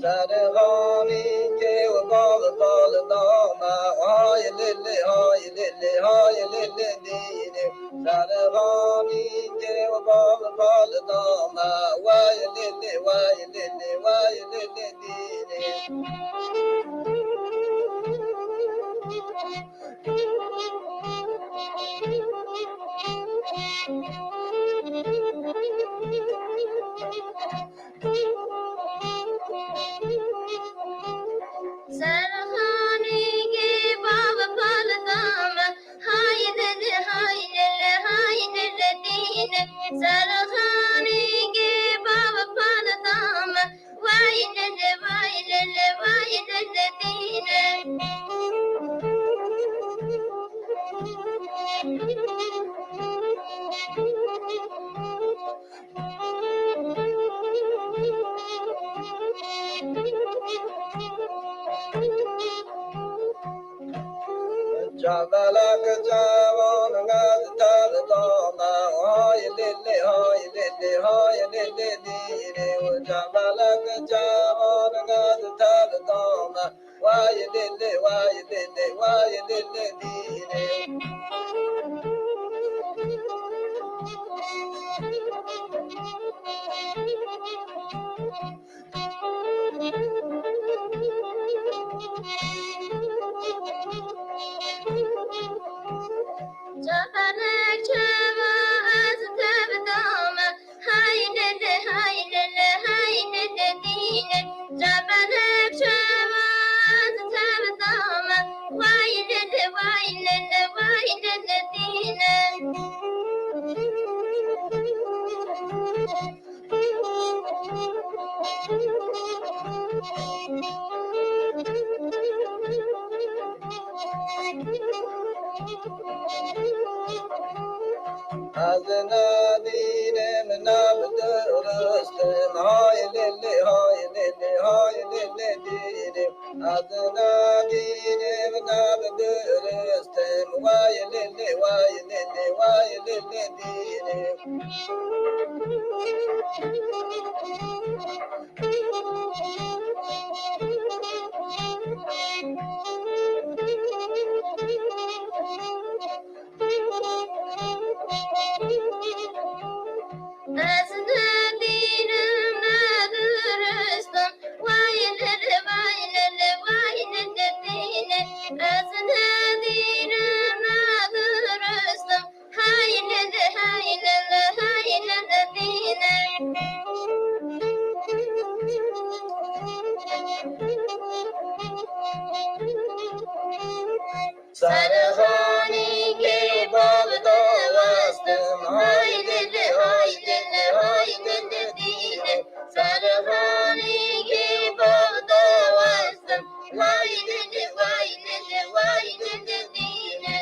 Sarvani ke bal bal dama ay lille dine Sarvani ke bal bal dama ay lille dine Sarhani ke baba pal dama hay lille dine Sarhani ke baba pal dama vay lille dine Jabalak javan gad tal dama ay lille dine Jabalak javan gad tal dama ay lille dine Jabanak chama az tabdama hay lille dine Jabanak chama az tabdama vay lille dine Azna dine nabdurustem hay lille dine Azna dine nabdurustem vay lille dine Asnadinam nadurustam vaylele dine Asnadinam nadurustam haylele dine Sarhani ke babda vastam hay lille dine Sarhani ke babda vastam hay lille dine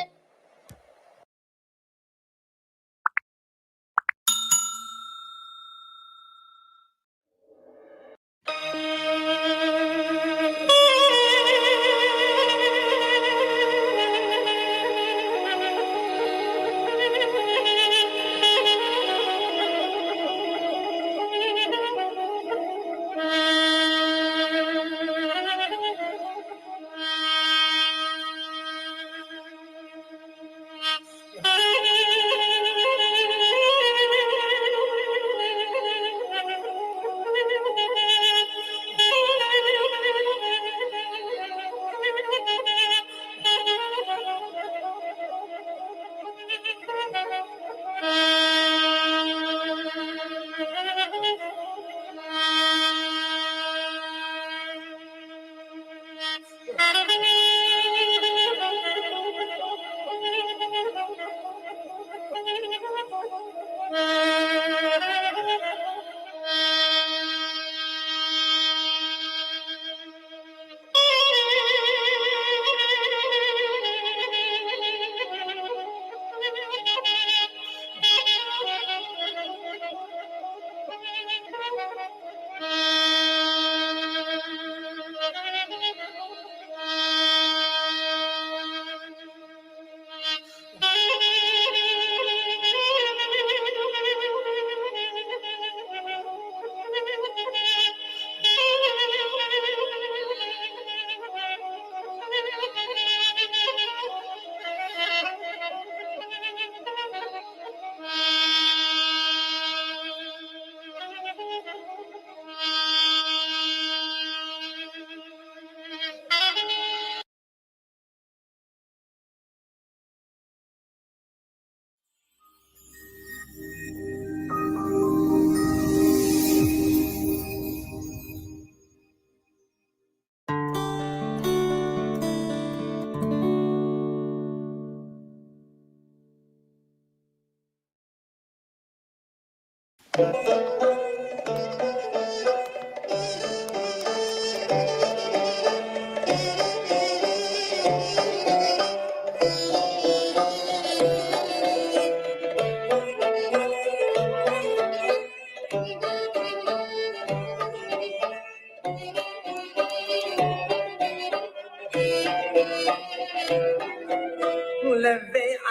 لبی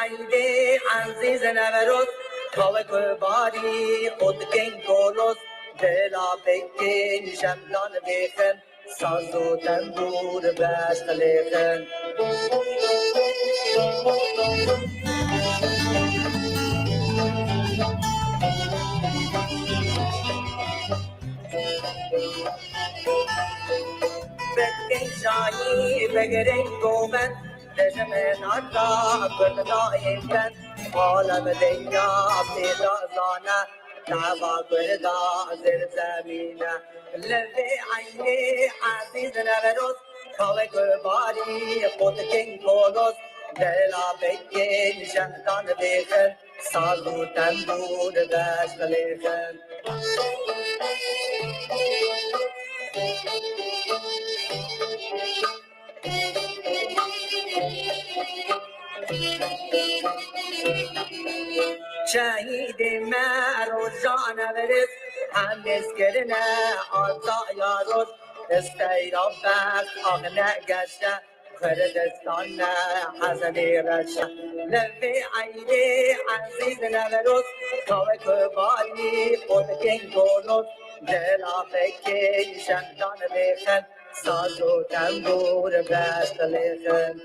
عیدی عزیز نوروز کاوه باری خود کن گلوز دلا بکن شمدان بیخن ساز و تنبور بشت لیخن بکن شایی بگرین گومن نجم ناتا کرنا اینکن عالم دنیا پیدا زانه دعوا کردا زیر زمینه لبی عینی عزیز نوروز کاوه باری خود کن گلوز دلا بکن شهدان بیخن ساز و تنبور دشت لیخن شهید مرو جانورت همیز کرنه آزا یاروز استیرا بخت آغنه گشته کردستان حزنی رشه لبی عیدی عزیز نوروز کاوه کباری خود کن گلوز دلا فکر شهدان بیخن ساز و تنبور بشت لیخن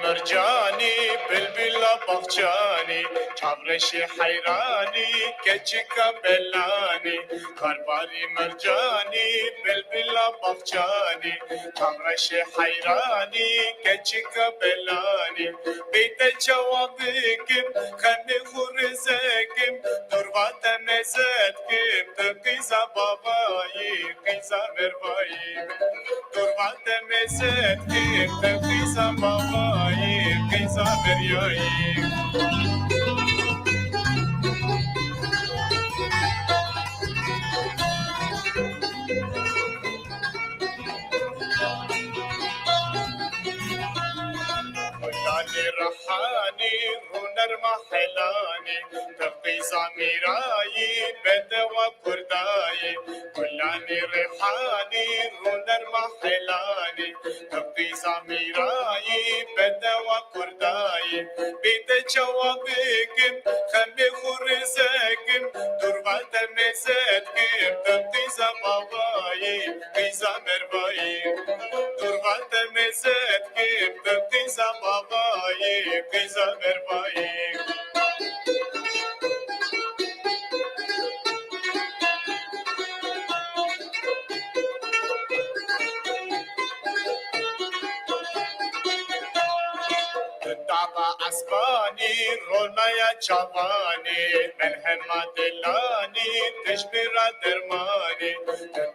مرجاني بلبلا بخشاني چابرشی حیرانی کچکا بلانی کارباری مرجانی بلبلا بخشانی چابرشی حیرانی کچکا بلانی بیت جوابکم خنی خورزکم دروات مزدکم تقیزا بابایی قیزا مروایی دروات مزدکم تقیزا بابایی قیزا مریایی نرمى حلاني تبقي زميراي بدوى كرداي كلاني ريحاني ونرمى حلاني تبقي زميراي بدوى كرداي بيت جوابكم خمي خرزكم دربات مزدكم تبقي زباباي قيزا مرباي دربات مزدكم تبقي زباباي قيزا مرباي دعوة اسباني رونا يا جواني من همة دلاني تجبر درماني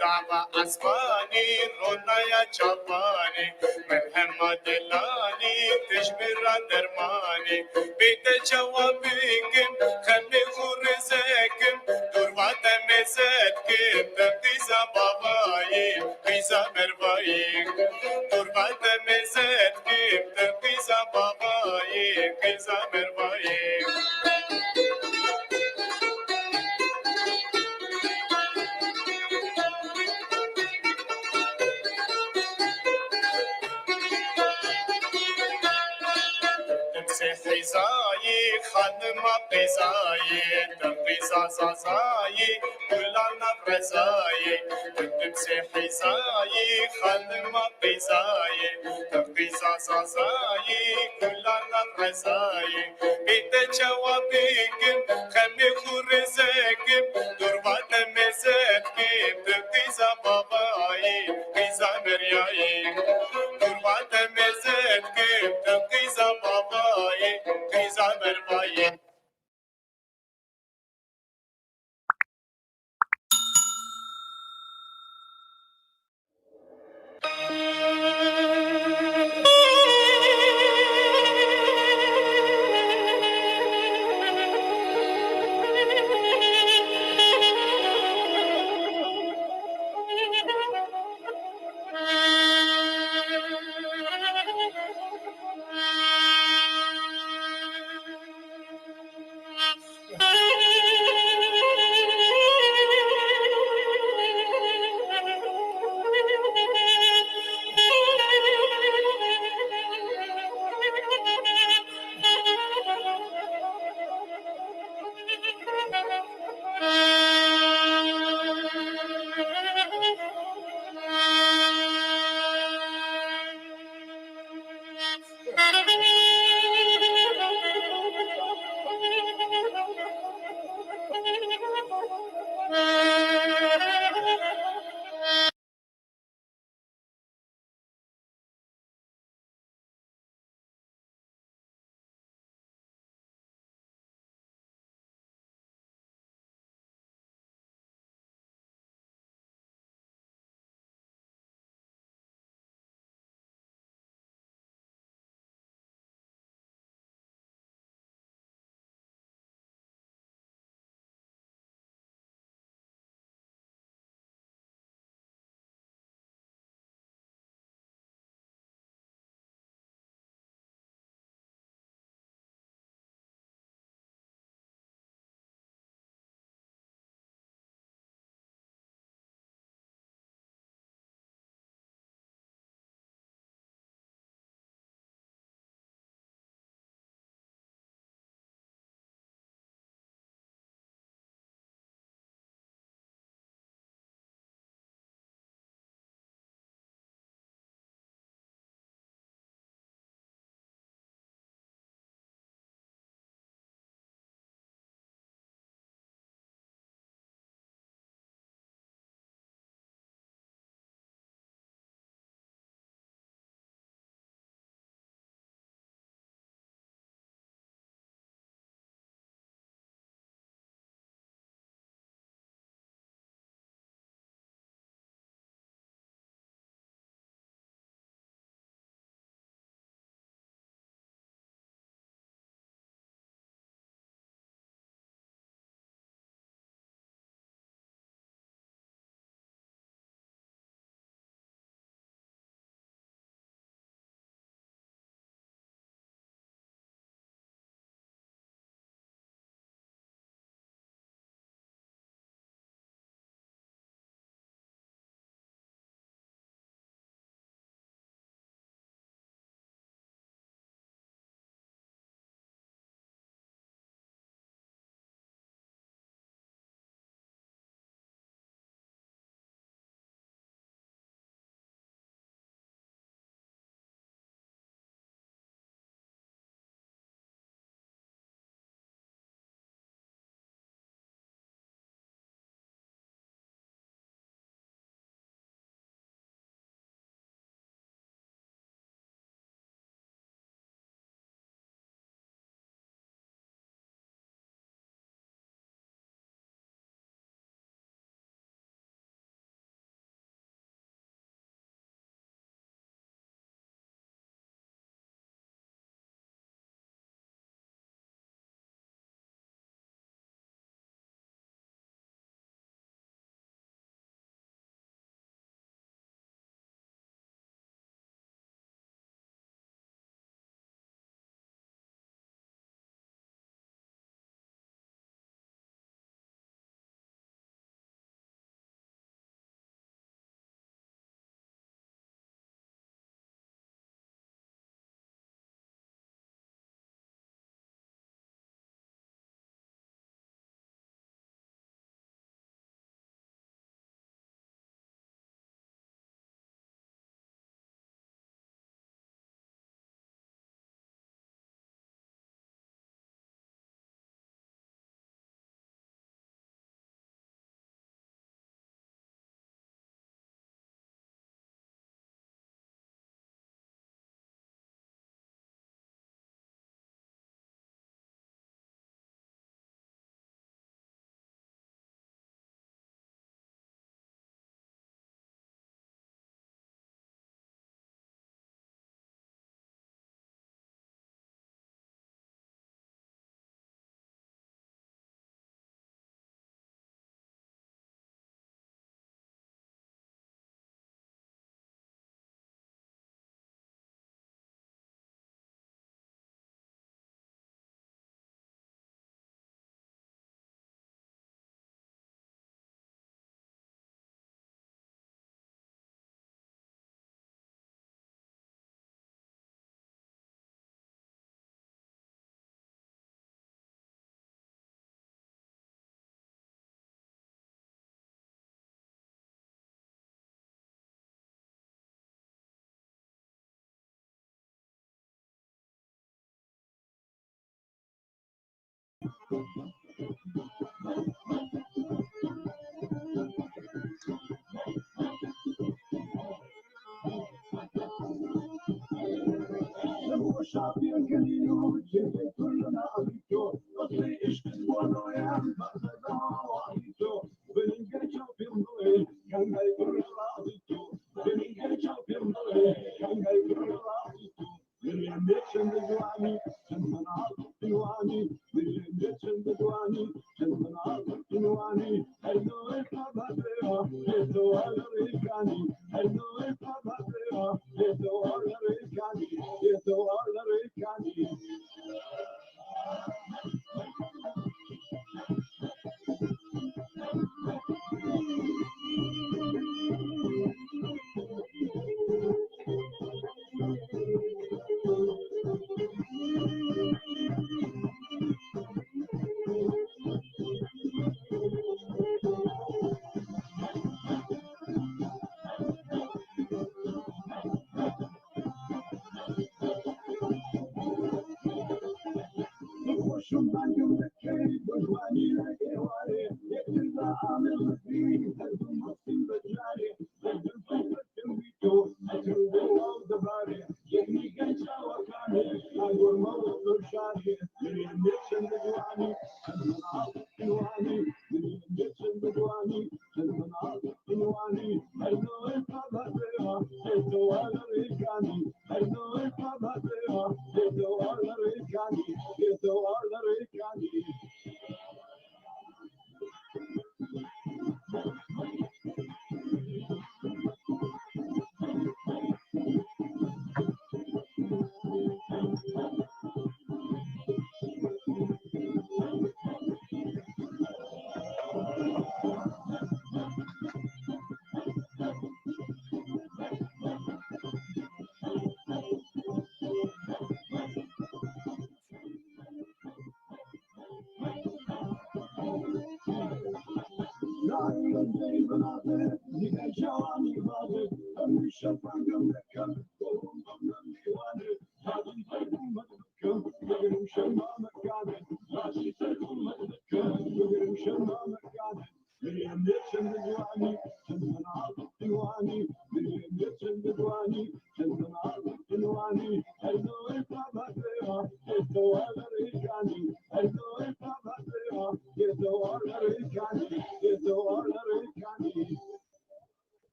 دعوة اسباني رونا يا جواني من همة دلاني تجبر درماني بيت جوابكم خمي خرزكم دروات مزدكم تبقيزا باباي قيزا مرباي دروات مزدكم تبقيزا باباي قيزا مرباي تمسح حزاي خدمة قزاي تنقيزا زازاي كلنا غزاي تمسح حزاي خدمة قزاي تنقيزا زازاي كلنا غزاي بيت جوابكم خمي خرزكم دربات مزدكم تنقيزا باباي قيزا مرياي دربات مزدكم تنقيزا باباي قيزا مرباي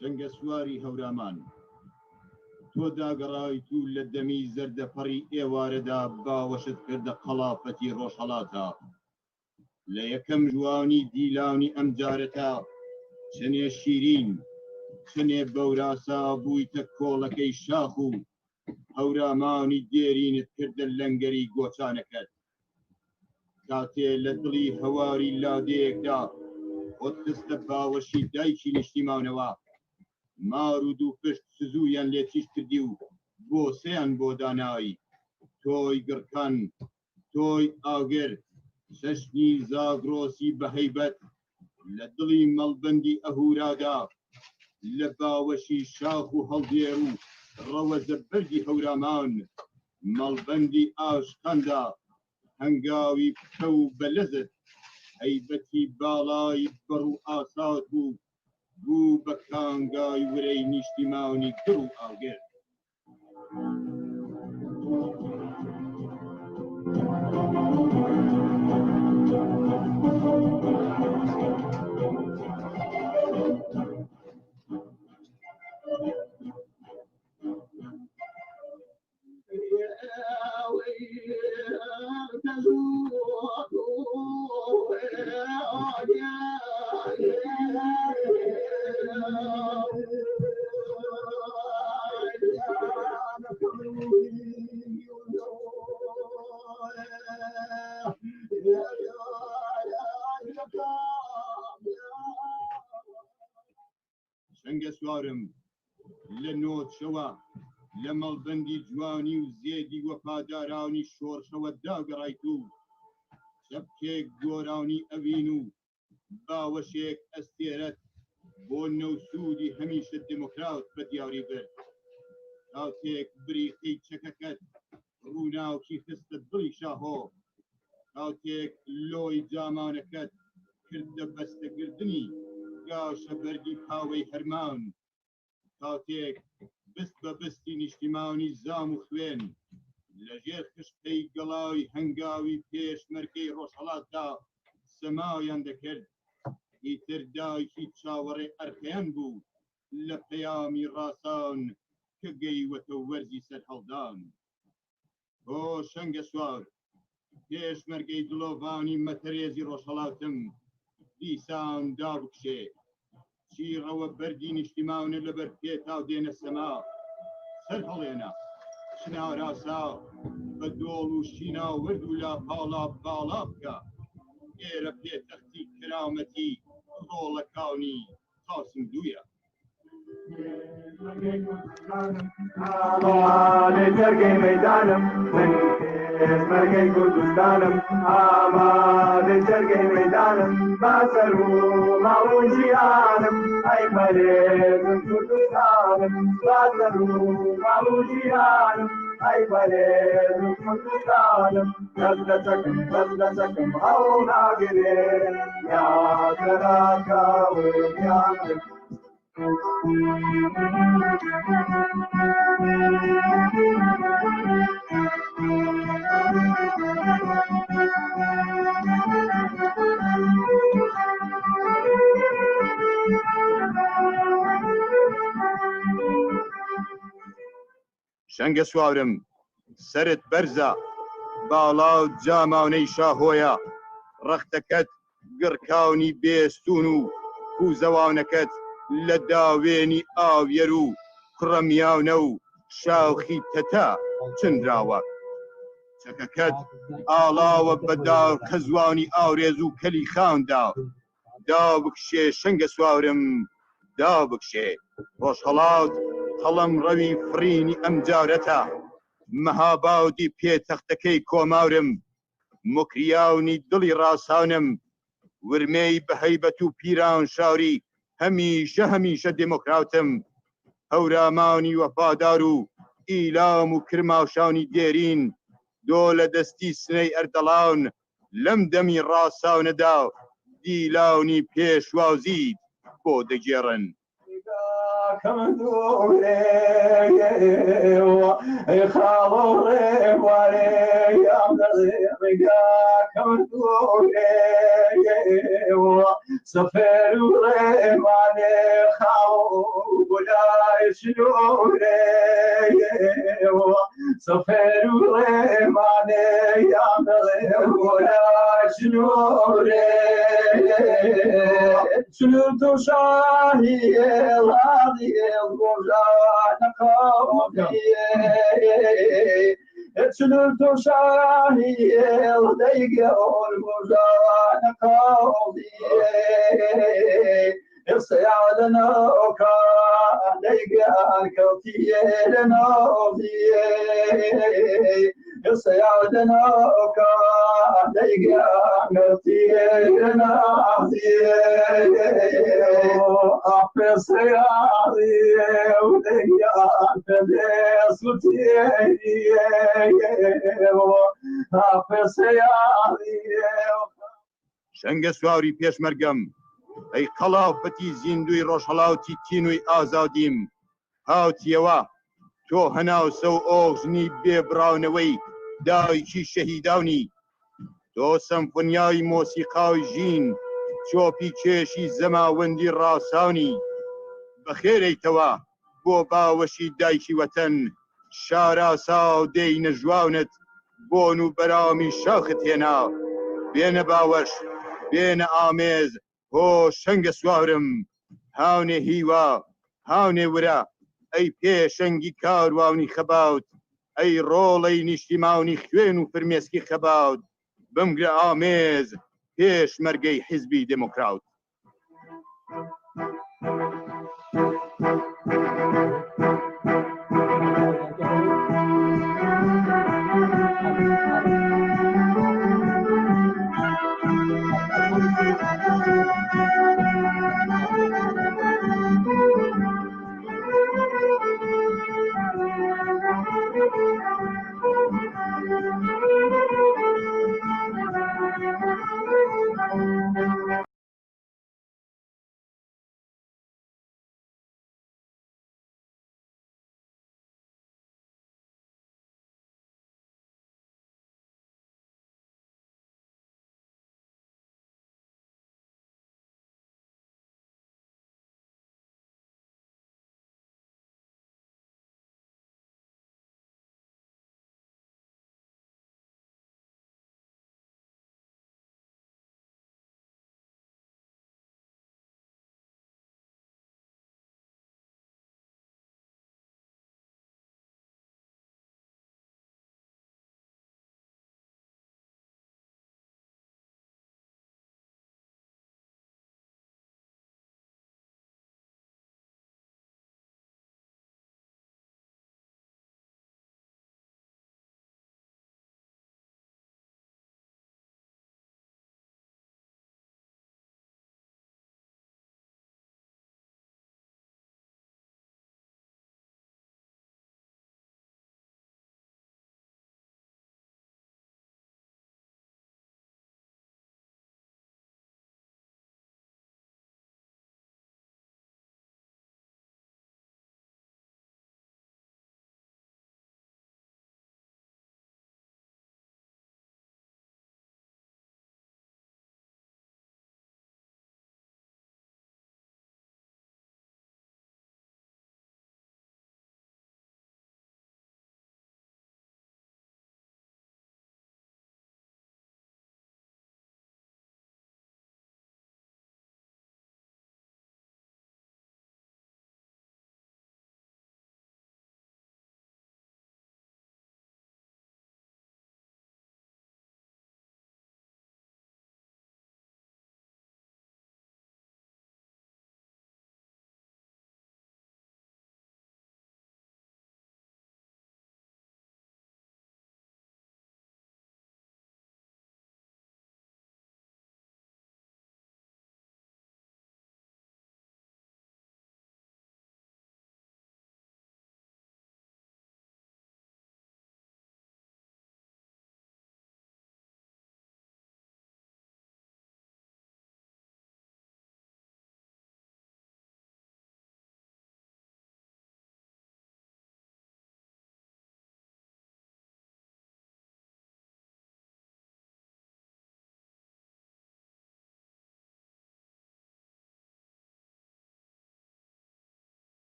شەنگە سواری هەورامان تۆ داگەڕایت و لە دەمی زەردەپەڕی ئێوارەدا باوەشت کردە قەڵافەتی ڕۆژهەڵاتە لە یەکەم جوانی دیلاونی ئەم جارەتە چنێ شیرین چنێ بەوراسا بوویتە کۆڵەکەی شاخ و هەورامانی دێرینت کردە لەنگەری گۆچانەکەت کاتێ لە دڵی هەواری لادەیەکدا خۆت خستە باوەشی دایکی نیشتیمانەوە مار و دوو پشت سزوویان لێ چیش کردی و بۆسەیان بۆ دانایی تۆی گڕکان تۆی ئاگر شەشنی زاگرۆسی بەهەیبەت لە دڵی مەڵبەندی ئەهورادا لە باوەشی شاخ و هەڵدێر و ڕەوەزە بەردی هەورامان مەڵبەندی ئاشقاندا هەنگاوی پکە و بەلەزت هەیبەتی باڵای بەڕ و ئاسات بوو بوو بە کانگای ورەی نیشتیماونی کڕ و ئاوگێر شەنگە سوارم لە نۆچەوە لە مەڵبەندی جوانی و زێدی وەفادارانی شۆڕشەوە داگەڕایت و شەپکێک گۆرانی ئەوین و باوەشێک ئەستێرەت بۆ نەوسوودی هەمیشە دموکرات بە دیاری برد کاتێک بریقی چەکەکەت ڕووناوکی خستە دڵی شاهۆ کاتێک لۆی جامانەکەت کردە بەستەگردنی گاشە بەردی پاوەی هەرمان کاتێک بست بە بستی نیشتیمانی زام و خوێن لەژێر خشتەی گەڵاوی هەنگاوی پێشمەرگەی ڕۆژهەڵاتدا سەمایان دەکرد ئیتر دایکی چاوەڕێ ئەرخەیان بوو لە پەیامی ڕاستان کە گەیوەتە وەرزی سەرهەڵدان بۆ شەنگە سوار پێشمەرگەی دڵۆڤانی مەتەرێزی ڕۆژهەڵاتم دیسان دابکشێ چیڕەوە بەردی نیشتیماونە لەبەر پێتاو دێنە سەما سەر هەڵێنە شناراسا بە دۆڵ و شینا وەرد و لاپاڵا باڵا بکە ئێرە پێتەختی کرامەتی ڕۆڵەکانی قاسم دوویە ئامادە جەرگەی مەیدانم من پێشمەرگەی کوردستانم ئامادە جەرگەی مەیدانم باسەر و ماڵ و ژیانم ئەی بەرێزم کوردستانم باسەر و ماڵ و ژیانم ئەی بەرێزم کوردستانم دەست دەچەکم هەڵ ناگرێ یاسەراکاوێیانم شەنگە سوارم سرت بەرزە باڵا و جاماونەی شاهۆیە ڕەختەکەت گڕکاونی بێستون و کوزەوانەکەت لە داوێنی ئاوێر و کوڕەمیاونە و شاوخی تەتا چندراوە چەکەکەت ئاڵاوە بەداو کە زوانی ئاورێز و کەلی خاوندا دابکشێ شەنگە سوارم دابکشێ ڕۆژهەڵات هەڵەم ڕەوی فرینی ئەم جارەتە مەهاباودی پێتەختەکەی کۆماورم مکریاونی دڵی ڕاسانم ورمەی بە هەیبەت و پیران شاوری هەمیشە دموکراتم هەورامانی وەفادار و ئیلام و کرماشانی دێرین دۆ لە دەستی سنەی ئەردەڵان لەم دەمی ڕاساونەدا دیلاونی پێشوازیت بۆ دەگێڕن سفر ڕێمانێ خاو بۆلای شنوورێ سفر ڕێمانێ یامەڵێ بۆلای شنوورێ سنوور تو شاهی ئێڵادی ئێڵگۆژانە قاوەیێ سنوور تو شاهی ئێڵدەیگە ئۆلگۆژانە قاوەیێ سيعلنا ليقال كوتيه لنا سيعلنا ليقال كوتيه لنا أحفظ سياري وليقال فليس أحفظ سياري شەنگە سواری پێشمەرگەم ئەی قەڵاوپەتی زیندوی ڕۆژهەڵاوتی تینووی ئازادیم هاوتیەوە تۆ هەناوسە و ئۆغژنی بێبراونەوەی دایکی شەهیداونی تۆ سەمفۆنیای مۆسیقاوی ژین چۆپی کێشی زەماوەندی ڕاساونی بەخێرەیتەوە بۆ باوەشی دایکی وەتەن شاراسا و دەینە ژواونت بۆن و بەرامی شاخت هێنا بێنە باوەش بێنە ئامێز هۆ شەنگە سوارم هاونێ هیوا هاونێ ورە ئەی پێشەنگی کاروانی خەباوت ئەی ڕۆڵەی نیشتیماونی خوێن و فرمێسکی خەباوت بمگرە ئامێز پێش مەرگەی حیزبی دموکراوت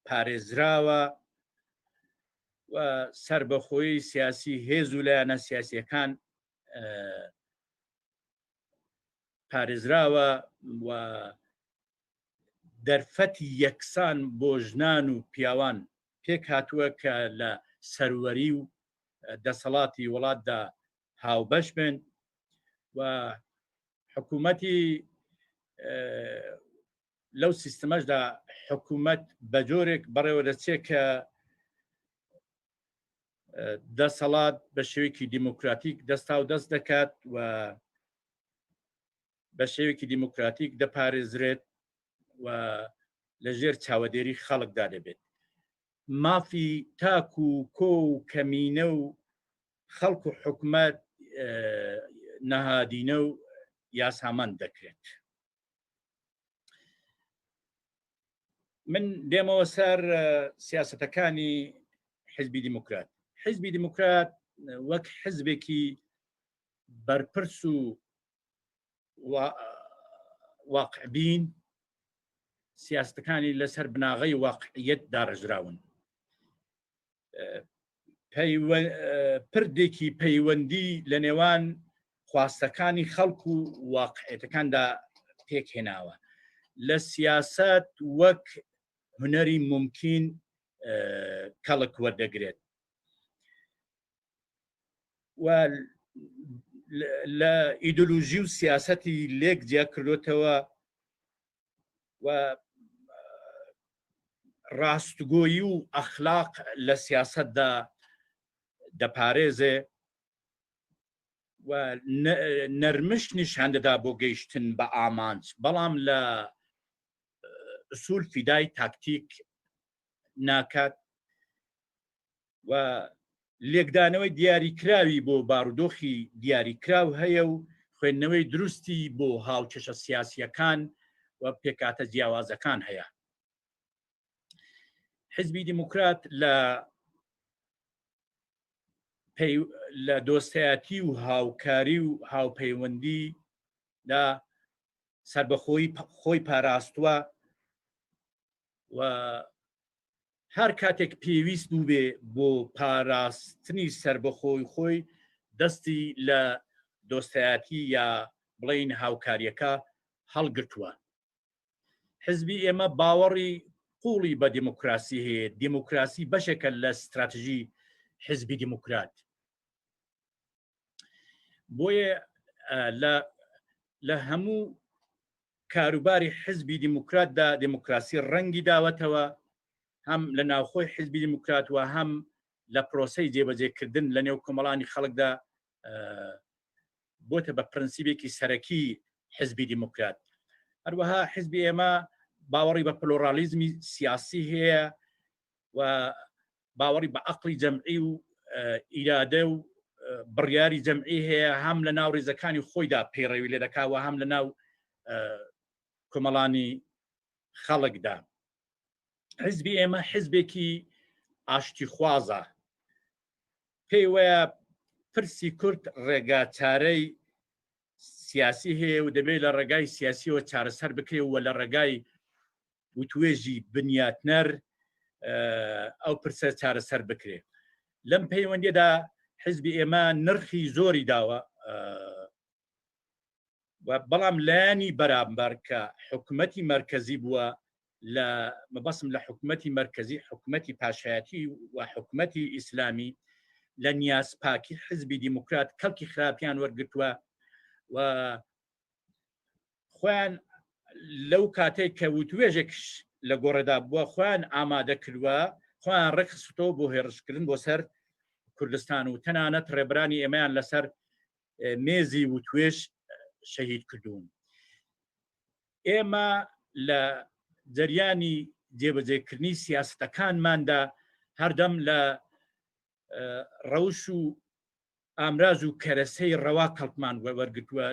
پارێزراوە و سربەخۆیی سیاسی هێز و لایەنە سیاسیەکان پارێزراوە و دەرفەتی یەکسان بۆ ژنان و پیاوان پێک هاتووە کە لە سەروەری و دەسەڵاتی وڵاتدا هاوبەش بن و حکوومەتی لەو سیستەمەشدا حکوومەت بە جۆرێک بەڕێوە دەچێت کە دەسەڵات بە شێوەیەکی دیموکراتیک دەستا و دەست دەکات و بە شێوەیەکی دیموکراتیک دەپارێزرێت و لەژێر چاوەدێری خەڵکدا دەبێت. مافی تاک و کۆ و کەمینە و خەڵک و حکومەت نەهادینە و یاسامەند دەکرێت. من دێمەوە سەر سیاسەتەکانی حیزبی دیموکرات. حیزبی دیموکرات وەک حیزبێکی بەرپرس و واقعبین سیاستەکانی لەسەر بناغەی واقعیەت داڕژراون. پردێکی پەیوەندی لە نێوان خواستەکانی خەڵک و واقعیەتەکاندا پێکهێناوە. لە سیاست وەک هونەری ممکن کەڵک وەردەگرێت و لە ئیدۆلۆژی و سیاسەتی لێک جیا کردوتەوە و ڕاستگۆیی و ئەخلاق لە سیاستدا دەپارێزێ و نەرمش نیشان دەدا بۆ گەیشتن بە ئامانج، بەڵام لە ئوسول فیدای تاکتیک ناکات و لێکدانەوەی دیاریکراوی بۆ بارودۆخی دیاریکراو هەیە و خوێندنەوەی دروستی بۆ هاوچەشە سیاسیەکان و پێکاتە جیاوازەکان هەیە. حیزبی دیموکرات لە دۆستایەتی و هاوکاری و هاوپەیوەندی دا سربەخۆی خۆی پاراستووە و هەر کاتێک پێویست بوو بێ بۆ پاراستنی سربەخۆی خۆی دەستی لە دۆستایەتی یا بڵین هاوکاریەکە هەڵگرتووە. حیزبی ئێمە باوەڕی قوڵی بە دیموکراسی هەیە. دیموکراسی بەشێکە لە استراتژی حیزبی دیموکرات. بۆیە لە هەموو کاروباری حیزبی دیموکراتدا دیموکراسی ڕەنگی داوەتەوە، هەم لە ناوخۆی حیزبی دیموکرات و هەم لە پرۆسەی جێبەجێکردن لە نێو کۆمەڵانی خەڵکدا بۆتە بە پرەنسیبێکی سەرەکی حیزبی دیموکرات. هەروەها حیزبی ئێمە باوەڕی بە پلۆرالیزمی سیاسی هەیە و باوەڕی بە عەقڵی جەمعی و ئیرادە و بڕیاری جەمعی هەیە، هەم لە ناو ڕێزەکانی خۆیدا پەیڕەوی لێ دەکاوە، هەم لە ناو کۆمەڵانی خەڵکدا. حیزبی ئێمە حیزبێکی ئاشتی خوازە. پێی وایە پرسی کورد ڕێگا چارەی سیاسی هەیە و دەبێت لە ڕێگای سیاسیەوە چارەسەر بکرێ و لە ڕێگای وتوێژی بنیاتنەر ئەو پرسە چارەسەر بکرێ. لەم پەیوەندیدا حیزبی ئێمە نرخی زۆری داوە بەڵام لایانی بەرامبەر کە حکوومەتی مەرکەزی بووە لە مەبەسم لە حکوومەتی مەرکەزی، حکوومەتی پاشایەتی و حکوومەتی ئیسلامی لە نیازپاکی حیزبی دیموکرات کەڵکی خراپیان وەرگرتووە و خۆیان لەو کاتێک کە وتوێژێکش لە گۆڕێدا بووە خۆیان ئامادە کردووە، خۆیان ڕێکخستەوە بۆ هێرشکردن بۆ سەر کوردستان و تەنانەت ڕێبرانی ئێمەیان لەسەر مێزی وتوێژ شەهید کردوون. ئێمە لە جەریانی جێبەجێکردنی سیاستەکانماندا هەردەم لە ڕەوش و ئامراز و کەرەسەی ڕەوا کەڵکمان وەرگرتووە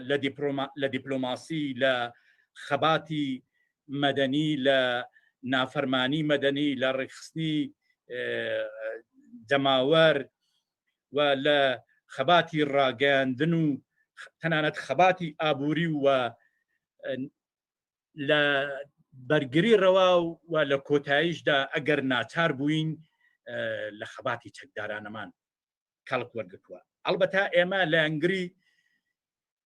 لە دیپلۆماسی، لە خەباتی مەدەنی، لە نافەرمانی مەدەنی، لە ڕێکخستنی جەماوەر و لە خەباتی ڕاگەاندن و تەنانەت خەباتی ئابووری و لە بەرگری ڕەوا و لە کۆتاییشدا ئەگەر ناچار بووین لە خەباتی چەکدارانەمان کەڵک وەرگتووە. ئەڵبەتا ئێمە لە ئەنگری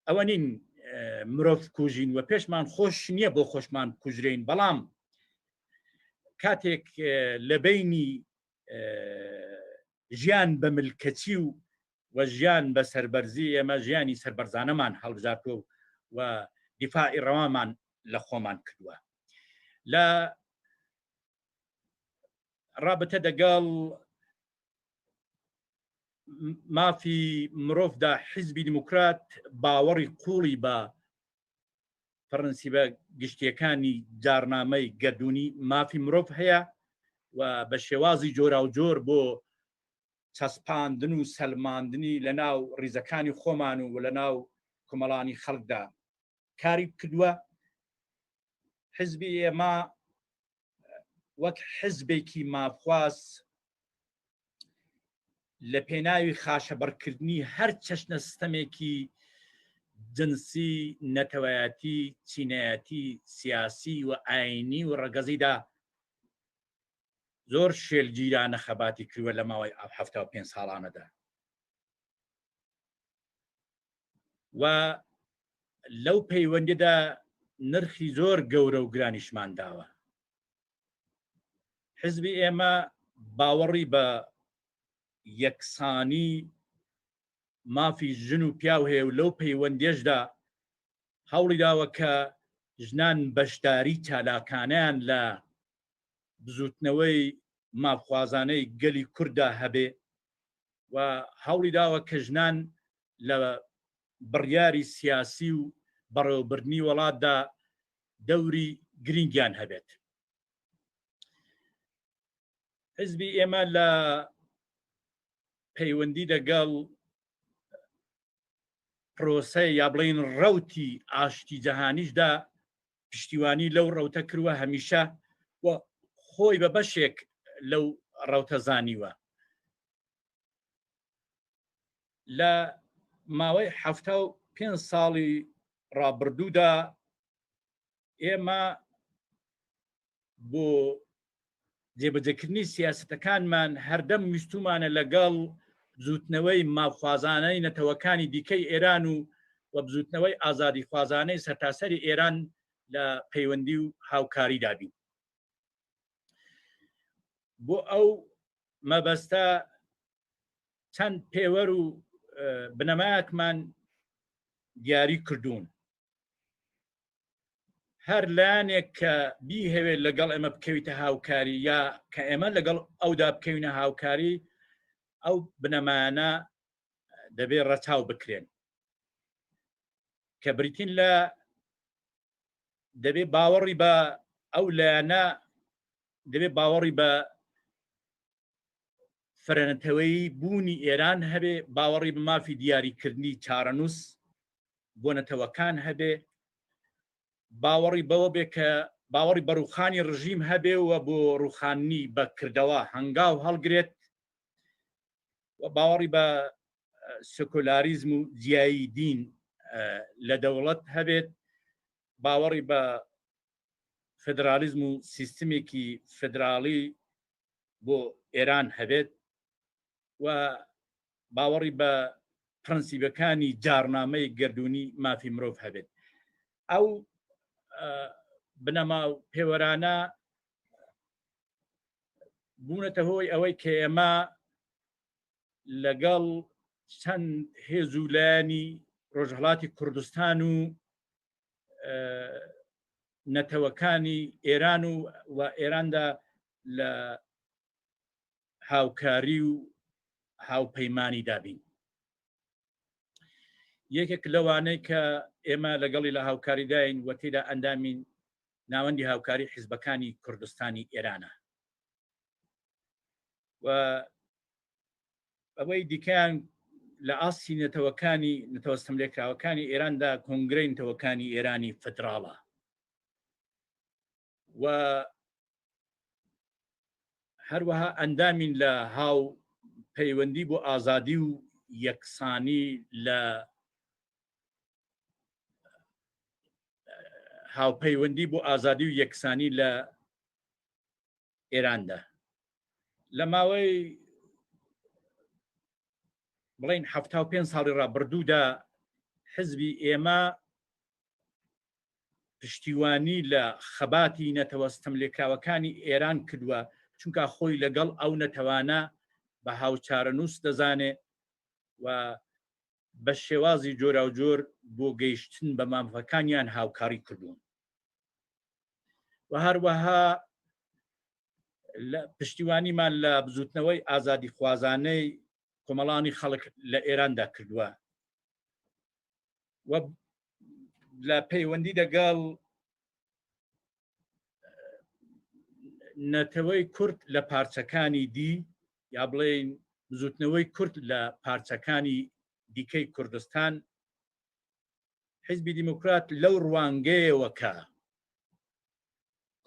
ئەوە نین مرۆڤ کوژین و پێشمان خۆش نییە بۆ خۆشمان کوژرین، بەڵام کاتێک لە بینی ژیان بە ملکەچی و ژیان بە سەربەرزی ئێمە ژیانی سەربەرزانەمان هەڵبژاتوە و دیفاعی ڕەوامان لە خۆمان کردووە. لە رابطە دەگەڵ مافی مرۆڤدا حیزبی دیموکرات باوەڕی قوڵی بە پرەنسیبە گشتیەکانی جارنامەی گەردوونی مافی مرۆڤ هەیە و بە شێوازی جۆرا و جۆر بۆ چەسپاندن و سەلماندنی لە ناو ڕیزەکانی خۆمان و لە ناو کۆمەڵانی خەڵکدا کاری کردووە. حیزبی ئێمە وەک حیزبێکی مافخواز لە پێناوی خاشەبەرکردنی هەر چەشنە سیستەمێکی جنسی نەتەوایەتی چینایەتی سیاسی و ئاینی و ڕەگەزیدا زۆر شێلگیرانە خەباتی کردووە لە ماوەی 75 ساڵانەدا و لەو پەیوەندیدا نرخی زۆر گەورە و گرانیشمان داوە. حیزبی ئێمە باوەڕی بە یەکسانی مافی ژن و پیاو هەیە و لەو پەیوەندێشدا هەوڵی داوە کە ژنان بەشداری چالاکانیان لە بزوتنەوەی مافخوازانەی گەلی کووردا هەبێ و هەوڵی داوە کە ژنان لە بڕیاری سیاسی و بەڕێوەبردنی وڵاتدا دەوری گرنگیان هەبێت. حیزبی ئێمە لە پەیوەندی لەگەڵ پرۆسەی یا بڵین ڕەوتی ئاشتی جەهانیشدا پشتیوانی لەو ڕەوتە کردووە هەمیشە و خۆی بە بەشێک لەو ڕەوتە زانیوە. لە ماوەی 75 ساڵی ڕابردوودا ئێمە بۆ جێبەجێکردنی سیاسەتەکانمان هەردەم ویستومانە لەگەڵ بزوتنەوەی مافخوازانەی نەتەوەکانی دیکەی ئێران و بزوتنەوەی ئازادی خوازانەی سەرتاسەری ئێران لە پەیوەندی و هاوکاری دابین. بۆ ئەو مەبەستە چەند پێوەر و بنەمایەکمان دیاری کردوون. هەر لایەنێک کە بیهەوێت لەگەڵ ئێمە بکەویتە هاوکاری یا کە ئێمە لەگەڵ ئەودا بکەوینە هاوکاری ئەو بنەمایانە دەبێت ڕەچاو بکرێن کە بریتین لە دەبێت باوەڕی بە ئەو لایەنە دەبێت باوەڕی بە فرەنەتەوەی بوونی ئێران هەبێ، باوەڕی بە مافی دیاریکردنی چارەنووس بۆ نەتەوەکان هەبێ، باوەڕی بەوە بێ کە باوەڕی بە ڕوخانی ڕژیم هەبێ و بۆ ڕوخانی بەکردەوە هەنگاو هەڵگرێت و باوەڕی بە سکولاریزم و جیایی دین لە دەوڵەت هەبێت، باوەڕی بە فدرالیزم و سیستمێکی فدرالی بۆ ئێران هەبێت و باوەڕی بە پرەنسیبەکانی جارنامەی گەردوونی مافی مرۆڤ هەبێت. ئەو بنەما و پێوەرانە بوونەتە هۆی ئەوەی کە ئێمە لەگەڵ چەند هێز و لایەنی ڕۆژهەڵاتی کوردستان و نەتەوەکانی ئێران و ئێراندا لە هاوکاری و هاوپەیمانی دابین. یەکێک لەوانەی کە ئێمە لەگەڵی لە هاوکاری داین و تێدا ئەندامین ناوەندی هاوکاری حیزبەکانی کوردستانی ئێرانە و ئەوەی دیکەیان لە ئاسی نەتەوە ستەملێکراوەکانی ئێراندا کۆنگرەی نەتەوەکانی ئێرانی فدراڵە و هەروەها ئەندامین لە هاو پەیوەندی بۆ ئازادی و یەکسانی لە هاوپەیوەندی بۆ ئازادی و یەکسانی لە ئێراندا لە ماوەی بڵین 75 ساڵی ڕابردوودا حزبی ئێمە پشتیوانی لە خەباتی نەتەوەستەم لێکراوەکانی ئێران کردووە چونکە خۆی لەگەڵ ئەو نەتەوانە بە هاوچارەنووس دەزانێ و بە شێوازی جۆرا و جۆر بۆ گەیشتن بە مامەکانیان هاوکاری کردوون و هەروەها پشتیوانیمان لە بزوتنەوەی ئازادی خوازانەی کۆمەڵانی خەڵک لە ئێراندا کردووە و لە پەیوەندی لەگەڵ نەتەوەی کورد لە پارچەکانی دی یا بڵێن بزوتنەوەی کورد لە پارچەکانی دیکەی کوردستان حیزبی دیموکرات لەو ڕوانگەیەوەکە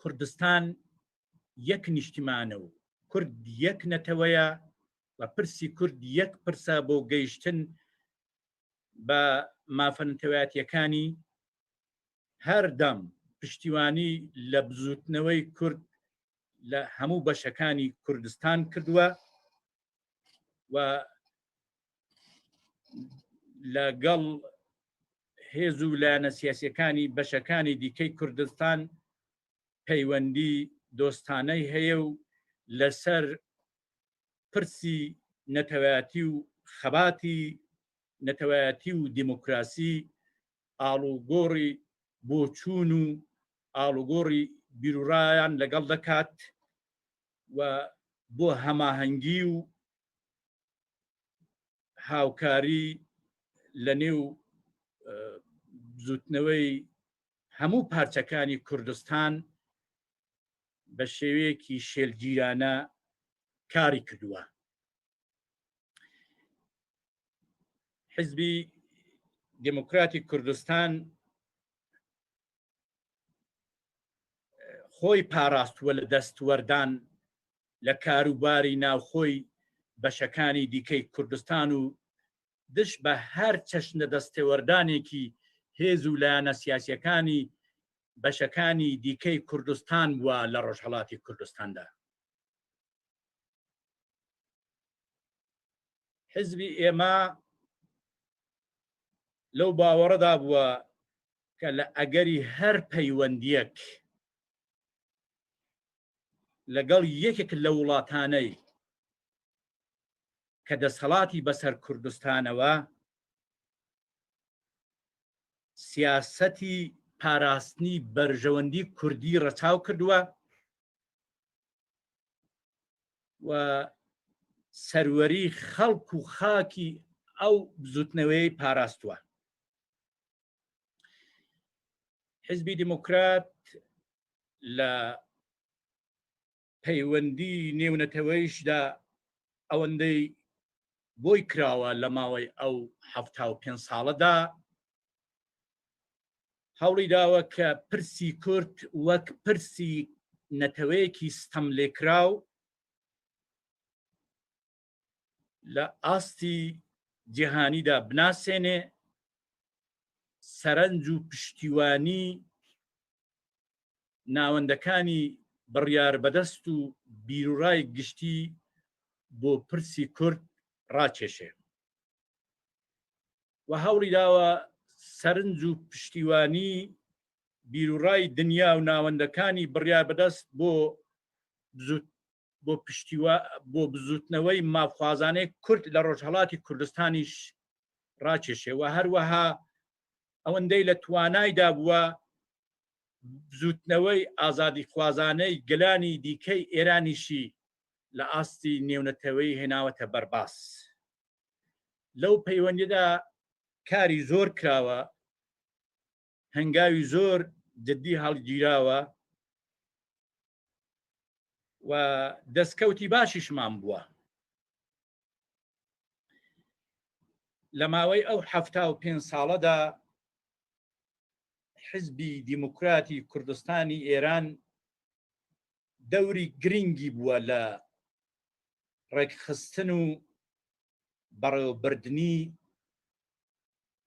کوردستان یەک نیشتیمانە و کورد یەک نەتەوەیە و پرسی کورد یەک پرسە بۆ گەیشتن بە مافەنتەوایەتیەکانی هەردەم پشتیوانی لە بزوتنەوەی کورد لە هەموو بەشەکانی کوردستان کردووە و لەگەڵ هێز و لایەنە سیاسیەکانی بەشەکانی دیکەی کوردستان پەیوەندی دۆستانەی هەیە و لەسەر پرسی نەتەوایەتی و خەباتی نەتەوایەتی و دیموکراسی ئاڵوگۆڕی بۆچوون و ئاڵوگۆڕی بیرروڕایان لەگەڵ دەکات و بۆ هەماهەنگی و هاوکاری لە نێو زوتنەوەی هەموو پارچەکانی کوردستان بە شێوەیەکی شێلگیرانە کاری کردووە. حزبی دموکراتی کوردستان خۆی پاراستووە لە دەستوەردان لە کاروباری ناوخۆی بەشەکانی دیکەی کوردستان و دش بە هەر چەشنە دەستێوەردانێکی هێز و لایەنە سیاسیەکانی بەشەکانی دیکەی کوردستان بووە لە ڕۆژهەڵاتی کوردستاندا. حزبی ئێمە لەو باوەڕەدا بووە کە لە ئەگەری هەر پەیوەندیەک لەگەڵ یەکێک لە وڵاتانەی کە دەسەڵاتی بەسەر کوردستانەوە سیاسەتی پاراستنی بەرژەوەندی کوردی ڕەچاو کردووە و سەروەری خەڵک و خاکی ئەو بزوتنەوەی پاراستووە. حزبی دیموکرات لە پەیوەندی نێونەتەوەیشدا ئەوەندەی بۆی کراوە لە ماوەی ئەو 75 ساڵەدا هەوڵی داوە کە پرسی کورد وەک پرسی نەتەوەیەکی ستەم لێکراو لە ئاستی جیهانیدا بناسێنێ، سەرنج و پشتیوانی ناوەندەکانی بڕیار بەدەست و بیرروڕای گشتی بۆ پرسی کورد ڕاکێشێ و هەوڵی داوە سەرنج و پشتیوانی بیرروڕای دنیا و ناوەندەکانی بڕیار بەدەست بۆ بزوتنەوەی مافخوازانەی کورد لە ڕۆژهەڵاتی کوردستانیش ڕاکێشێ و هەروەها ئەوەندەی لە توانایدا بووە بزوتنەوەی ئازادی خوازانەی گەلانی دیکەی ئێرانیشی لە ئاستی نێونەتەوەی هێناوەتە بەرباس. لەو پەیوەندیدا کاری زۆر کراوە، هەنگاوی زۆر جددی هەڵگیراوە و دەستکەوتی باشیشمان بووە. لە ماوەی ئەو 75 ساڵەدا حزبی دیموکراتی کوردستانی ئێران دەوری گرنگی بووە لە ڕێکخستن و بەڕێوەبردنی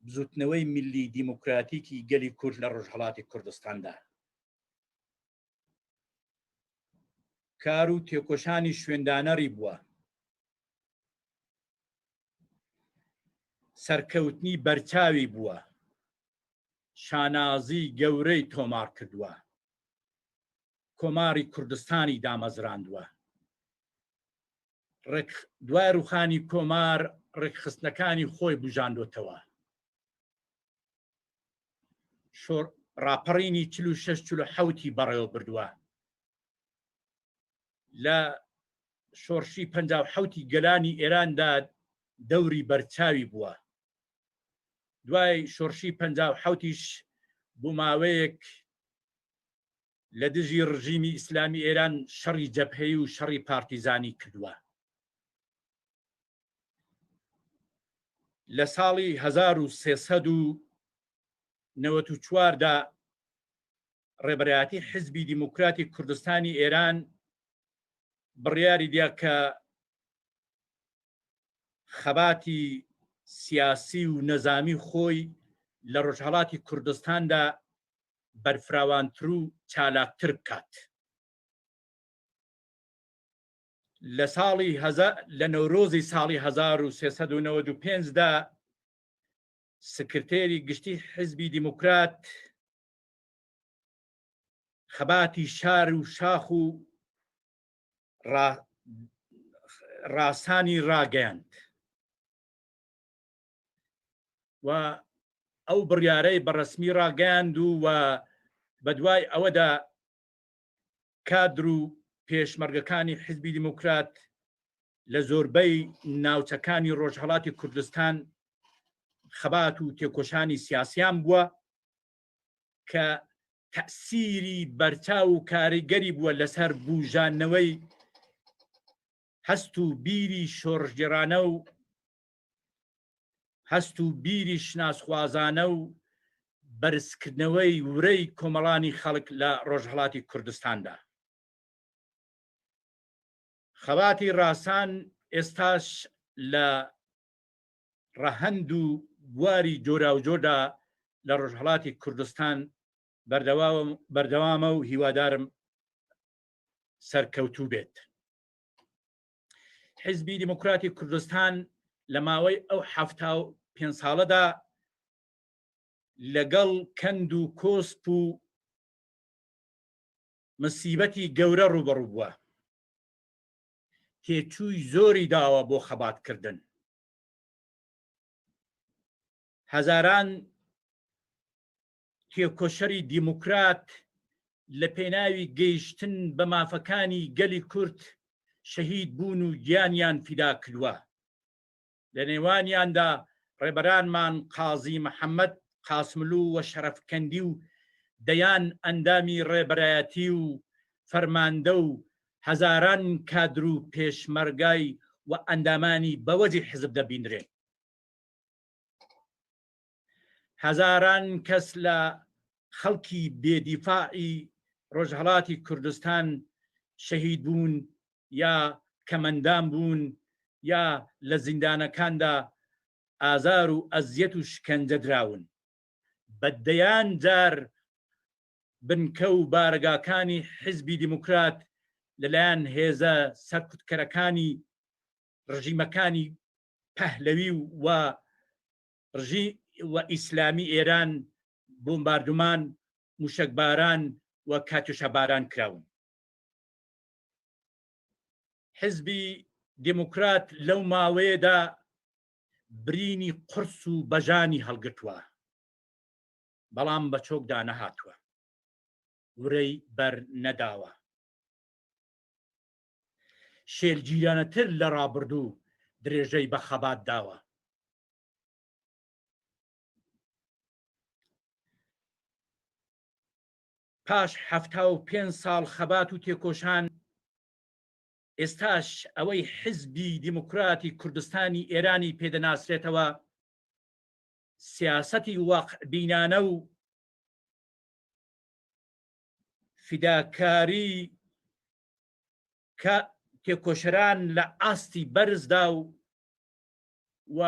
بزوتنەوەی میلی دیموکراتیکی گەلی کورد لە ڕۆژهەڵاتی کوردستاندا. کار و تێکۆشانی شوێندانەری بووە، سەرکەوتنی بەرچاوی بووە، شانازی گەورەی تۆمار کردووە، کۆماری کوردستانی دامەزراندووە. دوای ڕوخانی کۆمار ڕێکخستنەکانی خۆی بژاندۆتەوە. ڕاپەڕینی 46-47 بەڕێوە بردووە. لە شۆڕشی 57 گەلانی ئێراندا دەوری بەرچاوی بووە. دوای شۆڕشی 57ش بوو ماوەیەک لە دژی ڕژیمی ئیسلامی ئێران شەڕی جەبهەیی و شەڕی پارتیزانی کردووە. لە ساڵی 1394دا ڕێبەرایەتی حیزبی دیموکراتی کوردستانی ئێران بڕیاری دیا کە خەباتی سیاسی و نەزامی خۆی لە ڕۆژهەڵاتی کوردستاندا بەرفراوانتر و چالاکتر بکات. لە نەورۆزی ساڵی 1395دا سکرتێری گشتی حیزبی دیموکرات خەباتی شار و شاخ و ڕاسانی ڕاگەیاند و ئەو بڕیارەی بەڕەسمی ڕاگەیاند و بەدوای ئەوەدا کادر و پێشمەرگەکانی حیزبی دیموکرات لە زۆربەی ناوچەکانی ڕۆژهەڵاتی کوردستان خەبات و تێکۆشانی سیاسیان بووە کە تەسیری بەرچاو و کاریگەری بووە لەسەر بوژانەوەی هەست و بیری شۆڕژگێڕانە و هەست و بیری شناسخوازانە و بەرزکردنەوەی ورەی کۆمەڵانی خەڵک لە ڕۆژهەڵاتی کوردستاندا. خەباتی ڕاسان ئێستاش لە ڕەهەند و بواری جۆراوجۆردا لە ڕۆژهەڵاتی کوردستان بەردەوامە و هیوادارم سەرکەوتوو بێت. حیزبی دیموکراتی کوردستان لە ماوەی ئەو 75 ساڵەدا لەگەڵ کەند و کۆسپ و مسیبەتی گەورە ڕوبەڕوو بووە. تێچووی زۆری داوە بۆ خەباتکردن. هەزاران تێکۆشەری دیموکرات لە پێناوی گەیشتن بە مافەکانی گەلی کورد شەهید بوون و گیانیان فیدا کردووە. لە نێوانیاندا ڕێبەرانمان قازی محەممەد، قاسملو و شەرەفکەندی و دەیان ئەندامی ڕێبەرایەتی و فەرماندە و هەزاران کادر و پێشمەرگای و ئەندامانی بەوەجی حزب دەبینرێن. هەزاران کەس لە خەڵکی بێدیفاعی ڕۆژهەڵاتی کوردستان شەهید بوون یا کەمەندان بوون یا لە زیندانەکاندا ئازار و ئەزیەت و شکەنجە دراون. بەدەیان جار بنکە و بارگاکانی حیزبی دیموکرات لەلایەن هێزە سەرکوتکەرەکانی ڕژیمەکانی پەهلەوی و ئیسلامی ئێران بۆمباردومان، موشەکباران و کاتوشەباران کراون. حیزبی دیموکرات لەو ماوەیەدا برینی قرس و بەژانی هەڵگرتووە، بەڵام بە چۆکدا نەهاتووە، ورەی بەر نەداوە. شێرگیرانەتر لە ڕابردوو درێژەی بە خەبات داوە. پاش 75 ساڵ خەبات و تێکۆشان ئێستاش ئەوەی حیزبی دیموکراتی کوردستانی ئێرانی پێدەناسرێتەوە سیاسەتی واقعبینانە و فیداکاری کە تێکۆشەران لە ئاستی بەرزدا و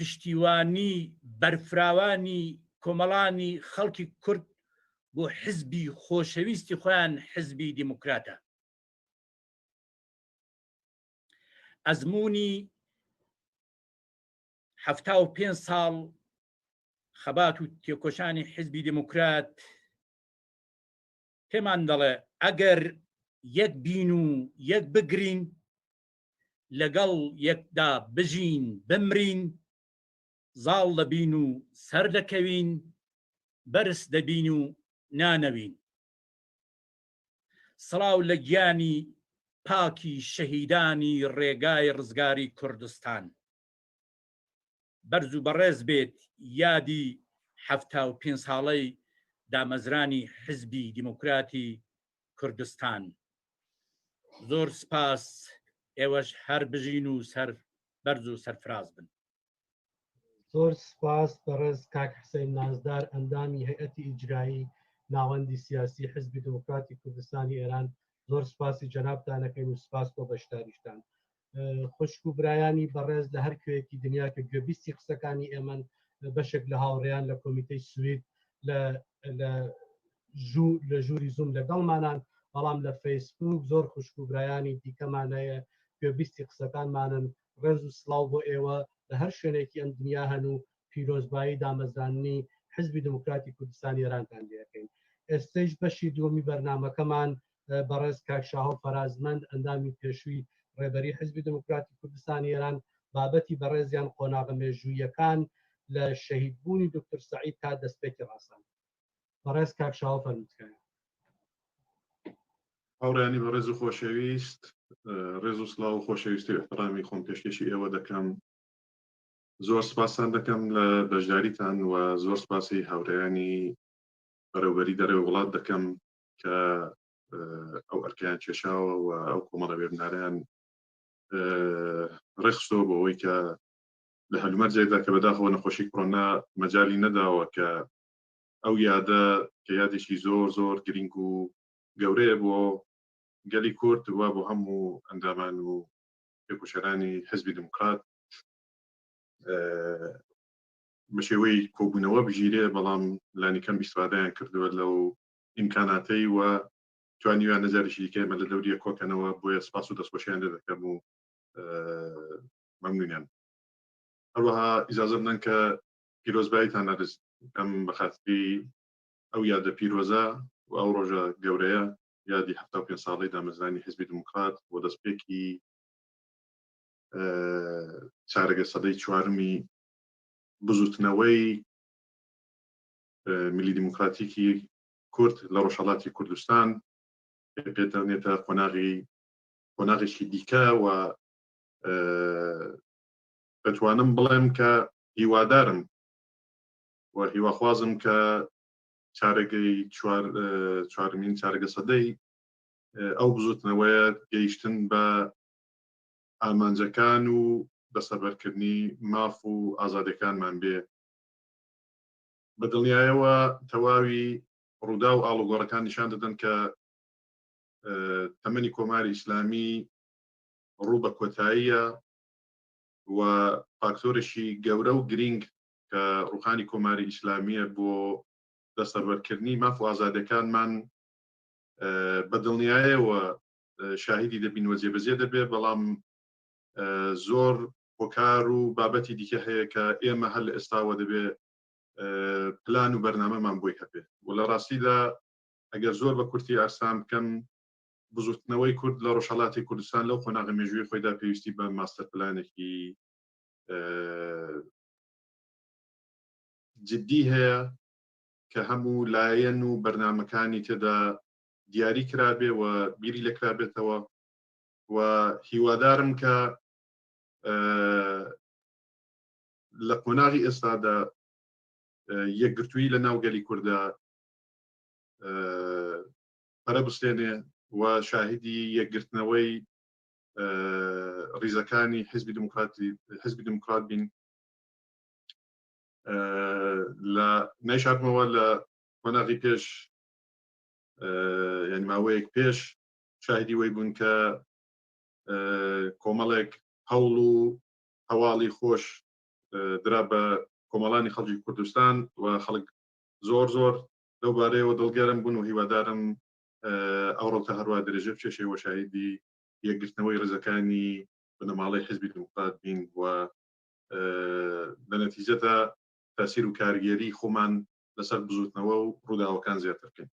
پشتیوانی بەرفراوانی کۆمەڵانی خەڵکی کورد بۆ حزبی خۆشەویستی خۆیان حزبی دیموکراتە. ئەزمموی 75 ساڵ خەبات و تێکۆشانی حزبی دیموکرات پێمان دەڵێ ئەگەر یەک بین و یەک بگرین لەگەڵ یەکدا بژین بمرین زاڵ دەبین و سەر دەکەوین بەرز دەبین و نانەوین. سڵاو لە گیانی پاکی شەهیدانی ڕێگای ڕزگاری کوردستان. بەرز و بەڕێز بێت یادی 75 ساڵەی دامەزرانی حزبی دیموکراتی کوردستان. زۆر سپاس، ئێوەش هەر بژین و سەر بەرز و سەرفراز بن. زۆر سپاس بەڕێز کاک حسین نازدار، ئەندامی هەیئەتی ئیجرایی ناوەندی سیاسی حزبی دموکراتی کوردستانی ئێران. زۆر سپاسی جەنابتانەکەین و سپاس بۆ بەشداریشتان. خوشک و برایانی بەڕێز لە هەر کوێیەکی دنیا کە گوێبیستی قسەکانی ئێمەن، بەشێک لە هاوڕێیان لە کۆمیتەی سوید لە ژووری زوم لەگەڵمانان، بەڵام لە فەیسبوک زۆر خوشک و برایانی دیکەمانەیە گوێبیستی قسەکانمانن. ڕێز و سڵاو بۆ ئێوە لە هەر شوێنێکی ئەم دنیا هەن و پیرۆزبایی دامەزرانی حزبی دموکراتی کوردستانی ئێرانتان لێەکەین. ئێستش بەشی دووەمی بەرنامەکەمان بەڕێز کاک شاهۆ فەرازمەند، ئەندامی پێشووی ڕێبەری حزبی دموکراتی کوردستانی ئێران، بابەتی بەڕێزیان قۆناغە مێژوویەکان لە شەهیدبوونی دکتۆر سەعید تا دەستپێکی ڕاستان. بەڕێز کاک شاهۆ فەرموودکەن. هاوڕێیانی بەڕێز و خۆشەویست، ڕێز و سڵاو و خۆشەویستی و احترامی خۆم پێشکەشی ئێوە دەکەم. زۆر سپاسان دەکەم لە بەشداریتان و زۆر سپاسی هاوڕێیانی بەڕێوەبەری دەرەوەی وڵات دەکەم کە ئەو ئەرکیان کێشاوە و ئەو کۆمەڵە وێبناریان ڕێخستەوە بۆ ئەوەی کە لە هەلومەرجێکدا کە بەداخەوە نەخۆشی کۆڕۆنا مەجالی نەداوە کە ئەو یادە کە یادێکی زۆر زۆر گرنگ و گەورەیە بۆ گەلی کورد و بۆ هەموو ئەندامان و پێکوشەرانی حزبی دموکرات بە شێوەی کۆبوونەوە بژیرێ، بەڵام لانیکەم ئیسفادەیان کردووە لەو ئیمکاناتەی و توانیویان نەجارێکی دیکەمە لە دەوریە کۆکەنەوە. بۆیە سپاس و دەستخۆشیان لێ دەکەم و مەمنونیان. هەروەها ئیجازە بدەن کە پیرۆزباییتان نەرز ئەم بەخاتری ئەو یادە پیرۆزە و ئەو ڕۆژە گەورەیە، یادی 75 ساڵەی دامەزرانی حزبی دموکرات بۆ دەستپێکی چارەگە سەدەی چوارمی بزوتنەوەی ملی دموکراتیکی کورد لە ڕۆژهەڵاتی کوردستان پێدەڵێتە قۆناغێکی دیکە و دەتوانم بڵێم کە هیوادارم و هیواخوازم کە چارەگەی چوارمین چارەگە سەدەی ئەو بزوتنەوەیە گەیشتن بە ئامانجەکان و دەسەبەرکردنی ماف و ئازادەکانمان بێ. بەدڵنیایەوە تەواوی ڕوودا و ئاڵوگۆڕەکان نیشان دەدەن کە تەمەنی کۆماری ئیسلامی ڕوو بە کۆتاییە و فاکتۆرێکی گەورە و گرنگ کە ڕوخانی کۆماری ئیسلامیە بۆ دەسەبەرکردنی ماف و ئازادەکانمان بەدڵنیایەوە شاهیدی دەبین و جێبەجێ دەبێ، بەڵام زۆر هۆکار و بابەتی دیکە هەیە کە ئێمە هەر لە ئێستاوە دەبێ پلان و بەرنامەمان بۆی هەبێ. و لە ڕاستیدا ئەگەر زۆر بە کورتی ئاسان بکەم، بزوتنەوەی کورد لە ڕۆژهەڵاتی کوردستان لەو قۆناغە مێژووی خۆیدا پێویستی بە ماستەر پلانێکی جدی هەیە کە هەموو لایەن و بەرنامەکانی تێدا دیاری کرابێ و بیری لە کرابێتەوە. و هیوادارم کە لە قۆناغی ئێستادا یەکگرتووی لە ناوگەلی کووردا پەرە بستێنێ و شاهدی یەکگرتنەوەی ڕیزەکانی حزبی دموکرات بین. لە نەیشاردمەوە لە قۆناغی پێش، یعنی ماوەیەک پێش شاهدی وەی بوون کە کۆمەڵێک هەوڵ و هەواڵی خۆش درا بە کۆمەڵانی خەڵکی کوردستان و خەڵک زۆر لەو بارەیەوە دڵگەرم بوون و هیوادارم ئەوڕۆکە هەروە درێژە بچێشەوە شاهیدی یەکگرتنەوەی ڕێزەکانی بنەماڵەی حیزبی دموکرات بین و لە نەتیجەدا تاسیر و کارگێری خۆمان لەسەر بزوتنەوە و ڕووداوەکان زیاتر بکەین.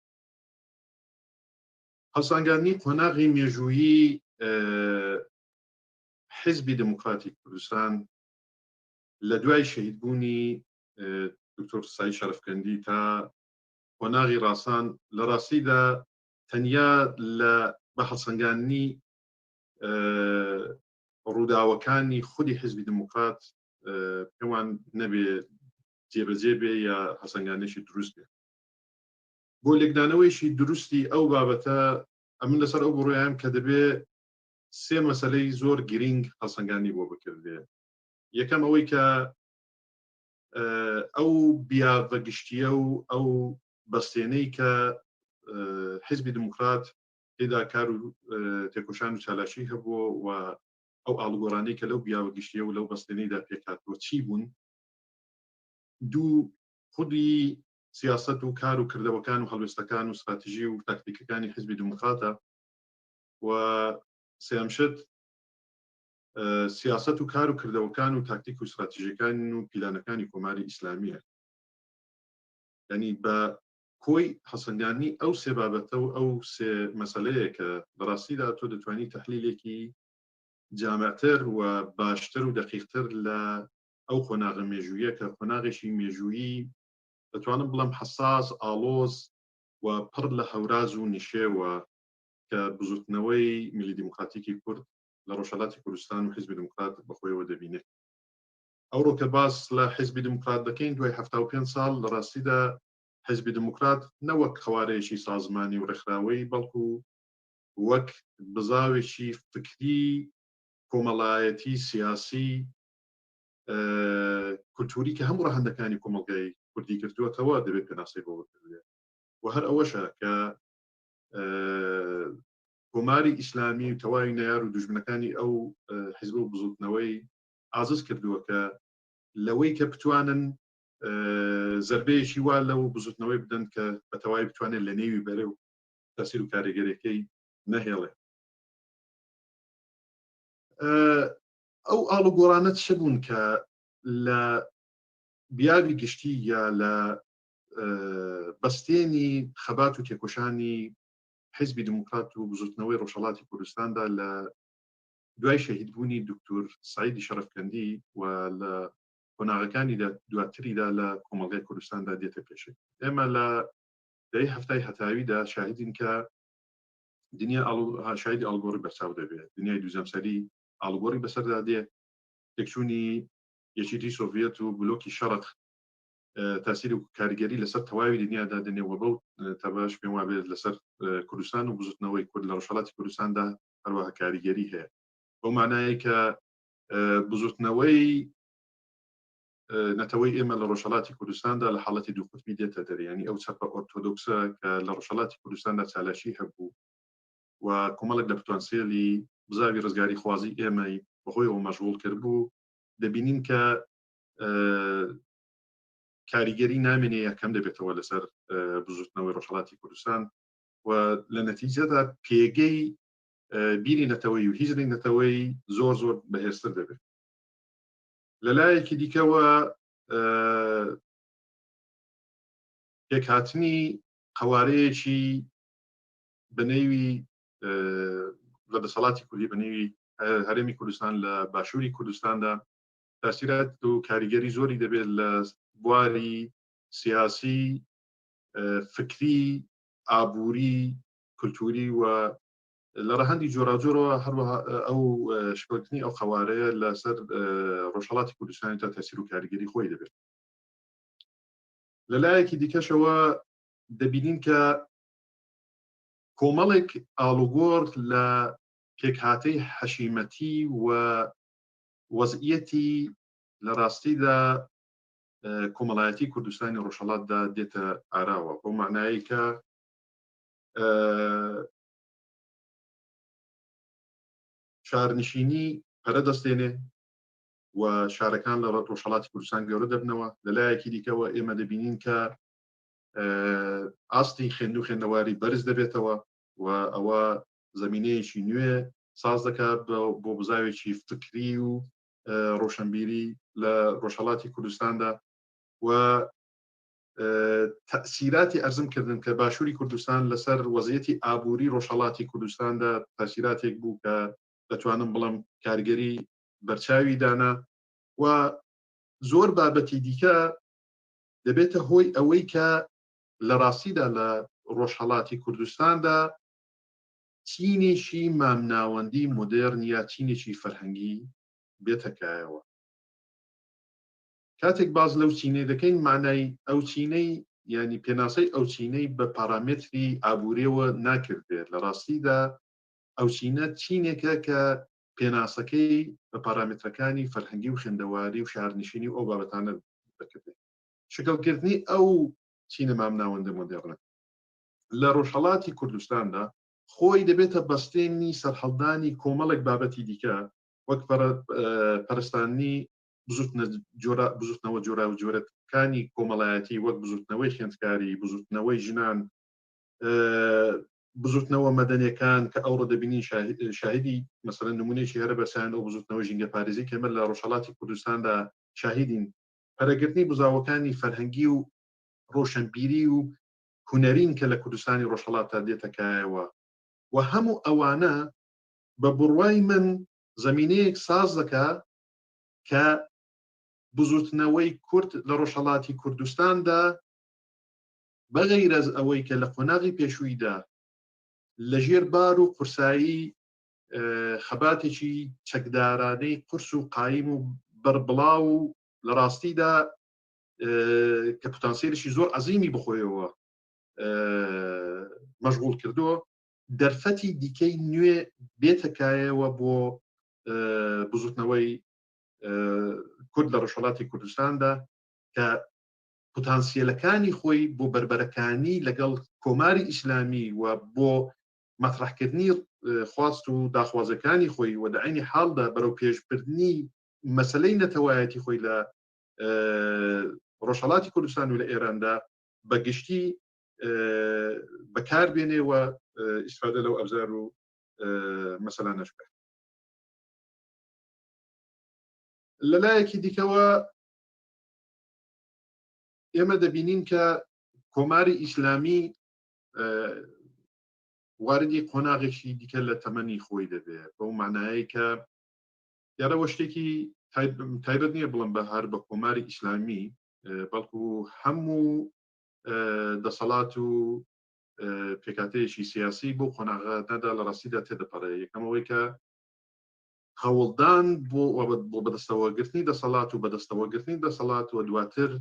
هەڵسانگاندنی قۆناغی مێژوویی حیزبی دموکراتی کوردستان لە دوای شەهیدبوونی دکتۆر سعید شەرەفکەندی تا قۆناغی ڕاستان لە ڕاستیدا تەنیا بە هەڵسەنگاندنی ڕووداوەکانی خودی حیزبی دموکرات پێوان نەبێ جێبەجێ بێ یا هەڵسەنگاندنێکی دروست بێ. بۆ لێکدانەوەیشی دروستی ئەو بابەتە ئەمن لەسەر ئەو بڕۆیان کە دەبێ سێ مەسەلەی زۆر گرنگ هەڵسەنگاندنی بۆ بکردێ. یەکەم ئەوەی کە ئەو بیاڤەگشتیە و ئەو بەستێنەی کە حیزبی دموکرات تێدا کار و تێکۆشان و چالاشی هەبووە و ئەو ئاڵوگۆڕانەی کە لەو بیاوەگشتیە و لەو بەستێنەیدا پێکاتوە چی بوون. دوو خودی سیاست و کار و کردەوەکان و هەڵوێستەکان و استراتیژی و تاکتیکەکانی حیزبی دموکراتە و سێمشت سیاست و کار و کردەوەکان و تاکتیک و استراتیژیەکان و پیلانەکانی کۆماری ئیسلامیە. یعنی بە کۆی هەڵسەنگاندنی ئەو سێ بابەتە و ئەو سێ مەسەلەیە کە بەڕاستیدا تۆ دەتوانی تەحلیلێکی جامعتر و باشتر و دقیقتر لە ئەو قۆناغە مێژوویە کە قۆناغێکی مێژوویی دەتوانم بڵم حساس ئاڵۆز و پڕ لە هەوراز و نیشێوە کە بزوتنەوەی میلی دیموکراتیکی کورد لە ڕۆژهەڵاتی کوردستان و حیزبی دموکرات بەخۆیەوە دەبینێت. ئەوڕۆ کە باس لە حیزبی دموکرات دەکەین دوای 75 ساڵ لە ڕاستیدا حیزبی دموکرات نەوەک خوارەیەکی سازمانی و ڕێکخراوەی بەڵکو وەک بزاوێکی فکری کۆمەڵایەتی سیاسی کولتوری کە هەموو ڕەهەندەکانی کۆمەڵگای کوردی کردووەتەوە دەبێت پێناسەی بۆ بکرێت. و هەر ئەوەشە کە کۆماری ئیسلامی و تەواوی نەیار و دوژمنەکانی ئەو حیزب و بزوتنەوەی ئازز کردووە کە لەوەی کە بتوانن زەربەیەکی وا لەو بزوتنەوەی بدەن کە بە تەواوی بتوانێت لە نێوی بەرە و تاسیر و کاریگەریەکەی نەهێڵێ. ئەو ئاڵوگۆڕانە چ بوون کە لە بیاوی گشتی یا لە بەستێنی خەبات و تێکۆشانی حیزبی دموکرات و بزوتنەوەی ڕۆژهەڵاتی کوردستاندا لە دوای شەهیدبوونی دکتۆر سعیدی شەرەفکەندی و لە قۆناغەکانی دواتریدا لە کۆمەڵگای کوردستاندا دێتە پێشێ. ئێمە لە دەی هەفتای هەتاویدا شاهدین کە دنیا شاهدی ئاڵگۆڕی بەرچاو دەبێت. دنیای دووزەمسەری ئاڵگۆڕی بەسەردا دێ، تێکچوونی یەکێتی سۆڤیەت و بلۆکی شەرق تاسیر و کاریگەری لەسەر تەواوی دنیادا دەنێەوە بەو تەباش پێم وابێت لەسەر کوردستان و بزوتنەوەی کورد لە ڕۆژهەڵاتی کوردستاندا هەروەها کاریگەری هەیە. بەو مانایە کە بزوتنەوەی نەتەوەی ئێمە لە ڕۆژهەڵاتی کوردستاندا لە حاڵەتی دوو قوتبی دێتە دەریانی ئەو چەپە ئۆرتۆدۆکسە کە لە ڕۆژهەڵاتی کوردستاندا چالاشی هەبوو و کۆمەڵێک لە پتوانسێلی بزاوی ڕزگاری خوازی ئێمەی بەخۆیەوە مەشغوڵ کرد بوو، دەبینین کە کاریگەری نامێنێ یەکەم دەبێتەوە لەسەر بزوتنەوەی ڕۆژهەڵاتی کوردستان و لە نەتیجەدا پێگەی بیری نەتەوەی و هیزری نەتەوەی زۆر بەهێزتر دەبێت. لەلایەکی دیکەوە پێکهاتنی قەوارەیەکی بەنێوی لەدەسەڵاتی کوردی بەنێوی هەرێمی کوردستان لە باشووری کوردستاندا تاسیرات و کاریگەری زۆری دەبێت لە بواری سیاسی، فکری، ئابووری، کولتوری و لە ڕەهەندی جۆراجۆرەوە هەروەها ئەو شکۆتنی ئەو قەوارەیە لەسەر ڕۆژهەڵاتی کوردستانی تا تاسیر و کاریگەری خۆی دەبێت. لەلایەکی دیکەشەوە دەبینین کە کۆمەڵێک ئاڵوگۆڕ لە پێکهاتەی حەشیمەتی و وەزعیەتی لە ڕاستیدا کۆمەڵایەتی کوردستانی ڕۆژهەڵاتدا دێتە ئاراوە، بۆ معنایی کە شارنشینی پەرە دەستێنێ و شارەکان لە ڕۆژهەڵاتی کوردستان گەورە دەبنەوە لەلایەکی دیکەوە ئێمە دەبینین کە ئاستی خوێندن و خوێندەواری بەرز دەبێتەوە و ئەوە زمینەیەکی نوێ ساز دەکات بۆ بزاوێکی فکری و ڕۆشنبیری لە ڕۆژهەڵاتی کوردستاندا و تەسیراتی ئەرزم کردن کە باشووری کوردستان لەسەر وەزعیەتی ئابووری ڕۆژهەڵاتی کوردستاندا تەسیراتێک بوو کە دەتوانم بڵم کارگەری بەرچاوی دانا و زۆر بابەتی دیکە دەبێتە هۆی ئەوەی کە لە ڕاستیدا لە ڕۆژهەڵاتی کوردستاندا چینێکی مامناوەندی مۆدێرن یا چینێکی فەرهەنگی بێتەکایەوە. کاتێک باز لەو چینەی دەکەین مانای ئەو چینەی ینی پێناسەی ئەو چینەی بە پارامێتری ئابوورێەوە ناکردێت لە ڕاستیدا ئەو چینە چینێکە کە پێناسەکەی بە پارامێترەکانی فەرهەنگی و خوێندەواری و شارنشینی ئەو بابەتانە دەکردێت. شکلکردنی ئەو چینە مامناوەندە مۆدێڕنە لە ڕۆژهەڵاتی کوردستاندا خۆی دەبێتە بەستێنی سەرهەڵدانی کۆمەڵێک بابەتی دیکە وەک پەرستانی بزوتنەوە جۆرا و جۆرەکانی کۆمەڵایەتی وەک بزوتنەوەی خوێندکاری، بزوتنەوەی ژنان، بزوتنەوە مەدەنیەکان کە ئەوڕۆ دەبینی شاهدی مەسەڵەن نمونەیەکی هەرە بەسییان ئەو بزوتنەوە ژینگە پارێزی کەمە لە ڕۆژهەڵاتی کوردستاندا شاهدین پەرەگرتنی بزاوەکانی فەرهەنگی و ڕۆشنبیری و هونەرین کە لە کوردستانی ڕۆژهەڵاتدا دێتەکایەوە و هەموو ئەوانە بە بڕوای من زمینەیەک ساز دەکا کە بزوتنەوەی کورد لە ڕۆژهەڵاتی کوردستاندا بەغەیر ئەز ئەوەی کە لە قۆناغی پێشوویدا لەژێر بار و قورسایی خەباتێکی چەکدارانەی قورس و قایم و بەربڵاو و لە ڕاستیدا کە پۆتانسیێلێکی زۆر عەزیمی بخۆیەوە مەشغوڵ کردووە دەرفەتی دیکەی نوێ بێتەکایەوە بۆ بزوتنەوەی کورد لە ڕۆژهەڵاتی کوردستاندا کە پۆتانسیێلەکانی خۆی بۆ بربەرەکانی لەگەڵ کۆماری ئیسلامی و بۆ مەطرحکردنی خواست و داخوازەکانی خۆی و لە عینی حاڵدا بەرەو پێشبردنی مەسەلەی نەتەوایەتی خۆی لە ڕۆژهەڵاتی کوردستان و لە ئێراندا بەگشتی بەکار بێنێەوە ئیسفادە لەو ئەبزار و مەسەلانەش بێت. لەلایەکی دیکەوە ئێمە دەبینین کە کۆماری ئیسلامی واردی قۆناغێکی دیکە لە تەمەنی خۆی دەبێت بەو معنایە کە یاڕەوە شتێکی تایبەت نییە بڵم بە هەر بە کۆماری ئیسلامی بەڵکو هەموو دەسەڵات و پێکاتەیەکی سیاسی بۆ قۆناغەدا لە ڕاستیدا تێدەپەڕێ. یەکەمەوەی کە هەوڵدان بۆ بەدەستەوەگرتنی دەسەڵات و بەدەستەوەگرتنی دەسەڵات و دواتر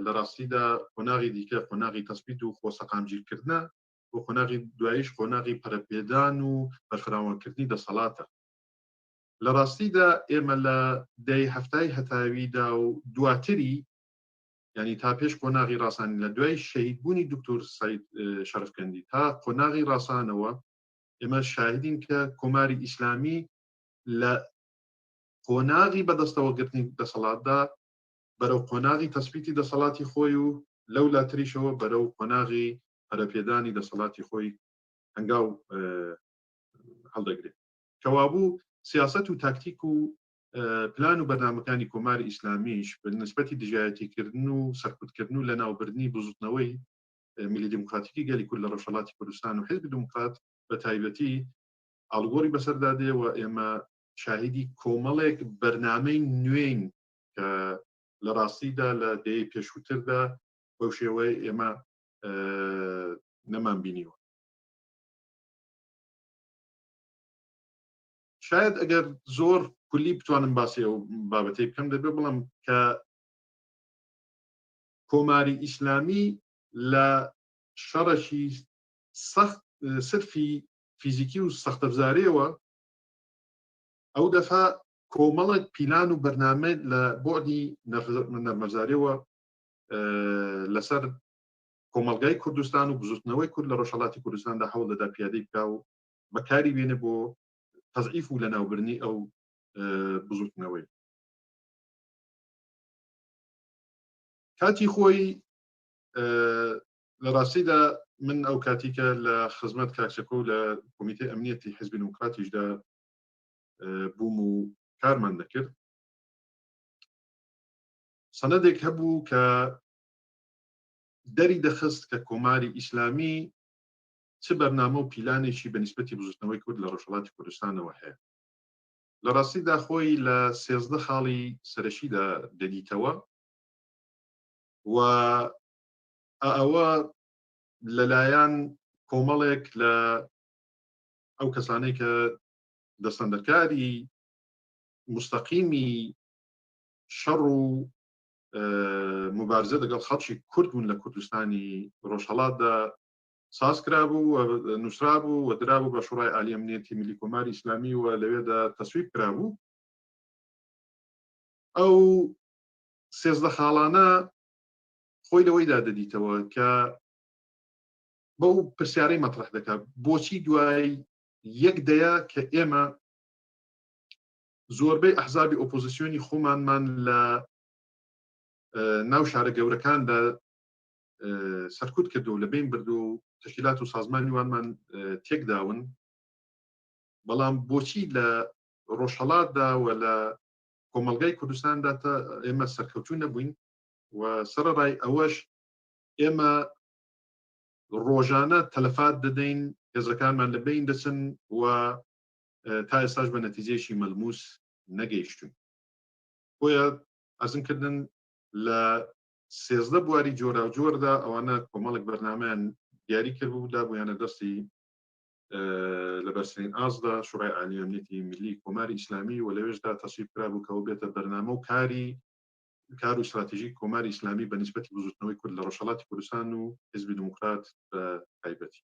لە ڕاستیدا قۆناغی دیکە قۆناغی تەسبیت و خۆسەقامگیرکردنە بۆ قۆناغی دواییش قۆناغی پەرەپێدان و بەرفراوانکردنی دەسەڵاتە. لە ڕاستیدا ئێمە لە دەی هەفتای هەتاویدا و دواتری ینی تا پێش قۆناغی ڕاسانی لە دوای شەهیدبوونی دکتۆر سەید شەرفکەندی تا قۆناغی ڕاسانەوە ئێمە شاهدین کە کۆماری ئیسلامی لە قۆناغی بەدەستەوەگرتنی دەسەڵاتدا بەرەو قۆناغی تەسبیتی دەسەڵاتی خۆی و لەو لاتریشەوە بەرەو قۆناغی پەرەپێدانی دەسەڵاتی خۆی هەنگاو هەڵدەگرێت. کەوابوو سیاست و تاکتیک و پلان و بەرنامەکانی کۆماری ئیسلامیش بە نسبەتی دژایەتیکردن و سەرکوتکردن و لە ناوبردنی بزوتنەوەی میلی دموکراتیکی گەلی کورد لە ڕۆژهەڵاتی کوردستان و حیزبی دموکرات بە تایبەتی ئاڵگۆڕی بەسەردادێەوە ئێمە شاهدی کۆمەڵێک بەرنامەی نوێین کە لە ڕاستیدا لە دەی پێشووتردا بەو شێوەی ئێمە نەمان بینیوە. شاید ئەگەر زۆر کولی بتوانم باسی ئەو بابەتەی بکەم دەبێ بڵم کە کۆماری ئیسلامی لە شەڕەشی سەخت سرفی فیزیکی و سەختەفزاریەوە ئەو دەفا کۆمەڵێک پیلان و بەرنامە لە بۆعدی نەرمەزاریەوە لەسەر کۆمەلگای کوردستان و بزوتنەوەی کورد لە ڕۆژهەڵاتی کوردستاندا هەوڵ دەدا پیادەی بکا و بەکاری بێنێ بۆ تەضعیف و لە ناوبردنی ئەو بزوتنەوەی. کاتی خۆی لە ڕاستیدا من ئەو کاتیکە لە خزمەت کاکچەکە و لە کۆمیتەی ئەمنیەتی حیزبی دموکراتیشدا بووم و کارمان دەکرد سەنەدێک هەبوو کە دەری دەخست کە کۆماری ئیسلامی چ بەرنامە و پیلانێکی بە نیسبەتی بزوتنەوەی کورد لە ڕۆژهەڵاتی کوردستانەوە هەیە لە ڕاستیدا خۆی لە 13 خاڵی سەرەکیدا دەدیتەوە و ئەوە لەلایەن کۆمەڵێک لە ئەو کەسانەی کە دەستەندەکاری مستەقیمی شەڕ و مبارزە لەگەڵ خەڵکی کورد بوون لە کوردستانی ڕۆژهەڵاتدا ساز کرابوو و نووسرابوو و درابوو بە شوڕای عالی ئەمنیەتی میلی کۆماری ئیسلامی و لەوێدا تەسویب کرابوو ئەو 13 خاڵانە خۆی لەوەیدا دەدیتەوە کە بەو پرسیارەی مەطرح دەکات بۆچی دوای یەک دەیە کە ئێمە زۆربەی ئەحزابی ئۆپۆزیسیۆنی خۆمانمان لە ناو شارە گەورەکاندا سەرکوت کردو و لەبین بردو و تەشکیلات و سازمانی وانمان تێکداون بەڵام بۆچی لە ڕۆژهەڵاتدا و لە کۆمەلگای کوردستاندا تا ئێمە سەرکەوتوو نەبووین و سەرڕای ئەوەش ئێمە ڕۆژانە تەلەفات دەدەین هێزەکانمان لەبین دەچن و تا ئێستاش بە نەتیجەیەکی مەلموس نەگەیشتون بۆیە ئەزمکردن لە 13 بواری جۆرا و جۆردا ئەوانە کۆمەڵێک بەرنامەیان دیاری کردبوو دابوویانە دەستی لە بەرسەرین ئازدا شوڕای عالی ئەمنیەتی میلی کۆماری ئیسلامی و لەوێشدا تەسویب کرابوو کە ئەو بێتە بەرنامە و کار و استراتیژی کۆماری ئیسلامی بە نیسبەتی بزوتنەوەی کورد لە ڕۆژهەڵاتی کوردستان و حیزبی دموکرات بە تایبەتی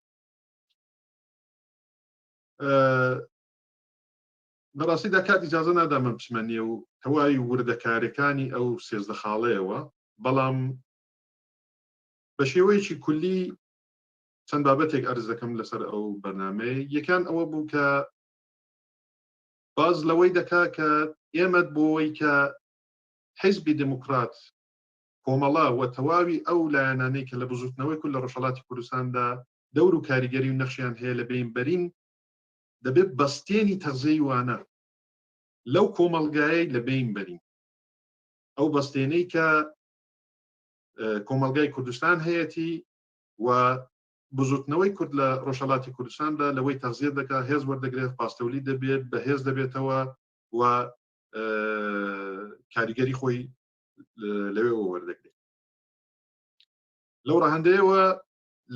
بەڕاستیدا کات ئیجازە نادا من پشمەنیە و تەواوی وردەکاریەکانی ئەو 13 خاڵەیەوە بەڵام بە شێوەیەکی کولی چەند بابەتێک ئەرز دەکەم لەسەر ئەو بەرنامەیە یەکان ئەوە بوو کە باز لەوەی دەکا کە ئێمە بۆەوەی کە حیزبی دموکرات کۆمەڵا و تەواوی ئەو لایەنانەی کە لە بزوتنەوەی کورد لە ڕۆژهەڵاتی کوردستاندا دەور و کاریگەری و نەخشیان هەیە لە بینبەرین دەبێت بەستێنی تەغزەی وانە لەو کۆمەلگایە لە بین بەرین ئەو بەستێنەی کە کۆمەلگای کوردستان هەیەی و بزوتنەوەی کورد لە ڕۆژهەڵاتی کوردستاندا لەوەی تەغزیە دەکا هێز وەردەگرێت پاستەولی دەبێت بەهێز دەبێتەوە و کاریگەری خۆی لەوێەوە وەردەگرێت لەو ڕاهەندەیەوە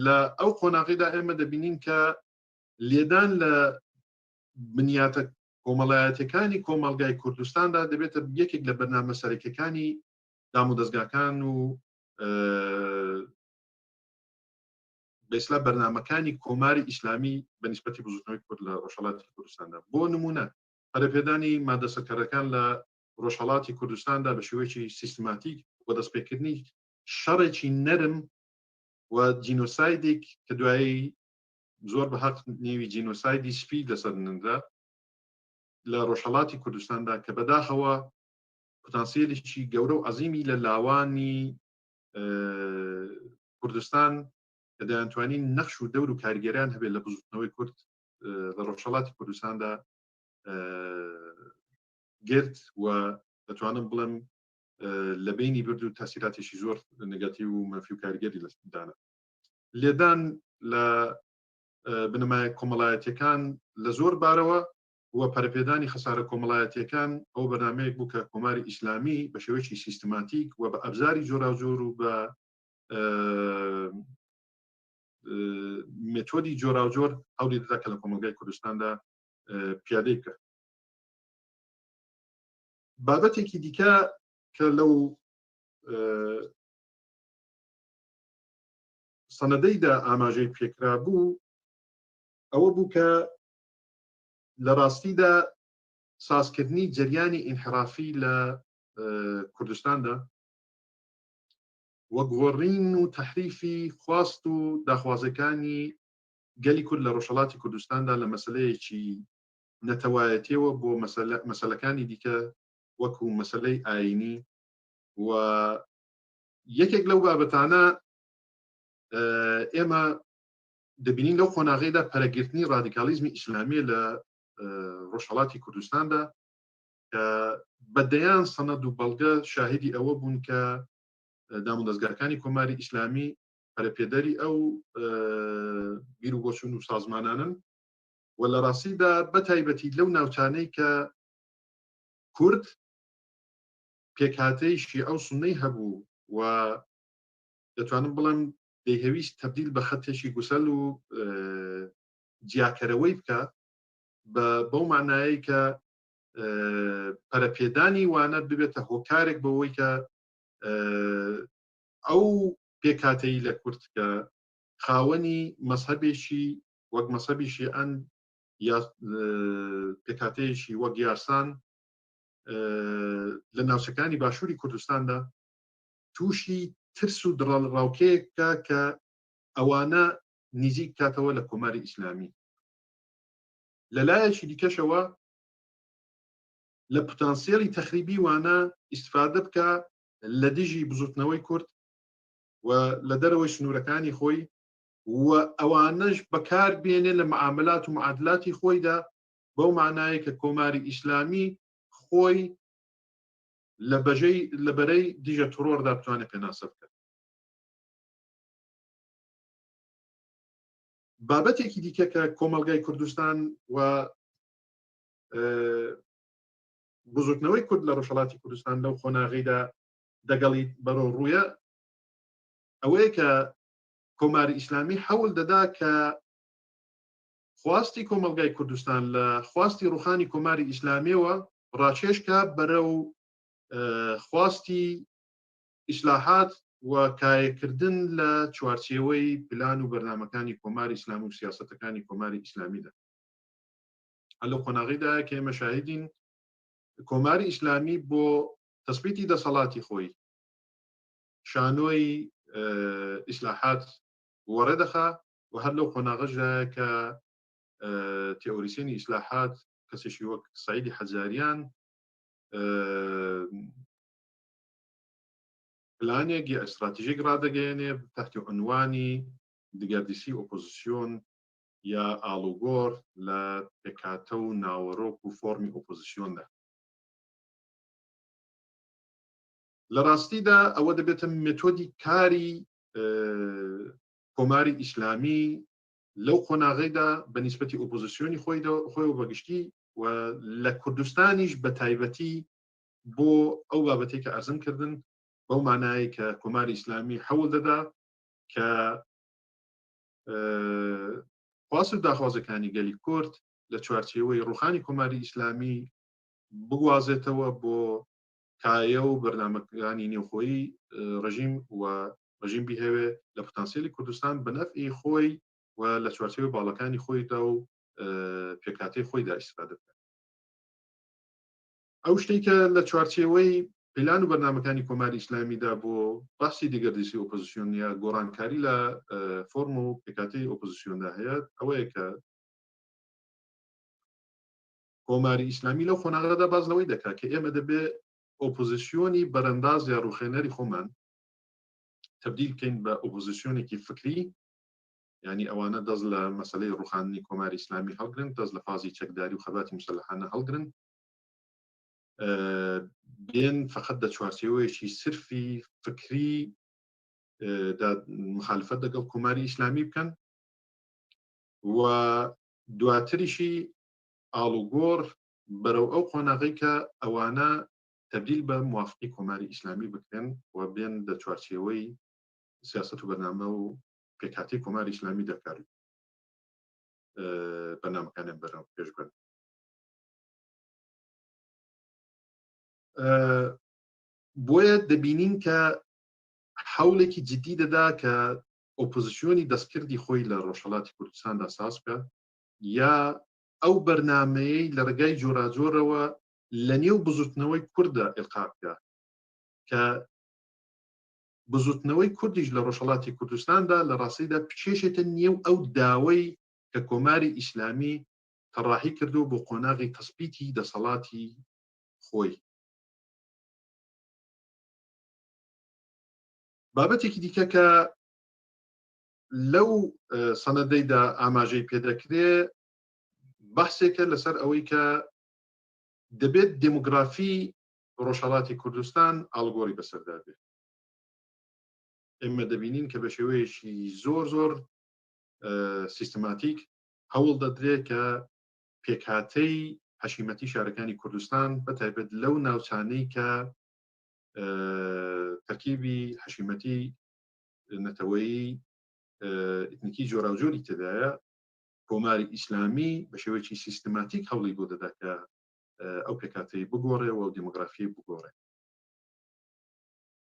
لە ئەو قۆناغیدا ئێمە دەبینین کە لێدان لە بنیاتە کۆمەڵایەتەکانی کۆمەلگای کوردستاندا دەبێتە یەکێک لە بەرنامە سەرەکیەکانی دام و دەستگاکان و بەئیسلا بەرنامەکانی کۆماری ئیسلامی بە نیسبەتی بزوتنەوەی کورد لە ڕۆژهەڵاتی کوردستاندا بۆ نمونە پەرەپێدانی مادە سەرکەرەکان لە ڕۆژهەڵاتی کوردستاندا بە شێوەیەکی سیستماتیک بۆ دەستپێکردنی شەڕێکی نەرم و جینۆسایدێک کە دوایی زۆر بە حەق نێوی جینۆسایدی سپی لەسەرندا لە ڕۆژهەڵاتی کوردستاندا کە بەداخەوە پۆتانسیێلێکی گەورە و عەزیمی لە لاوانی کوردستان کە دەیانتوانین نەخش و دەور و کاریگەریان هەبێت لە بزوتنەوەی کورد لە ڕۆژهەڵاتی کوردستاندا گرت و دەتوانم بڵێم لە بینی برد و تاسیراتێکی زۆر نگاتیڤ و مەنفی و کاریگەری لەدانا لێدان لە بنەمای کۆمەڵایەتیەکان لە زۆر بارەوە و پەرەپێدانی خەسارە کۆمەڵایەتیەکان ئەو بەرنامەیەک بوو کە کۆماری ئیسلامی بە شێوەیەکی سیستماتیک و بە ئەبزاری جۆراوجۆر و بە مێتۆدی جۆراوجۆر هەوڵی دەدا کە لە کۆمەلگای کوردستاندا پیادەی بکات بابەتێکی دیکە کە لەو سەنەدەیدا ئاماژەی پێکرا بوو ئەوە بوو کە لە ڕاستیدا سازکردنی جەریانی ئینحرافی لە کوردستاندا وە گۆڕین و تەحریفی خواست و داخوازەکانی گەلی کورد لە ڕۆژهەڵاتی کوردستاندا لە مەسەلەیەکی نەتەوایەتیەوە بۆ مەسەلەکانی دیکە وەکو مەسەلەی ئاینی و یەکێک لەو بابەتانە ئێمە دەبینین لەو خۆناغیدا پەرەگرتنی ڕادیکالیزمی ئیسلامی لە ڕۆژهەڵاتی کوردستاندا کە بەدەیان سەنەد و بەڵگە شاهدی ئەوە بوون کە دامودەستگاکانی کۆماری ئیسلامی پەرەپێدەری ئەو بیر و بۆچوون و سازمانانن و لە ڕاستیدا بەتایبەتی لەو ناوچانەی کە کورد پێکهاتەی شیعە و سوننەی هەبوو و دەتوانم بڵێم دەیهەویست تەبدیل بە خەتێکی گوسەل و جیاکەرەوەی بکە بەو معنایەی کە پەرەپێدانی وانە ببێتە هۆکارێک بەوەی کە ئەو پێکهاتەی لە کورد کە خاوەنی مەزهەبێکی وەک مەزهەبی شیعەن یا پێکهاتەیەکی وەک یارسان لە ناوچەکانی باشووری کوردستاندا تووشی ترس و دڕاڵڕاوکەیەکە کە ئەوانە نزیک کاتەوە لە کۆماری ئیسلامی لەلایەکی دیکەشەوە لە پتانسیێلی تەخریبی وانە ئیستفادە بکە لە دژی بزوتنەوەی کورد و لە دەرەوەی سنوورەکانی خۆی و ئەوانەش بەکار بێنێ لە معاملات و معادلاتی خۆیدا بەو معنایە کە کۆماری ئیسلامی خۆی لە بەرەی دژە ترۆردا بتوانێت پێناسە بکات. بابەتێکی دیکە کە کۆمەلگای کوردستان و بزوتنەوەی کورد لە ڕۆژهەڵاتی کوردستان لەو خۆناغیدا دەگەڵی بەرەو ڕوویە ئەوەیە کە کۆماری ئیسلامی حەول دەدا کە خواستی کۆمەلگای کوردستان لە خواستی ڕوخانی کۆماری ئیسلامیەوە ڕاکێشکە بەرەو خواستی ئیسلاحات و کایەکردن لە چوارچێوەی پلان و بەرنامەکانی کۆماری ئیسلام و سیاسەتەکانی کۆماری ئیسلامیدا. لەو خۆناغیدا کە ئێمە شاهدین کۆماری ئیسلامی بۆ تەسبیتی دەسەڵاتی خۆی شانۆی ئیسلاحات وەڕێ دەخا و هەر لەو خۆناغەشدا کە تێئۆریسیەنی ئیسلاحات کەسێکی وەک سەعیدی حەجاریان پلانێک یا ئەستراتیژیک ڕادەگەیەنێ تحتی عنوانی دگەردیسی ئۆپۆزیسیۆن یا ئاڵوگۆڕ لە پێکهاتە و ناوەڕۆک و فۆرمی ئۆپۆزیسیۆندا. لە ڕاستیدا ئەوە دەبێتە مێتۆدی کاری کۆماری ئیسلامی لەو خۆناغیدا بە نیسبەتی ئۆپۆزیسیۆنی خۆی و بەگشتی و لە کوردستانیش بە تایبەتی بۆ ئەو بابەتێک کە ئەرزم کردن بەو معنایە کە کۆماری ئیسلامی حەول دەدا کە خواست و داخوازەکانی گەلی کورد لە چوارچێوەی ڕوخانی کۆماری ئیسلامی بگوازێتەوە بۆ کایە و بەرنامەکانی نێوخۆیی ڕژیم و ڕژیم بیهێوێ لە پۆتانسیێلی کوردستان بە نەفعی خۆی و لە چوارچێوەی باڵەکانی خۆیدا و پێکهاتەی خۆیدا ئیستفادە بکات. ئەو شتێک کە لە چوارچێوەی پلان و بەرنامەکانی کۆماری ئیسلامیدا بۆ باسی دیگەردیسی ئۆپۆزیسیۆن یا گۆڕانکاری لە فۆرم و پێکهاتەی ئۆپۆزیسیۆندا هەیە ئەوەیە کە کۆماری ئیسلامی لەو خۆناغەدا باز لەوەی دەکات کە ئێمە دەبێ ئۆپۆزیسیۆنی بەرەنداز یا ڕوخێنەری خۆمان تبدیل بکەین بە ئۆپۆزیسیۆنێکی فکری، یعنی ئەوانە دەست لە مەسەلەی ڕوخانی کۆماری ئیسلامی هەڵگرن، دەست لە فازی چەکداری و خەباتی مسلحانە هەڵگرن، بێن فقط دە چوارچێوەیەکی سرفی فکری مخالفەت لەگەڵ کۆماری ئیسلامی بکەن و دواتریشی ئاڵوگۆڕ بەرەو ئەو خۆناغی کە ئەوانە تبدیل بە موافقی کۆماری ئیسلامی بکرێن و بێن دە چوارچێوەی سیاست و بەرنامە و پێکهاتەی کۆماری ئیسلامی دەکار بەرنامەکانیان بەرەو پێش بن. بۆیە دەبینین کە حەولێکی جدی دەدا کە ئۆپۆزیسیۆنی دەستکردی خۆی لە ڕۆژهەڵاتی کوردستاندا ساز بکە یا ئەو بەرنامەیەی لە ڕێگای جۆراجۆرەوە لە نێو بزوتنەوەی کوردە ئێلقا بکە کە بزوتنەوەی کوردیش لە ڕۆژهەڵاتی کوردستاندا لە ڕاستیدا پچێشێتە نێو ئەو داوەی کە کۆماری ئیسلامی تەڕاحی کردو بۆ قۆناغی تەسبیتی دەسەڵاتی خۆی. بابەتێکی دیکە کە لەو سەنەدەیدا ئاماژەی پێدەکرێ بەحسێکە لەسەر ئەوەی کە دەبێت دموگرافی ڕۆژهەڵاتی کوردستان ئاڵگۆڕی بەسەردا بێت. ئێمە دەبینین کە بە شێوەیەکی زۆر سیستماتیک هەوڵ دەدرێت کە پێکهاتەی حەشیمەتی شارەکانی کوردستان بەتایبەت لەو ناوچانەی کە تەرکیبی حەشیمەتی نەتەوەیی ئتنیکی جۆراوجۆری تێدایە، کۆماری ئیسلامی بە شێوەیەکی سیستماتیک هەوڵی بۆ دەدا کە ئەو پێکهاتەی بگۆڕێ و دموگرافی بگۆڕێ.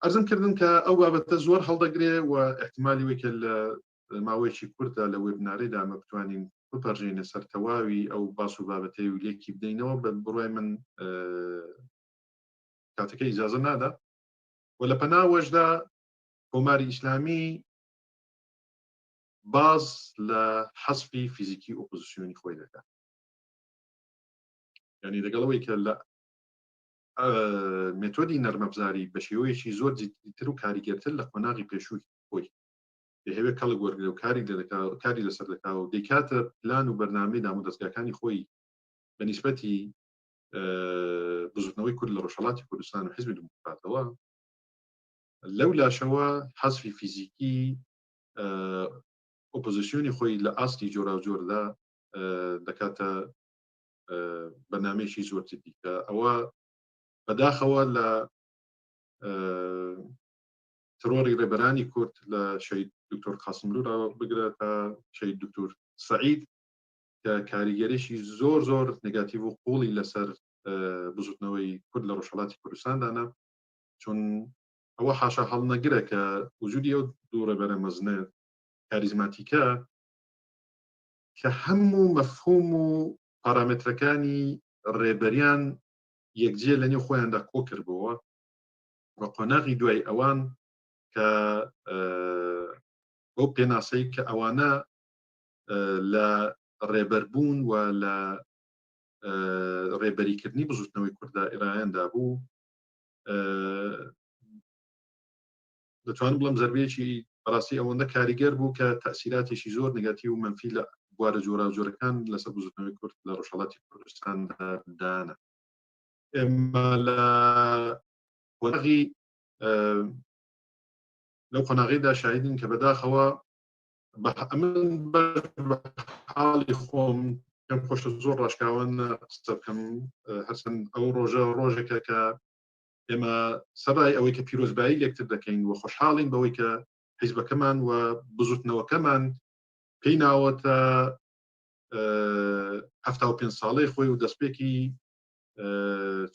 ئەرزم کردن کە ئەو بابەتە زۆر هەڵدەگرێ و احتیمالی وەکە لە ماوەیەکی کورتدا لە وێبنارەیدا ئەمە بتوانین بپەرژێنە سەر تەواوی ئەو باس و بابەتەی و لێکی بدەینەوە بە بڕای من کاتەکە ئیجازە نادا و لە پەناوەشدا کۆماری ئیسلامی باز لە حەسفی فیزیکی ئۆپۆزیسیۆنی خۆی دەکات. یعنی لەگەڵەوەی کە لە مێتۆدی نەرمەبزاری بە شێوەیەکی زۆر جدیتر و کاریگەرتر لە قۆناغی پێشووی خۆی دەهەوێت کەڵک وەرگرێ و کاری لەسەر دەکات و دەیکاتە پلان و بەرنامەی دامودەستگاکانی خۆی بە نیسبەتی بزوتنەوەی کورد لە ڕۆژهەڵاتی کوردستان و حیزبی دموکراتەوە لەو لاشەوە حەسفی فیزیکی ئۆپۆزیسیۆنی خۆی لە ئاستی جۆرا و جۆردا دەکاتە بەرنامەیەکی زۆر جدی کە ئەوە بەداخەوە لە ترۆری ڕێبەرانی کورد لە شەید دکتۆر قاسملوورا بگرە تا شەید دکتۆر سەعید کە کاریگەریشی زۆر نگاتیڤ و قوڵی لەسەر بزوتنەوەی کورد لە ڕۆژهەڵاتی کوردستاندانە، چون ئەوە حاشا هەڵ نەگرە کە وجودی ئەو دوو ڕێبەرە مەزنە کاریزماتیکە کە هەموو مەفهوم و پارامێترەکانی ڕێبەریان یەکجێ لەنێو خۆیاندا کۆ کردبەوە و قۆناغی دوای ئەوان کە بۆ پێناسەی کە ئەوانە لە ڕێبەربوون و لە ڕێبەریکردنی بزوتنەوەی کووردا ئێرایاندا بوو، دەتوانم بڵم زەربەیەکی بەڕاستی ئەوەندە کاریگەر بوو کە تەئسیراتێکی زۆر نگاتیڤ و مەنفی لە بوارە جۆرا و جۆرەکان لەسەر بزوتنەوەی کورد لە ڕۆژهەڵاتی کوردستاندا دانا. ئێمە لە قۆناغی لەو قۆناغیدا شاهیدین کە بەداخەوە من بە حاڵی خۆم پێم خۆشە زۆر ڕاشکاوان قسە بکەم، هەرچەند ئەو ڕۆژێکە کە ئێمە سەبای ئەوەی کە پیرۆزبایی یەکتر دەکەین و خۆشحاڵین بەوەی کە حیزبەکەمان و بزوتنەوەکەمان پێی ناوەتە 75 ساڵەی خۆی و دەستپێکی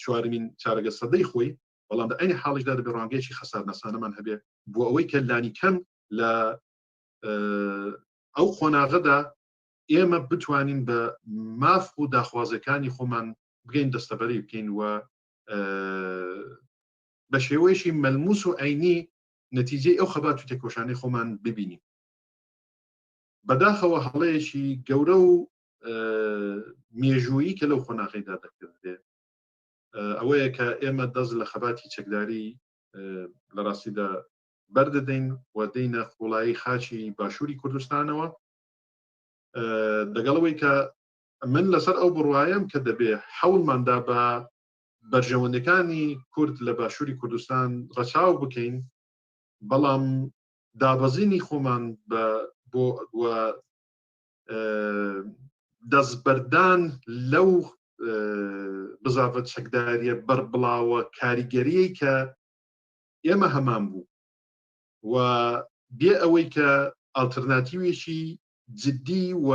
چوارمین چارەگە سەدەی خۆی، بەڵام لە عینی حاڵیشدا دەبێت ڕوانگەیەکی خەسارنەسانەمان هەبێ بۆ ئەوەی کە لانی کەم لە ئەو قۆناغەدا ئێمە بتوانین بە ماف و داخوازەکانی خۆمان بگەین دەستەبەری بکەین و بە شێوەیەکی مەلموس و عینی نەتیجەی ئەو خەبات و تێکۆشانەی خۆمان ببینین. بەداخەوە هەڵەیەکی گەورە و مێژوویی کە لەو قۆناغیدا دەکردێت ئەوەیە کە ئێمە دەست لە خەباتی چەکداری لە ڕاستیدا بەردەدەین و دەینە خوڵایی خاچی باشووری کوردستانەوە، دەگەڵەوەی کە من لەسەر ئەو بڕوایم کە دەبێ حەوڵماندا بە بەرژەوەندەکانی کورد لە باشووری کوردستان ڕەچاو بکەین، بەڵام دابەزینی خۆمان بۆ دەستبەردان لەو بزافەت چەکداریە بەربڵاوە کاریگەریەی کە ئێمە هەمان بوو و بێ ئەوەی کە ئالتەرناتیوێکی جدی و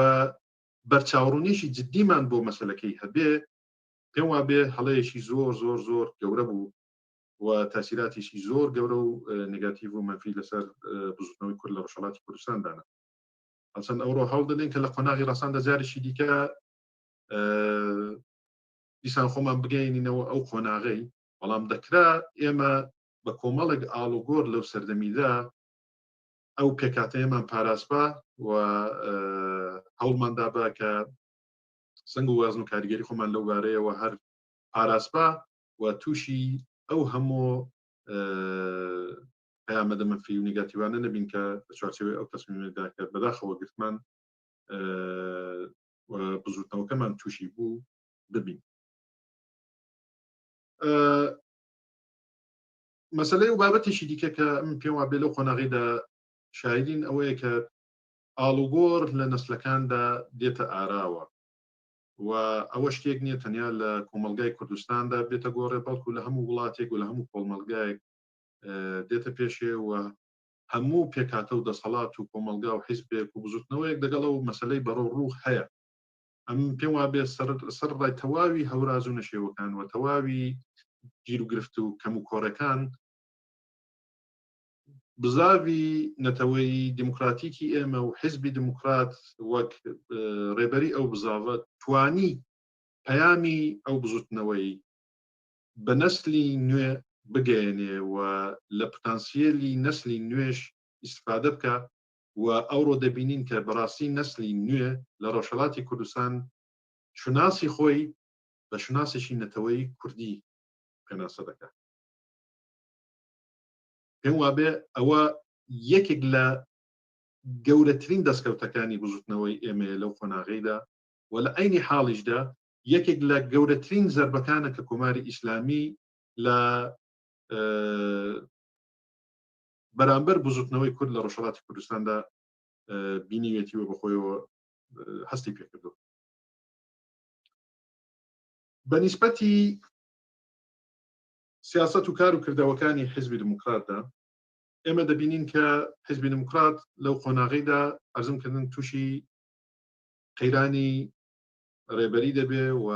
بەرچاوڕوونیشی جدیمان بۆ مەسەلەکەی هەبێ، پێم وابێ هەڵەیەکی زۆر گەورە بوو و تاسیراتیشی زۆر گەورە و نگاتیڤ و مەنفی لەسەر بزوتنەوەی کورد لە ڕۆژهەڵاتی کوردستاندانە. هەرچەند ئەوڕۆ هەوڵ دەدەین کە لە قۆناغی ڕەساندا جارێکی دیکە دیسان خۆمان بگەینینەوە ئەو قۆناغەی، بەڵام دەکرا ئێمە بە کۆمەڵێک ئاڵوگۆر لەو سەردەمیدا ئەو پێکاتەیەمان پاراسبا و هەوڵماندا بە کە سنگ و وازن و کاریگەری خۆمان لەو بارەیەوە هەر پاراسبا و تووشی ئەو هەموو پەیامەدە منفی و نیگاتیوانە نەبین کە بە چوارچێوەی ئەو تەسمیمێدا کە بەداخەوە گرتمان بزوتنەوەکەمان تووشی بوو ببین. مەسەلەی و بابەتێکی دیکە کە من پێم وابێ لەو قۆناغیدا شاهدین ئەوەیە کە ئاڵوگۆڕ لە نەسلەکاندا دێتە ئاراوە و ئەوە شتێک نییە تەنیا لە کۆمەلگای کوردستاندا بێتە گۆڕێ بەڵکو لە هەموو وڵاتێک و لە هەموو کۆمەلگایەک دێتە پێشێ و هەموو پێکاتە و دەسەڵات و کۆمەلگا و حیزبێک و بزوتنەوەیەک لەگەڵ ئەو مەسەلەی بەڕۆ ڕوح هەیە. ئەم پێم وابێ سەر ڕای تەواوی هەوراز و نەشێوەکان و تەواوی گیر و گرفت و کەم و کۆڕەکان بزاوی نەتەوەی دیموکراتیکی ئێمە و حیزبی دموکرات وەک ڕێبەری ئەو بزاوە توانی پەیامی ئەو بزوتنەوەی بە نەسلی نوێ بگەێنێ و لە پتانسیێلی نەسلی نوێش ئیستفادە بکە و ئەوڕۆ دەبینین کە بەڕاستی نەسلی نوێ لە ڕۆژهەڵاتی کوردستان شناسی خۆی بە شناسێکی نەتەوەی کوردی پێناسە دەکات. پێم وابێ ئەوە یەکێک لە گەورەترین دەستکەوتەکانی بزوتنەوەی ئێمە لەو قۆناغەیدا و لە عینی حاڵیشدا یەکێک لە گەورەترین زەربەکانە کە کۆماری ئیسلامی لە بەرامبەر بزوتنەوەی کورد لە ڕۆژهەڵاتی کوردستاندا بینیوێتیوە بەخۆیەوە هەستی پێکردو. بە نیسبەتی سیاست و کار و کردەوەکانی حیزبی دموکراتدا ئێمە دەبینین کە حیزبی دموکرات لەو قۆناغیدا ئەرزمکردن تووشی قەیرانی ڕێبەری دەبێ و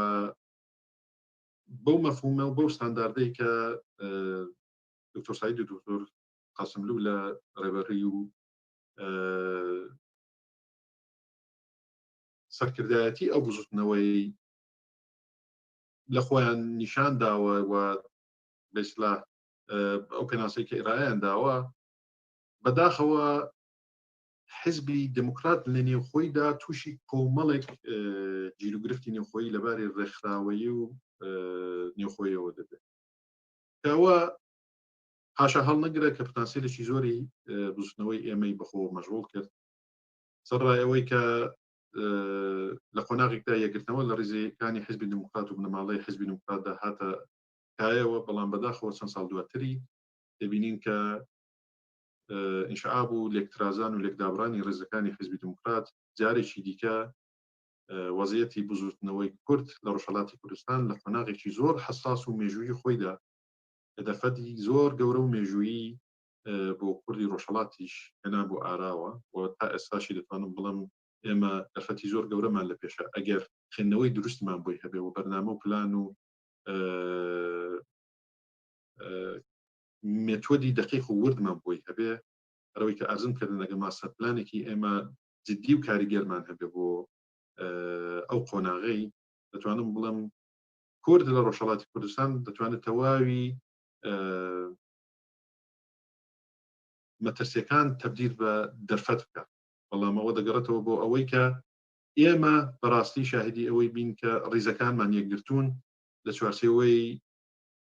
بەو مەفهومە و بەو ستانداردەی کە دکتۆر سعید و دکتۆر قاسملوو لە ڕێبەری و سەرکردایەتی ئەو بزوتنەوەی لە خۆیان نیشان داوە و بەیسلا ئەو پێناسەی کە ئێرایان داوە بەداخەوە حیزبی دموکرات لە نێوخۆیدا تووشی کۆمەڵێک گیرروگرفتی نێوخۆیی لەبارەی ڕێکخراوەیی و نێوخۆیەوە دەبێت کەەوە پاشا هەڵ نەگرە کە پتانسیلێکی زۆری بزوتنەوەی ئێمەی بەخۆ مەژغوڵ کرد سەرڕای ئەوەی کە لە قۆناغێکدا یەکگرتنەوە لە ڕێزەکانی حیزبی دموکرات و بنەماڵەی حیزبی دموکراتدا هاتە کایەوە بەڵام بەداخەوە چەند ساڵ دواتری دەبینین کە ئینشعاب و لێکترازان و لێکدابڕانی ڕێزەکانی حیزبی دموکرات جارێکی دیکە وەزعیەتی بزوتنەوەی کورد لە ڕۆژهەڵاتی کوردستان لە قۆناغێکی زۆر حساس و مێژوویی خۆیدا کە دەرفەتی زۆر گەورە و مێژوویی بۆ کوردی ڕۆژهەڵاتیش هێنا بۆ ئاراوە و تا ئێستاشی دەتوانم بڵم ئێمە دەرفەتی زۆر گەورەمان لە پێشە ئەگەر خوێندنەوەی دروستمان بۆی هەبێ و بەرنامە و پلان و مێتۆدی دقیق و وردمان بۆی هەبێ ئەوەی کە ئەرزم کردن ئەگە ماستەر پلانێکی ئێمە جددی و کاریگەرمان هەبێ بۆ ئەو قۆناغەی دەتوانم بڵم کورد لە ڕۆژهەڵاتی کوردستان دەتوانێت تەواوی مەترسیەکان تەبدیل بە دەرفەت بکات بەڵام ئەوە دەگەڕێتەوە بۆ ئەوەی کە ئێمە بەڕاستی شاهدی ئەوەی بین کە ڕیزەکانمان یەکگرتوون لە چوارچێوەی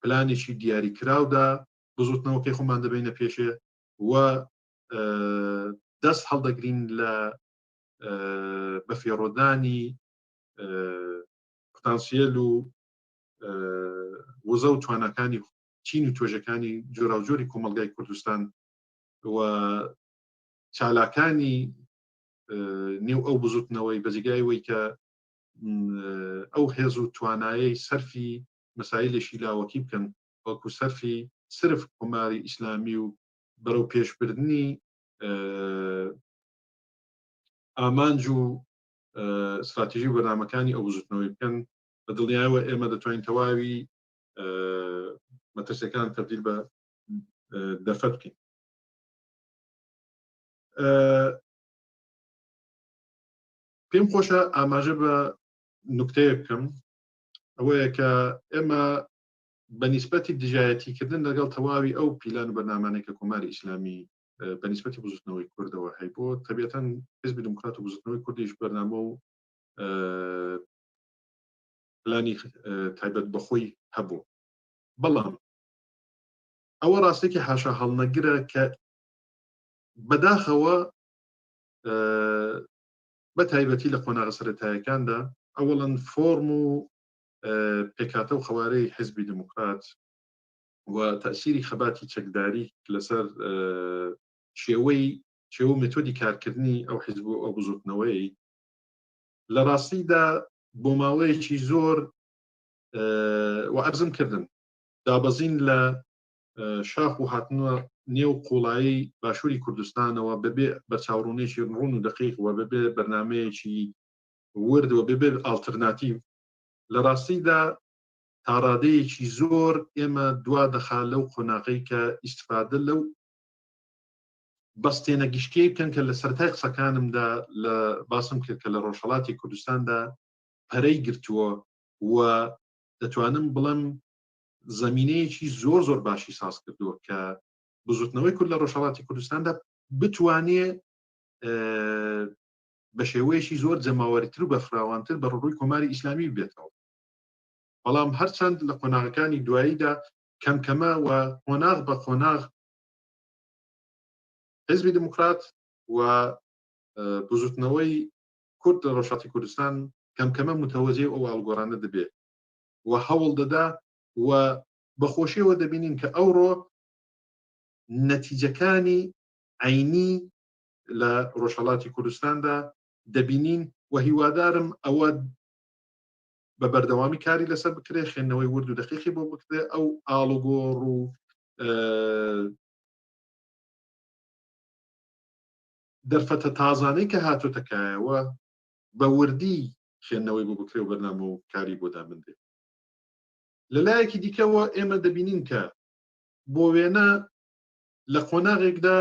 پلانێکی دیاریکراودا بزوتنەوەکەی خۆمان دەبینە پێشێ و دەست هەڵدەگرین لە بەفێڕۆدانی پتانسیێل و وزە و توانەکانی چین و توێژەکانی جۆراوجۆری کۆمەلگای کوردستان و چالاکانی نێو ئەو بزوتنەوەی بەجێگای وەی کە ئەو هێز و توانایی سەرفی مەسایلێکی لاوەکی بکەن وەکو سەرفی صرف کۆماری ئیسلامی و بەرەو پێشبردننی ئامانج و استراتیژی و بەرنامەکانی ئەو بزوتنەوەی بکەن بە دڵنیایەوە ئێمە دەتوانین تەواوی مەترسیەکان تەبدیل بە دەرفەت بکەین. پێم خۆشە ئاماژە بە نوکتەیە بکەم ئەوەیە کە ئێمە بە نیسبەتی دژایەتیکردن لەگەڵ تەواوی ئەو پیلان و بەرنامانێک کە کۆماری ئیسلامی بە نیسبەتی بزوتنەوەی کوردەوە هەیبۆ تەبیەتەن حیزبی دموکرات و بزوتنەوەی کوردیش بەرنامە و پلانی تایبەت بەخۆی هەبوو بەڵام ئەوە ڕاستێکی حاشا هەڵنەگرە کە بەداخەوە بە تایبەتی لە قۆناغە سەرەتاییەکاندا ئەوەڵەن فۆرم و پێکاتە و خەوارەی حیزبی دموکرات و تەسیری خەباتی چەکداری لەسەر شێوە مێتۆدی کارکردنی ئەو حیزب و ئەو بزوتنەوەی لە ڕاستیدا بۆ ماوەیەکی زۆر و ئەرزم کردن دابەزین لە شاخ و هاتنوە نێو قوڵایی باشووری کوردستانەوە بەبێ بەرچاوڕوونێکی ڕوون و دقیق و بەبێ بەرنامەیەکی وردەوە بەبێ ئالترناتیڤ لە ڕاستیدا تا ڕادەیەکی زۆر ئێمە دوا دەخا لەو قۆناغەی کە ئیسفادە لەو بەستێنە گشتیەی بکەن کە لە سەرەتای قسەکانمدا لە باسم کرد کە لە ڕۆژهەڵاتی کوردستاندا پەرەی گرتووە و دەتوانم بڵم زەمینەیەکی زۆر زۆر باشی ساز کردووە کە بزوتنەوەی کورد لە ڕۆژهەڵاتی کوردستاندا بتوانێت بە شێوەیەکی زۆر جەماوەریتر و بەفراوانتر بە ڕووی کۆماری ئیسلامی بێتەوە. بەڵام هەرچەند لە قۆناغەکانی دواییدا کەمکەمە و قۆناغ بە قۆناغ حیزبی دموکرات و بزوتنەوەی کورد لە ڕۆژهەڵاتی کوردستان کەمکەمە متەوەجێ ئەو ئاڵگۆڕانە دەبێت و هەوڵ دەدا و بەخۆشیەوە دەبینین کە ئەوڕۆ نەتیجەکانی عینی لە ڕۆژهەڵاتی کوردستاندا دەبینین و هیوادارم ئەوە بە بەردەوامی کاری لەسەر بکرێ خوێندنەوەی ورد و دقیقی بۆ بکرێ ئەو ئاڵوگۆڕ و دەرفەتە تازانەی کە هاتوتەکایەوە بە وردی خوێندنەوەی بۆ بکرێ و بەرنامە و کاری بۆ دابندێ. لەلایەکی دیکەوە ئێمە دەبینین کە بۆ وێنە لە قۆناغێکدا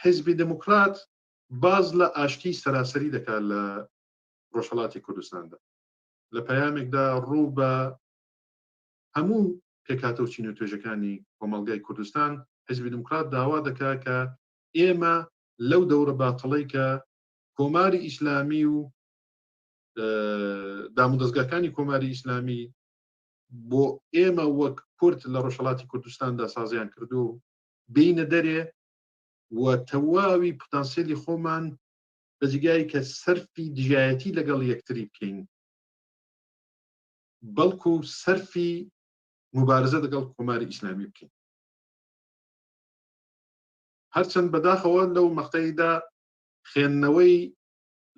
حیزبی دموکرات باز لە ئاشتی سەراسەری دەکات لە ڕۆژهەڵاتی کوردستاندا لە پەیامێکدا ڕوو بە هەموو پێکاتە و چین و توێژەکانی کۆمەڵگای کوردستان حیزبی دموکرات داوا دەکات کە ئێمە لەو دەورە باتڵەی کە کۆماری ئیسلامی و دامودەستگاکانی کۆماری ئیسلامی بۆ ئێمە وەک کورد لە ڕۆژهەڵاتی کوردستاندا سازیان کردو بینە دەرێ و تەواوی پتانسیلی خۆمان بەجگای کە سەرفی دژایەتی لەگەڵ یەکتری بکەین بەڵکو سەرفی مبارزە لەگەڵ کۆماری ئیسلامی بکەین. هەرچەند بەداخەوە لەو مەقتەیدا خوێندنەوەی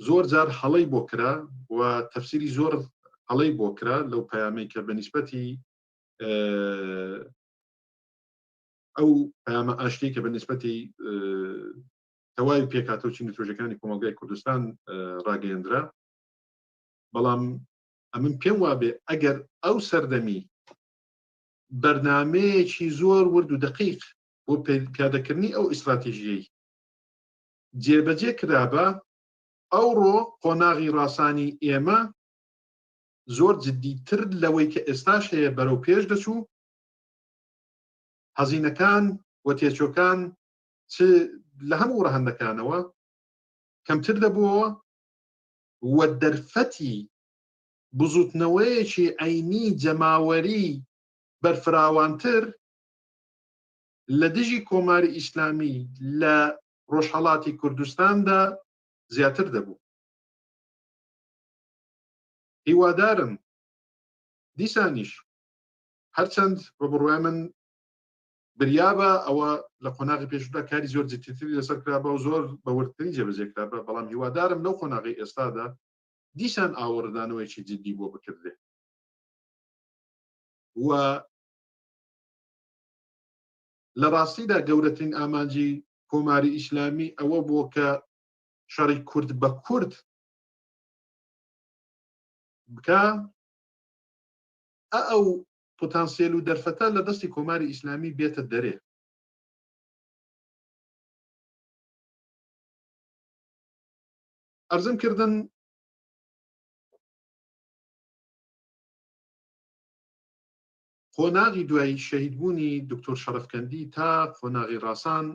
زۆر جار هەڵەی بۆ کرا و تەفسیری زۆر هەڵەی بۆ کرا لەو پەیامەی کە بەنیسبەتی ئەو پەیامە ئاشتی کە بەنیسبەتی تەواوی پێکاتە و چین و توێژەکانی کۆمەڵگای کوردستان ڕاگەیەندرا. بەڵام ئەمن پێم وابێ ئەگەر ئەو سەردەمی بەرنامەیەکی زۆر ورد و دقیق بۆ پیادەکردنی ئەو ئیستراتیژیەی جێبەجێ کرابە ئەوڕۆ قۆناغی ڕاسانی ئێمە زۆر جددیتر لەوەی کە ئێستاش هەیە بەرەو پێش دەچوو هەزینەکان و تێچۆکان لە هەموو ڕەهەندەکانەوە کەمتر دەبووەوە و دەرفەتی بزوتنەوەیەکی عینی جەماوەری بەرفراوانتر لە دژی کۆماری ئیسلامی لە ڕۆژهەڵاتی کوردستاندا زیاتر دەبوو. هیوادارم دیسانیش هەرچەند بە بڕوای من بریابە ئەوە لە قۆناغی پێشودا کاری زۆر جددیتری لەسەر کرابە و زۆر بەوردتری جێبەجێ کرابە، بەڵام هیوادارم لەو قۆناغی ئێستادا دیسان ئاوەڕدانەوەیکی جددی بۆ بکردێ و لە ڕاستیدا گەورەترین ئامانجی کۆماری ئیسلامی ئەوە بووە کە شەڕی کورد بە کورد بکە ئەو پۆتانسیێل و دەرفەتە لە دەستی کۆماری ئیسلامی بێتە دەرێ. ئەرزم کردن قۆناغی دوایی شەهیدبوونی دکتۆر شەرەفکەندی تا قۆناغی ڕاسان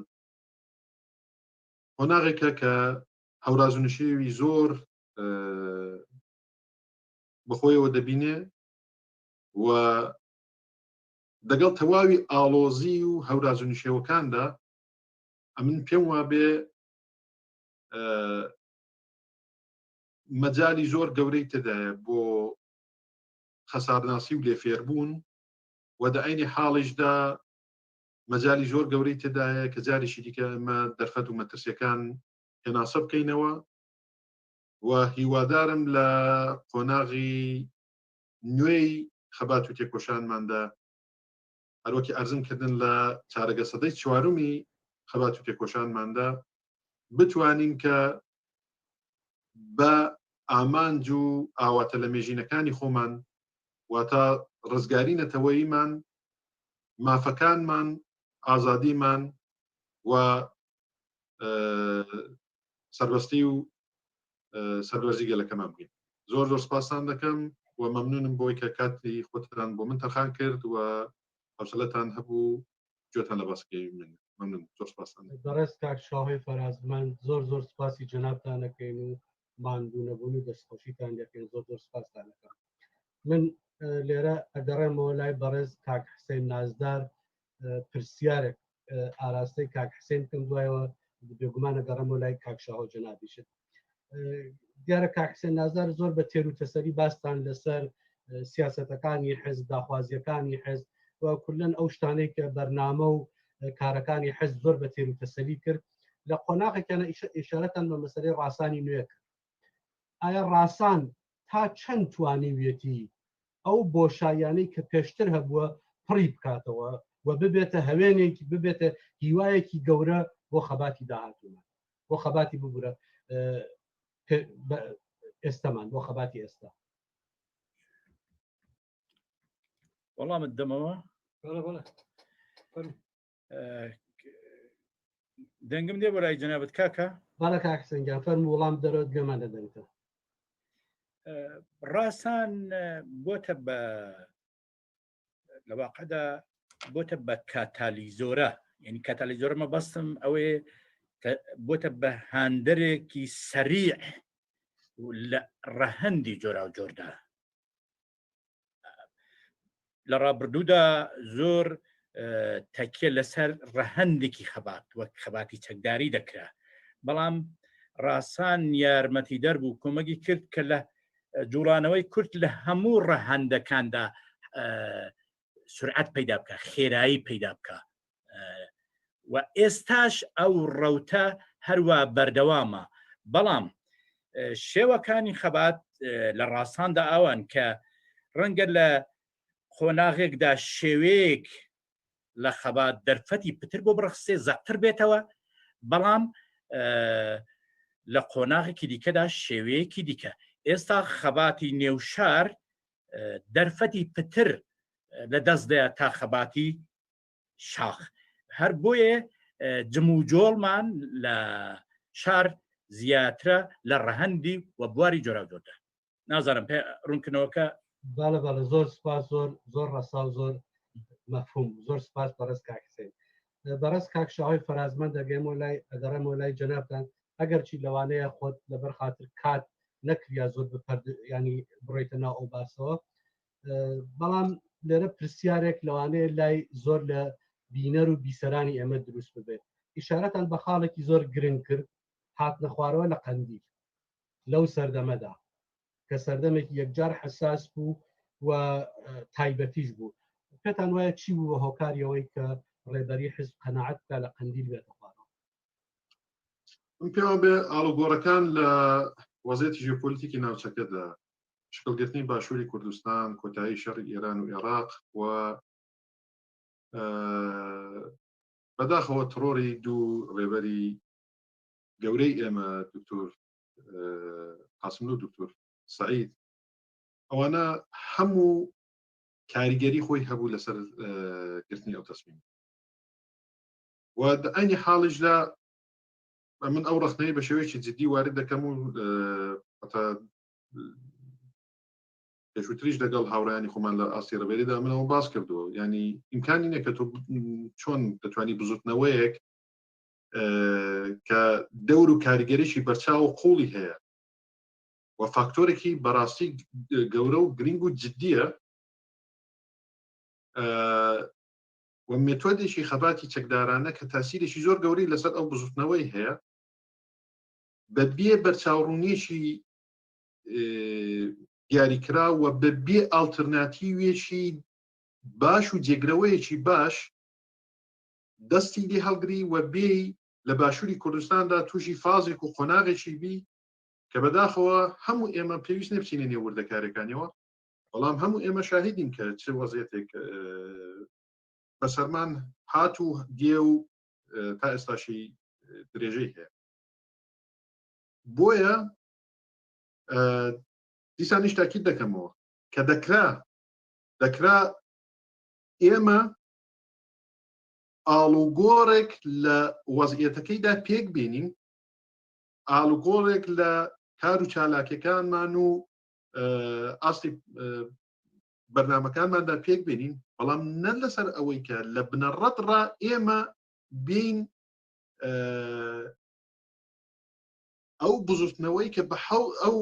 قۆناغێکە کە هەوراز و نشێوی زۆر بەخۆیەوە دەبینێ و دەگەڵ تەواوی ئاڵۆزی و هەوراز و نشێوەکاندا ئەمن پێم وابێ مەجای زۆر گەورەی تێدایە بۆ خەسارناسی و لێفێربوون و لە عینی حاڵیشدا مەجای زۆر گەورەی تێدایە کە جاریشی دیکە ئەمە دەرفەت و مەترسیەکان هێناسە بکەینەوە و هیوادارم لە قۆناغی نوێی خەبات و تێکۆشانماندا هەروەکی ئەرزم کردن لە چارەگە سەدەی چوارمی خەبات و تێکۆشانماندا بتوانین کە بە ئامانج و ئاواتە لە مێژینەکانی خۆمان واتە ڕزگاری نەتەوەییمان مافەکانمان ئازادیمان و سەربەستی و سەربەرزی گەلەکەمان بگەین. زۆر زۆر سپاسان دەکەم و مەمنونم بۆی کە کاتی خۆتان بۆ من تەرخان کرد و حوسڵەتان هەبوو گوێتان لە باسکەی من مەمنون. زۆر سپاسان. بەڕێز کاک شاهۆی فەرازمەند زۆر سپاسی جەنابتان دەکەین و ماندوونەبوون و دەستخۆشیتان دەکەین. زۆر سپاستان دەکەم. من لێرە ئەگەڕێمەوە لای بەڕێز کاک حسێن نازدار پرسیارێک ئاراستەی کاک حسێن کەم دوایەوە بێگومان ئەگەڕێمەوە لای کاک شاهۆ جەنابیشت. دیارە کاک حسێن نازدار زۆر بە تێر و تەسەری باستان لەسەر سیاسەتەکانی حزب داخوازیەکانی حزب و کولەن ئەو شتانەی کە بەرنامە و کارەکانی حزب زۆر بە تێر و تەسەری کرد. لە قۆناغێکیانە ئیشارەتان بە مەسەلەی ڕاسانی نوێ کرد. ئایا ڕاسان تا چەند توانیویەتی ئەو بۆشایانەی کە پێشتر هەبووە پڕی بکاتەوە و ببێتە هەوێنێکی ببێتە هیوایەکی گەورە بۆ خەباتی داهاتوومان بۆ خەباتی ببورە ئێستامان بۆ خەباتی ئێستا. وەڵامت دەمەوە دەنگم دێ بۆ لای جەنابەت کاکە. بالا کاک حسێنگیان فەرموو وەڵام دەرەوە گوێمان دەدەنێتەوە. ڕاستان بۆتە بە لەواقعدا بۆتە بە کاتالیزۆرە، یعنی کاتالیزۆرە مەبەستم ئەوێ بۆتە بە هاندەرێکی سەریع لە ڕەهەندی جۆرا و جۆردا. لە ڕابردوودا زۆر تەکیە لەسەر ڕەهەندێکی خەبات وەک خەباتی چەکداری دەکرا، بەڵام ڕاستان یارمەتی دەربوو کۆمەکی کرد کە لە جوڵانەوەی کورد لە هەموو ڕەهەندەکاندا سرعەت پەیدا بکە، خێرایی پەیدا بکە و ئێستاش ئەو ڕەوتە هەروە بەردەوامە. بەڵام شێوەکانی خەبات لە ڕاستاندا ئەوان کە ڕەنگە لە قۆناغێکدا شێوەیەک لە خەبات دەرفەتی پتر بۆ بڕخسێ زەقتر بێتەوە، بەڵام لە قۆناغێکی دیکەدا شێوەیەکی دیکە. ئێستا خەباتی نێوشار دەرفەتی پتر لە دەستدەیە تا خەباتی شاخ. هەر بۆیە جم و جۆڵمان لە شار زیاترە لە ڕەهەندی و بواری جۆرا جۆردا. نازانم پێ ڕوونکردنەوەکە. باە زۆر سپاس زۆر ڕەسا و زۆر مەفهوم. زۆر سپاس بەڕێز کاک حسێن. بەڕێز کاک شاهۆی فەرازمەند ئەگەڕێمەوە لای جەنابتان ئەگەرچی لەوانەیە خۆت لەبەر خاتر کات نەکریا زۆر ینی بڕێتە ناو ئەو باسەوە، بەڵام لێرە پرسیارێک لەوانەیە لای زۆر لە بینەر و بیسەرانی ئێمە دروست ببێت. ئیشارەتان بە خاڵێکی زۆر گرنگ کرد، هاتنە خوارەوە لە قەندیل لەو سەردەمەدا کە سەردەمێکی یەکجار حساس بوو و تایبەتیش بوو. پێتان وایە چی بوو بە هۆکاریەوەی کە ڕێبەری حزب قەناعەت بکات لە قەندیل بێتە خوارەوە؟ من پێوە بێ ئاڵوگۆڕەکان لە وەزعەتی ژێۆپۆلیتیکی ناوچەکەدا شکلگرتنی باشووری کوردستان، کۆتایی شەڕی ئێران و عێراق و بەداخەوە تڕۆری دوو ڕێبەری گەورەی ئێمە دکتۆر قاسم و دکتۆر سعید، ئەوانە هەموو کاریگەری خۆی هەبوو لەسەر گرتنی ئەو تەسمیم و عینی حاڵیشدا من ئەو ڕخنەی بە شێوەیەکی جددی وارد دەکەم و پێشووتریش لەگەڵ هاوڕیانی خۆمان لە ئاستی ڕێبەریدا منەوە باس کردووە، ینی ئیمکانی نییە کە تۆ چۆن دەتوانی بزوتنەوەیەک کە دەور و کاریگەریشی بەرچاو و قوڵی هەیە و فاکتۆرێکی بەڕاستی گەورە و گرنگ و جددیە و مێتۆدێکی خەباتی چەکدارانە کە تاسیرێکی زۆر گەورەی لەسەر ئەو بزوتنەوەی هەیە بە بێ بەرچاوڕوونیەکی دیاریکرا و بە بێ ئالترناتیوێکی باش و جێگرەوەیەکی باش دەستی لێ هەڵگری و بێ لە باشووری کوردستاندا تووشی فازێک و قۆناغێکی بی کە بەداخەوە هەموو ئێمە پێویست نەبچینە نێو وردەکارەکانیەوە بەڵام هەموو ئێمە شاهدین کە چه وەزیەتێک بەسەرمان هات و دێ و تا ئێستاشی درێژەی هەیە بۆیە دیسانیش تاکید دەکەمەوە کە دەکرا ئێمە ئاڵوگۆڕێک لە وەزعیەتەکەیدا پێک بینین ئاڵوگۆڕێک لە کار و چالاکیەکانمان و ئاستی بەرنامەکانماندا پێک بینین بەڵام نە لەسەر ئەوەی کە لە بنەڕەتڕا ئێمە بین ئەو بزوتنەوەی کە بە ئەو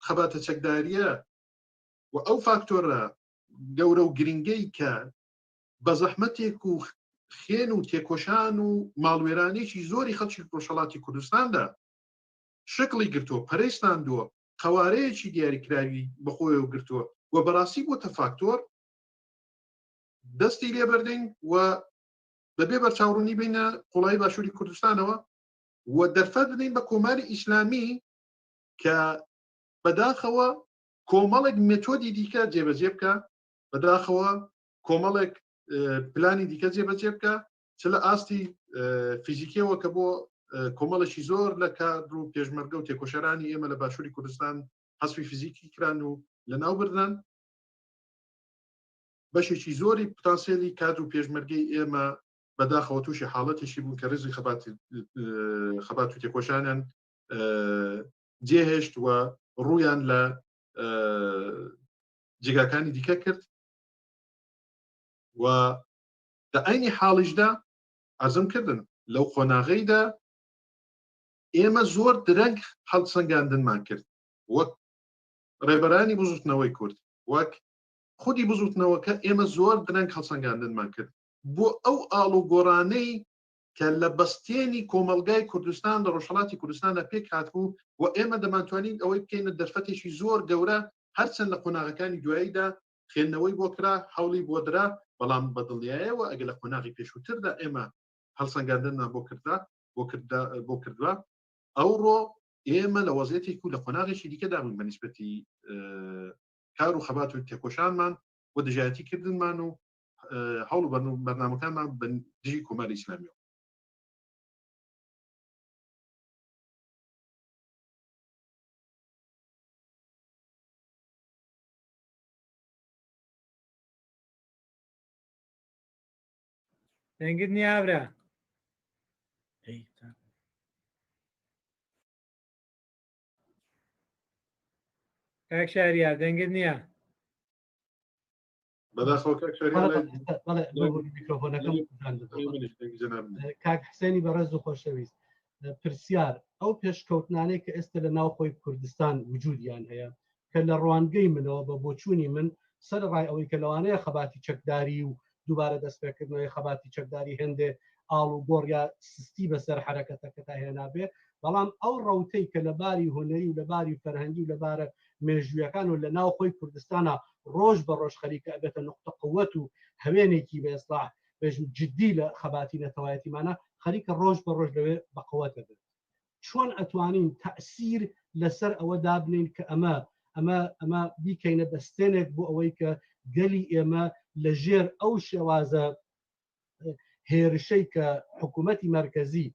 خەباتە چەکداریە و ئەو فاکتۆرە گەورە و گرنگەی کە بە زەحمەتێک و خێن و تێکۆشان و ماڵوێرانێکی زۆری خەڵکی ڕۆژهەڵاتی کوردستاندا شکلی گرتووە پەرەیستاندووە قەوارەیەکی دیاریکراوی بەخۆیەوە گرتووە و بەڕاستی بۆتە فاکتۆر دەستی لێبەردەین و بەبێ بەرچاوڕوونی بینە قوڵایی باشووری کوردستانەوە و دەرفەت بدەین بە کۆماری ئیسلامی کە بەداخەوە کۆمەڵێک مێتۆدی دیکە جێبەجێ بکە بەداخەوە کۆمەڵێک پلانی دیکە جێبەجێ بکە چ لە ئاستی فیزیکیەوە کە بۆ کۆمەڵێکی زۆر لە کادر و پێشمەرگە و تێکۆشەرانی ئێمە لە باشووری کوردستان حەسبی فیزیکی کران و لە ناو بردن بەشێکی زۆری پتانسیێلی کادر و پێشمەرگەی ئێمە بەداخەوە تووشی حاڵەتێکی بوون کە ڕێزی خەبات و تێکۆشانیان جێهێشت و ڕوویان لە جێگاکانی دیکە کرد و لە عینی حاڵیشدا ئەرزم کردن لەو خۆناغەیدا ئێمە زۆر درەنگ هەڵسەنگاندنمان کرد وەک ڕێبەرانی بزوتنەوەی کورد وەک خودی بزوتنەوەکە ئێمە زۆر درەنگ هەڵسەنگاندنمان کرد بۆ ئەو ئاڵوگۆڕانەی کە لە بەستێنی کۆمەلگای کوردستان لە ڕۆژهەڵاتی کوردستاندا پێک هاتبوو و ئێمە دەمانتوانین ئەوەی بکەینە دەرفەتێکی زۆر گەورە هەرچەند لە قۆناغەکانی دواییدا خوێندنەوەی بۆ کرا هەوڵی بۆ درا بەڵام بەدڵنیایەوە ئەگەر لە قۆناغی پێشووتردا ئێمە هەڵسەنگاندنمان بۆ کردووە ئەوڕۆ ئێمە لە وەزعیەتێک و لە قۆناغێکی دیکەدا بووین بەنسبەتی کار و خەبات و تێکۆشانمان و دژایەتی کردنمان و هەوڵ و بەرنامەکانمان بە دژی کۆماری ئیسلامیەوە دەنگت نیابرا کاک شاریار دەنگت نییە کاک حسێنی بەڕێز و خۆشەویست پرسیار ئەو پێشکەوتنانەی کە ئێستا لە ناوخۆی کوردستان وجودیان هەیە کە لە ڕوانگەی منەوە بە بۆچوونی من سەرڕای ئەوەی کە لەوانەیە خەباتی چەکداری و دووبارە دەستپێکردنەوەی خەباتی چەکداری هێندێ ئاڵ و گۆڕیا سستی بەسەر حرەکەتەکەتا هێنابێ بەڵام ئەو ڕەوتەی کە لە باری هونەری و لە باری فەرهەنگی و لەبارە مێژوویەکان و لە ناوخۆی کوردستانە ڕۆژ بە ڕۆژ خەریکە ئەبێتە نقطە قووەت و هەوێنێکی بە ئێسلاح بێژن جددی لە خەباتی نەتەوایەتیمانە خەریکە ڕۆژ بە ڕۆژ لەوێ بەقوەتە بێت چۆن ئەتوانین تەئسیر لەسەر ئەوە دابنین کە ئەمە بیکەینە دەستێنێک بۆ ئەوەی کە گەلی ئێمە لە ژێر ئەو شێوازە هێرشەی کە حکوومەتی مەرکەزی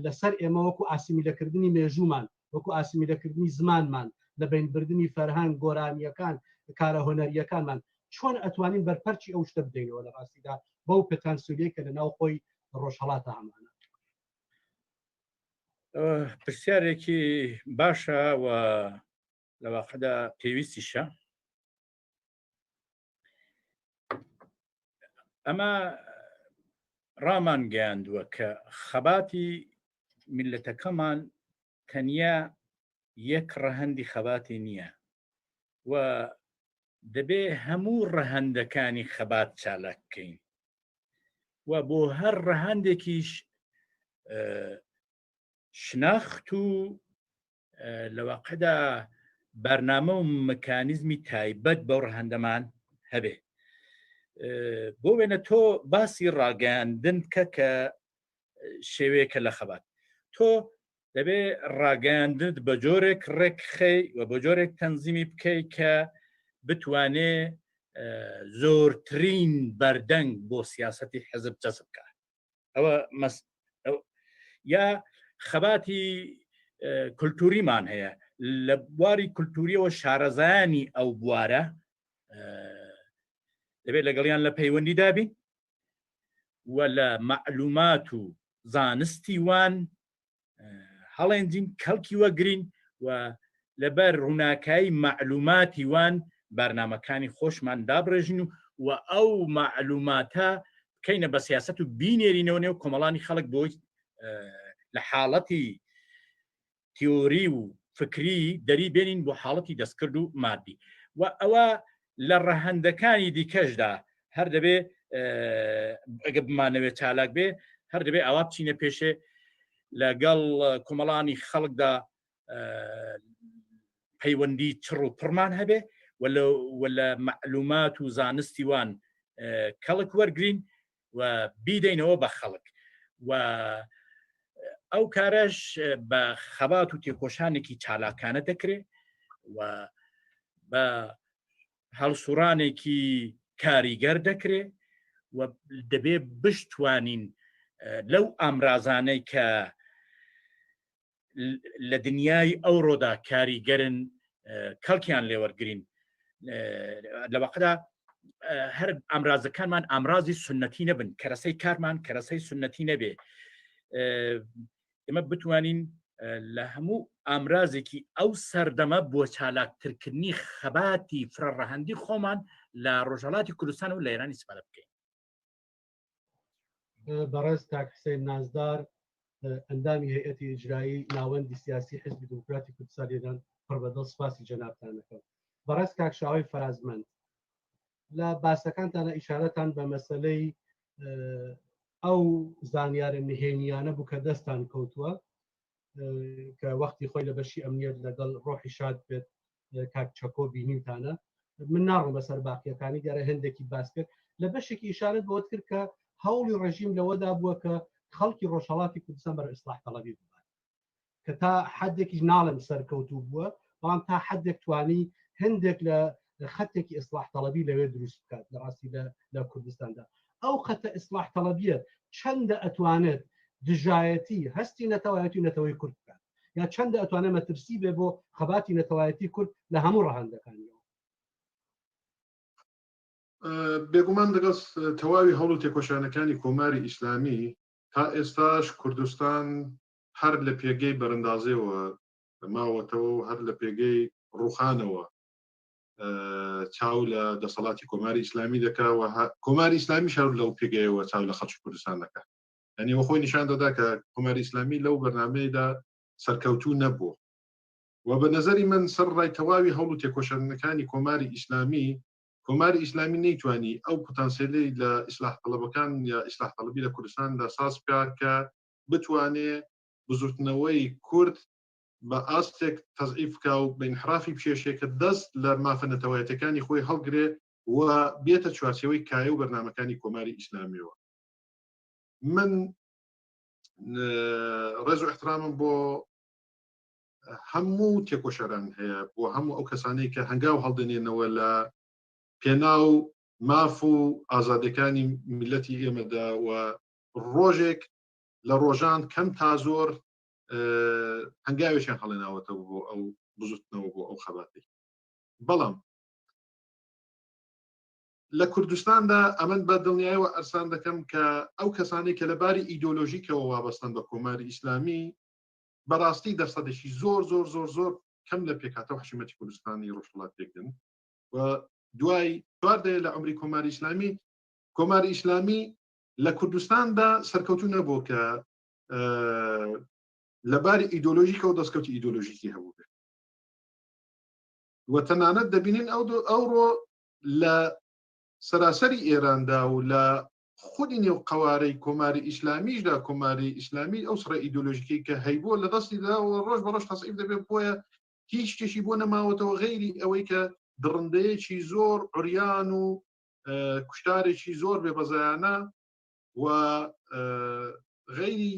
لەسەر ئێمە وەکو ئاسیمیلەکردنی مێژوومان وەکو ئاسیمیلەکردنی زمانمان لە بینبردننی فەرهەنگ گۆرانیەکان کارە هۆنەریەکانمان چۆن ئەتوانین بەرپەرچی ئەو شتە بدەینەوە لە ڕاستیدا بەو پێتانسولیە کە لە ناو خۆی ڕۆژهەڵاتە هەمانە پرسیارێکی باشە و لەواقعدا پێویستیشە ئەمە ڕامان گەیاندووە کە خەباتی میلەتەکەمان تەنیا یەک ڕەهەندی خەباتی نییە و دەبێ هەموو ڕەهەندەکانی خەبات چالاک بکەین و بۆ هەر ڕەهاندێکیش شناخت و لەواقعدا بەرنامە و مەکانیزمی تایبەت بەو ڕەهەندەمان هەبێ. بۆ وێنە تۆ باسی ڕاگەاندن بکە کە شێوەیەکە لە خەبات. تۆ دەبێ ڕاگەاندنت بە جۆرێک ڕێکخەی و بە جۆرێک تەنزیمی بکەیت کە بتوانێ زۆرترین بەردەنگ بۆ سیاسەتی حزب جەزب بکە. ئەوە یا خەباتی کولتوریمان هەیە لە بواری کولتوریەوە شارەزایانی ئەو بوارە دەبێت لەگەڵیان لە پەیوەندی دابین و لە معلومات و زانستی وان هەڵێنجین کەڵکی وەگرین و لەبەر ڕووناکایی معلوماتی وان بەرنامەکانی خۆشمان دابڕێژین و ئەو معلوماتە بکەینە بە سیاست و بینێرینەوە نێو کۆمەڵانی خەڵک بۆی لە حاڵەتی تیۆری و فکری دەری بێنین بۆ حاڵەتی دەستکرد و مادی. و ئەوە لە ڕەهەندەکانی دیکەشدا هەر دەبێ ئەگە بمانەوێت چالاک بێ هەر دەبێ ئەوە بچینە پێشێ لەگەڵ کۆمەڵانی خەڵکدا پەیوەندی چڕ و پڕمان هەبێ و لە معلومات و زانستی وان کەڵک وەرگرین و بیدەینەوە بە خەڵک. و ئەو کارەش بە خەبات و تێکۆشانێکی چالاکانە دەکرێت و بە هەڵسوڕانێکی کاریگەر دەکرێت و دەبێ بشتوانین لەو ئامرازانەی کە لە دنیای ئەوڕۆدا کاریگەرن کەڵکیان لێوەرگرین. لە واقعدا هەر ئامرازەکانمان ئامرازی سنەتی نەبن، کەرەسەی کارمان کەرەسەی سنەتی نەبێ. ئێمە بتوانین لە هەموو ئامرازێکی ئەو سەردەمە بۆ چالاکترکردنی خەباتی فرەڕەهەندی خۆمان لە ڕۆژهەڵاتی کوردستان و لە ئێرانی سپارە بکەین. بەڕێز کاک حسێن نازدار ئەندامی هەیئەتی ئیجرایی ناوەندی سیاسی حزبی دموکراتی کوردستان لێران پڕ بەدڵ سپاسی جەنابتان دەکەم. بەڕێز کاک شاوی فەرازمەند لە باسەکانتانە ئیشارەتان بە مەسەلەی ئەو زانیارە نهێنیانە بوو کە دەستان کەوتووە کە وەختی خۆی لە بەشی ئەمنیەت لەگەڵ ڕۆحی شاد بێت کاک چەکۆ بینیوتانە. من ناڕۆم بەسەر باقیەکانی گەرە هەندێکی باس کرد لە بەشێکی ئیشارەت بۆت کرد کە هەوڵی ڕژیم لەوەدا بووە کە خەڵکی ڕۆژهەڵاتی کوردستان بەر ئیسلاح تەڵەبی بووان کە تا حدێکی ناڵم سەرکەوتوو بووە، بەڵام تا حدێک توانی هەندێک لە خەتێکی ئیسلاح تەڵەبی لەوێ دروست بکات لە ڕاستی لە کوردستاندا. ئەو خەتە ئیسلاح تەڵەبیە چەندە ئەتوانێت دژایەتی هەستی نەتەوایەتی و نەتەوەی کورد بکات یا چەندە ئەتوانێت مەترسی بێ بۆ خەباتی نەتەوایەتی کورد لە هەموو ڕەهەندەکانیەوە. بێگومان لەگەڵ تەواوی هەوڵ و تێکۆشانەکانی کۆماری ئیسلامی تا ئێستاش کوردستان هەر لە پێگەی بەرەندازیەوە ماوەتەوە و هەر لە پێگەی ڕوخانەوە چاو لە دەسەڵاتی کۆماری ئیسلامی دەکاوە. کۆماری ئیسلامی شار لەو پێگەیەوە چاو لە خەڵکی کوردستان دەکات. یعنی وە خۆی نیشان دەدا کە کۆماری ئیسلامی لەو بەرنامەیەدا سەرکەوتوو نەبووە و بە نەزەری من سەر ڕای تەواوی هەوڵ و تێکۆشانەکانی کۆماری ئیسلامی نەیتوانی ئەو پۆتانسیێلی لە ئیسلاح تەڵەبەکان یا ئیسلاح تەڵەبی لە کوردستاندا ساز بکات کە بتوانێت بزورتنەوەی کورد بە ئاستێک تەزعیف بکا و بە ئینحرافی پێشێکە دەست لە مافە نەتەوایەتەکانی خۆی هەڵگرێ و بێتە چوارچێوەی کایە و بەرنامەکانی کۆماری ئیسلامیەوە. من ڕێز و احترامم بۆ هەموو تێکۆشەران هەیە، بۆ هەموو ئەو کەسانەی کە هەنگاو هەڵدەنێنەوە لە پێناو ماف و ئازادەکانی میلەتی ئێمەدا و ڕۆژێک لە ڕۆژان کەم تا زۆر هەنگاوێکیان هەڵێناوەتەوە بۆ ئەو بزوتنەوە بۆ ئەو خەباتی. بەڵام لە کوردستاندا ئەمن بە دڵنیایەوە ئەرسان دەکەم کە ئەو کەسانی کە لەباری ئیدۆلۆژیکەوە وابەستن بە کۆماری ئیسلامی بەڕاستی دەرسەدەشی زۆر زۆر زۆر زۆر کەم لە پێکاتەوە حشومەتی کوردستانی ڕۆژهەڵات پێکدن و دوای چواردەیە لە عمری کۆماری ئیسلامی لە کوردستاندا سەرکەوتوو نەبوو کە لەباری ئیدۆلۆژیکە و دەستکەوتی ئیدۆلۆژیکی هەبوو بێت و تەنانەت دەبینین ئەوڕۆ لە سەراسەری ئێراندا و لە خودی نێو قوارەی کۆماری ئیسلامیشدا کۆماری ئیسلامی ئەو سڕە ئیدۆلۆژیکەی کە هەیبووە لە دەستیدا و ڕۆژ بە ڕۆژ تەسعیب دەبێت بۆیە هیچ شتێکی بۆ نەماوەتەوە غەیری ئەوەی کە دڕندەیەکی زۆر عوریان و کوشتارێکی زۆر بێبەزایانە و غەیری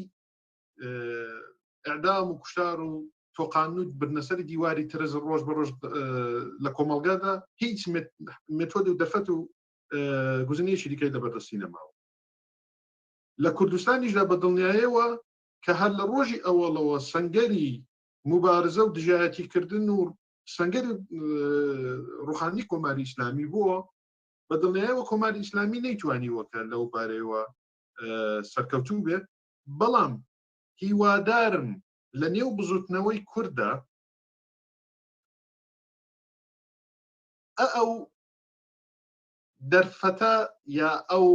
ئەعدام و کوشتار و تۆقانوت برنەسەری دیواری ترز ڕۆژ بە ڕۆژ لە کۆمەڵگادا هیچ مێتۆد و دەفەت و گوزنیەکی دیکەی لەبەردەستی نەماوە. لە کوردستانیشدا بە دڵنیایەوە کە هەر لە ڕۆژی ئەوەڵەوە سەنگەری مبارزە و دژایەتیکردن و سەنگەری ڕوحانی کۆماری ئیسلامی بووە بە دڵنیایەوە کۆماری ئیسلامی نەیتوانیوە کە لەو بارەیەوە سەرکەوتوو بێت بەڵام هیوادارم لە نێو بزوتنەوەی کووردا ئەو دەرفەتە یا ئەو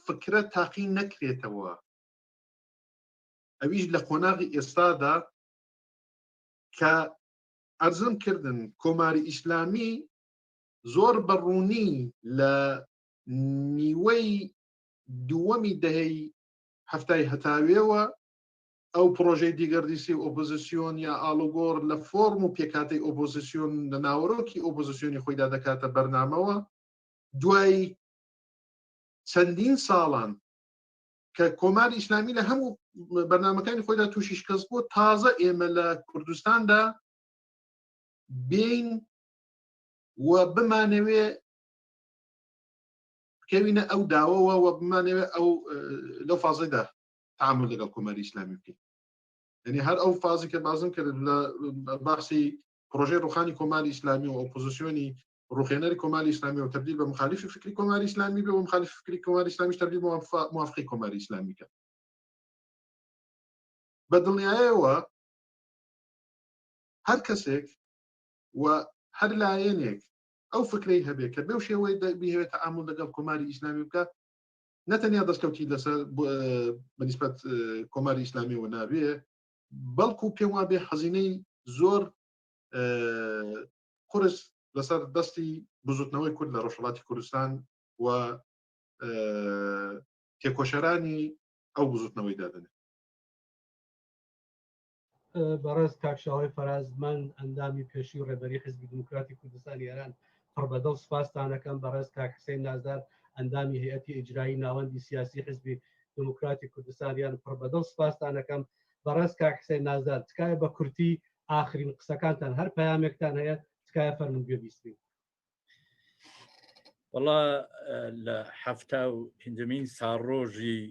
فکرە تاقی نەکرێتەوە ئەویش لە قۆناغی ئێستادا کە ئەرزم کردن کۆماری ئیسلامی زۆر بەڕوونی لە نیوەی دووەمی دەهەی هەفتای هەتاوێەوە ئەو پرۆژەی دیگەردیسی ئۆپۆزیسیۆن یا ئالوگۆڕ لە فۆرم و پێکاتی ئۆپۆزیسیۆن لە ناوەڕۆکی ئۆپۆزیسیۆنی خۆیدا دەکاتە بەرنامەوە دوای چەندین ساڵان کە کۆماری ئیسلامی لە هەموو بەرنامەکانی خۆیدا تووشی شکست بوو تازە ئێمە لە کوردستاندا بین و بمانەوێ بکەوینە ئەو داوەوە و بمانەوێ ئەو لەو فازەیدا تعامل لەگەڵ کۆماری ئیسلامی بکەین. یعنی هەر ئەو فازی کە بازم کرد لە باسی پرۆژەی ڕوخانی کۆماری ئیسلامی و ئۆپۆزیسیۆنی ڕوخێنەری کۆماری ئیسلامی و تبدیل بە مخالفی فکری کۆماری ئیسلامی بێ و مخالفی فکری کۆماری ئیسلامیش تبدیل بە موافقی کۆماری ئیسلامی کە بە دڵنیایەوە هەر کەسێک و هەر لایەنێک ئەو فکرەی هەبێ کە بەو شێوەی بهێوێت تعامل لەگەڵ کۆماری ئیسلامی بکات نەتەنیا دەستکەوتی لەسەر بەنسبەت کۆماری ئیسلامی و نابێ بەڵکو پێم وابێ حەزینەی زۆر قورس لەسەر دەستی بزوتنەوەی کورد لە ڕۆژهەڵاتی کوردستان و تێکۆشەرانی ئەو بزوتنەوەی دادنێت. بەڕێز کاکشاوی فەرازمان ئەندامی پێشی و ڕێبەری حزبی دموکراتی کوردستان ئێران پڕبەدڵ سوپاسدانەکەم بەڕێز کاک حسێن نازدار ئەندامی هەیەتی ئیجرایی ناوەندی سیاسی حزبی دموکراتی کوردستانیان پڕبەدڵ سوپاسدانەکەم بەڕێز کاک حسێن نازدار تکایە بە کورتی ئاخرین قسەکانتان هەر پەیامێکتان هەیە تکایە فەرمون گوێبیستین. وەڵا لە هەفتا و پێنجەمین ساڕۆژی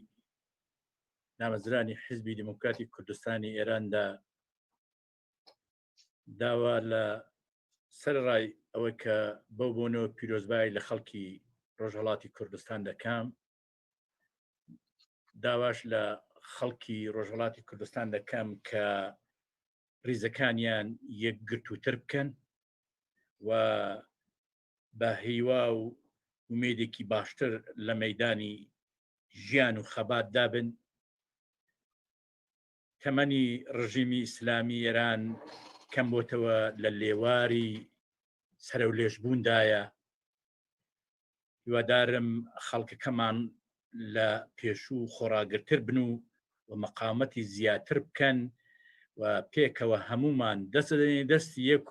نامەزرانی حزبی دموکراتی کوردستانی ئێراندا داوا لە سەرڕای ئەوە کە بەو بوونەوە پیرۆزبایی لە خەڵکی ڕۆژهەڵاتی کوردستان دەکەم داواش لە خەڵکی ڕۆژهەڵاتی کوردستان دەکەم کە ڕیزەکانیان یەکگرتووتر بکەن و بە هیوا و ومێدێکی باشتر لە مەیدانی ژیان و خەبات دابن. تەمەنی ڕژیمی ئیسلامی ئێران کەم بۆتەوە لە لێواری سەرە و لێژبووندایە. هیوادارم خەڵکەکەمان لە پێشوو خۆراگرتر بن و مەقامەتی زیاتر بکەن و پێکەوە هەمومان دەستدەنێ دەستی یەک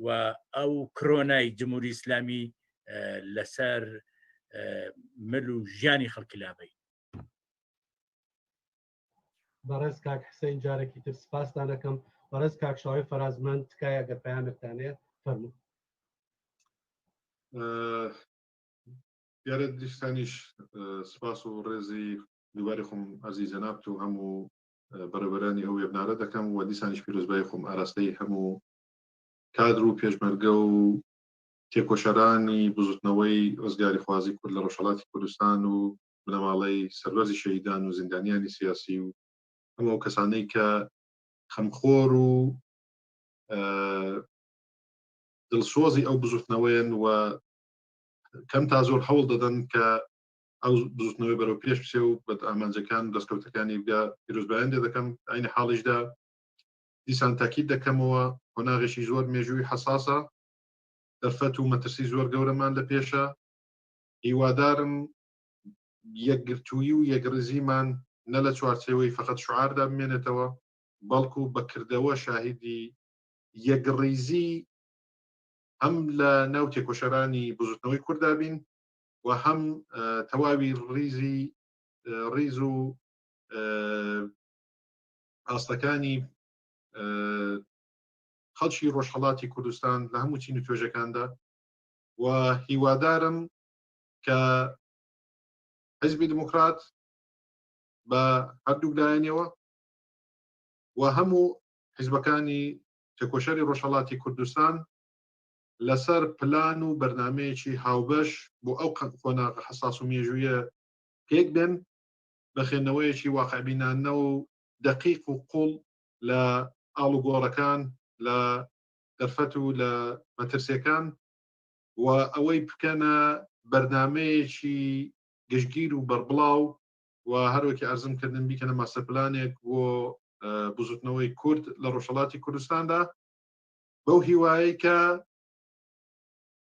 و ئەو کرۆنای جمهوری ئیسلامی لەسەر مل و ژیانی خەڵکی لابەی. بەڕێز کاک حسێن جارێکی تر سپاسدانەکەم. بەڕێز کاکشاوی فەرازمەند تکایە گەر پەیامێکتانەیە فەرموو. دیارە دیستانیش سپاس و ڕێزی دووبارە خۆم عەزیز جەناب و هەموو بەڕێوەبەرانی ئەو وێبنارە دەکەم و دیسانیش پیرۆزبایی خۆم ئاراستەی هەموو کادر و پێشمەرگە و تێکۆشەرانی بزوتنەوەی ڕزگاری خوازی کورد لە ڕۆژهەڵاتی کوردستان و بنەماڵەی سەربەرزی شەهیدان و زیندانیانی سیاسی و هەموو کەسانەی کە خەمخۆر و دڵسۆزی ئەو بزوتنەوەیان و کەم تا زۆر هەوڵ دەدەن کە ئەو بزوتنەوەی بەرەو پێش بچێ و بە ئامانجەکان و دەستکەوتەکانی بگا پیرۆزبایان لێ دەکەم. عینی حاڵیشدا دیسان تاکید دەکەمەوە قۆناغێکی زۆر مێژووی حەساسە، دەرفەت و مەترسی زۆر گەورەمان لە پێشە. هیوادارم یەکگرتووی و یەکڕزیمان نە لە چوارچێوەی فقط شعاردا بمێنێتەوە بەڵکو بەکردەوە شاهدی یەکڕیزی هەم لە ناو تێکۆشەرانی بزوتنەوەی کووردا بین و هەم تەواوی ڕیز و ئاستەکانی خەڵکی ڕۆژهەڵاتی کوردستان لە هەموو چین و توێژەکاندا و هیوادارم کە حزبی دموکرات بە هەردوو لایەنەوە و هەموو حیزبەکانی تێکۆشەری ڕۆژهەڵاتی کوردستان لەسەر پلان و بەرنامەیەکی هاوبەش بۆ ئەو قۆناغە حەساس و مێژوویە پێک بێن بەخێنەوەیەکی واقعبینانە و دقیق و قوڵ لە ئاڵوگۆڕەکان لە دەرفەت و لە مەترسیەکان و ئەوەی بکەنە بەرنامەیەکی گشتگیر و بەربڵاو و هەروەکی ئەرزمکردن بیکەنە ماسەپلانێک بۆ بزوتنەوەی کورد لە ڕۆژهەڵاتی کوردستاندا بەو هیوایە کە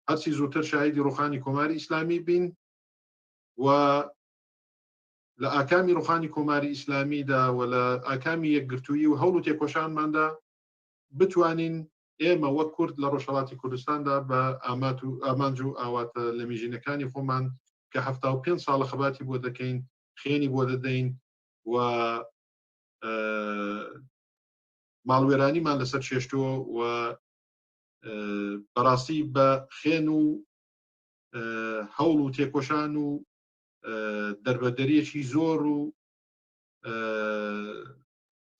هەرچی زووتر شاهیدی ڕوخانی کۆماری ئیسلامی بین و لە ئاکامی ڕوخانی کۆماری ئیسلامیدا و لە ئاکامی یەکگرتووی و هەوڵ و تێکۆشانماندا بتوانین ئێمە وەک کورد لە ڕۆژهەڵاتی کوردستاندا بە ئامانج و ئاواتە لە میژینەکانی خۆمان کە 75 ساڵە خەباتی بۆ دەکەین خێنی بۆ دەدەین و ماڵوێرانیمان لەسەر شێشتووە و بەڕاستی بە خێن و هەوڵ و تێکۆشان و دەربەدەریەکی زۆر و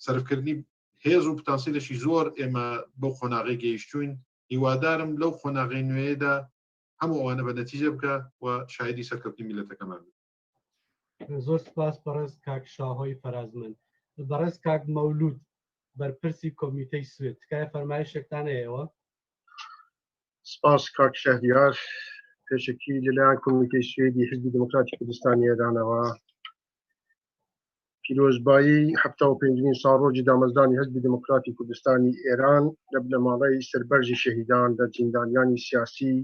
سەرفکردنی هێز و پتانسیلێکی زۆر ئێمە بەو خۆناغی گەیشتوین هیوادارم لەو خۆناغی نوێیەدا هەموو ئەوانە بە نەتیجە بکە و شایدی سەرکەوتنی میلەتەکەمان بێت. زۆر سپاس بەڕێز کاک شاهۆی فەرازمەند. بەڕێز کاک مەولود بەرپرسی کۆمیتەی سوێد تکایە فەرمایشێکتان هەیەوە؟ سپاس کاک شەهریار پێشکی لەلایەن کۆمیتەی سوێدی حزبی دموکراتی کوردستانی ئێرانەوە پیرۆزبایی 75 ساڵۆژی دامەزرانی حزبی دموکراتی کوردستانی ئێران لە بنەماڵەی سەربەرژی شەهیدان لە زیندانیانی سیاسی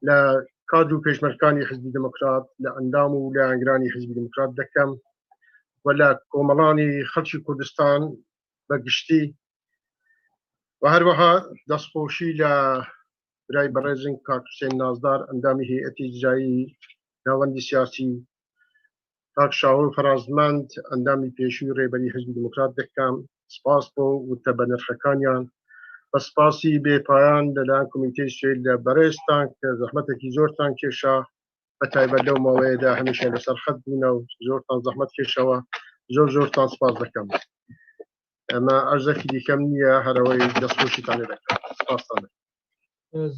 لە کادر و پێشمەرکانی حزبی دموکرات لە ئەندام و لایەنگرانی حزبی دموکرات دەکەم و لە کۆمەڵانی خەڵکی کوردستان بەگشتی و هەروەها دەستخۆشی لە برای بەڕێزن کاک حوسێن نازدار ئەندامی هەیئەتی ئیجرایی ناوەندی سیاسی کاک شاهۆی فەرازمەند ئەندامی پێشووی ڕێبەری حزبی دموکرات دەکەم سپاس بۆ وتە بەنرخەکانیان بە سپاسی بێپایان لەلایەن کۆمیتەی سوێد لە بەڕێزتان کە زەحمەتێکی زۆرتان کێشا بە تایبەت لەو ماوەیەدا هەمیشە لەسەر خەت بوونە و زۆرتان زەحمەت کێشەوە زۆرتان سپاس دەکەم. ئەمە ئەرزەکی دیکەم نییە هەرەوەی دەستخۆشیتانێ دەکەم. سپاستان.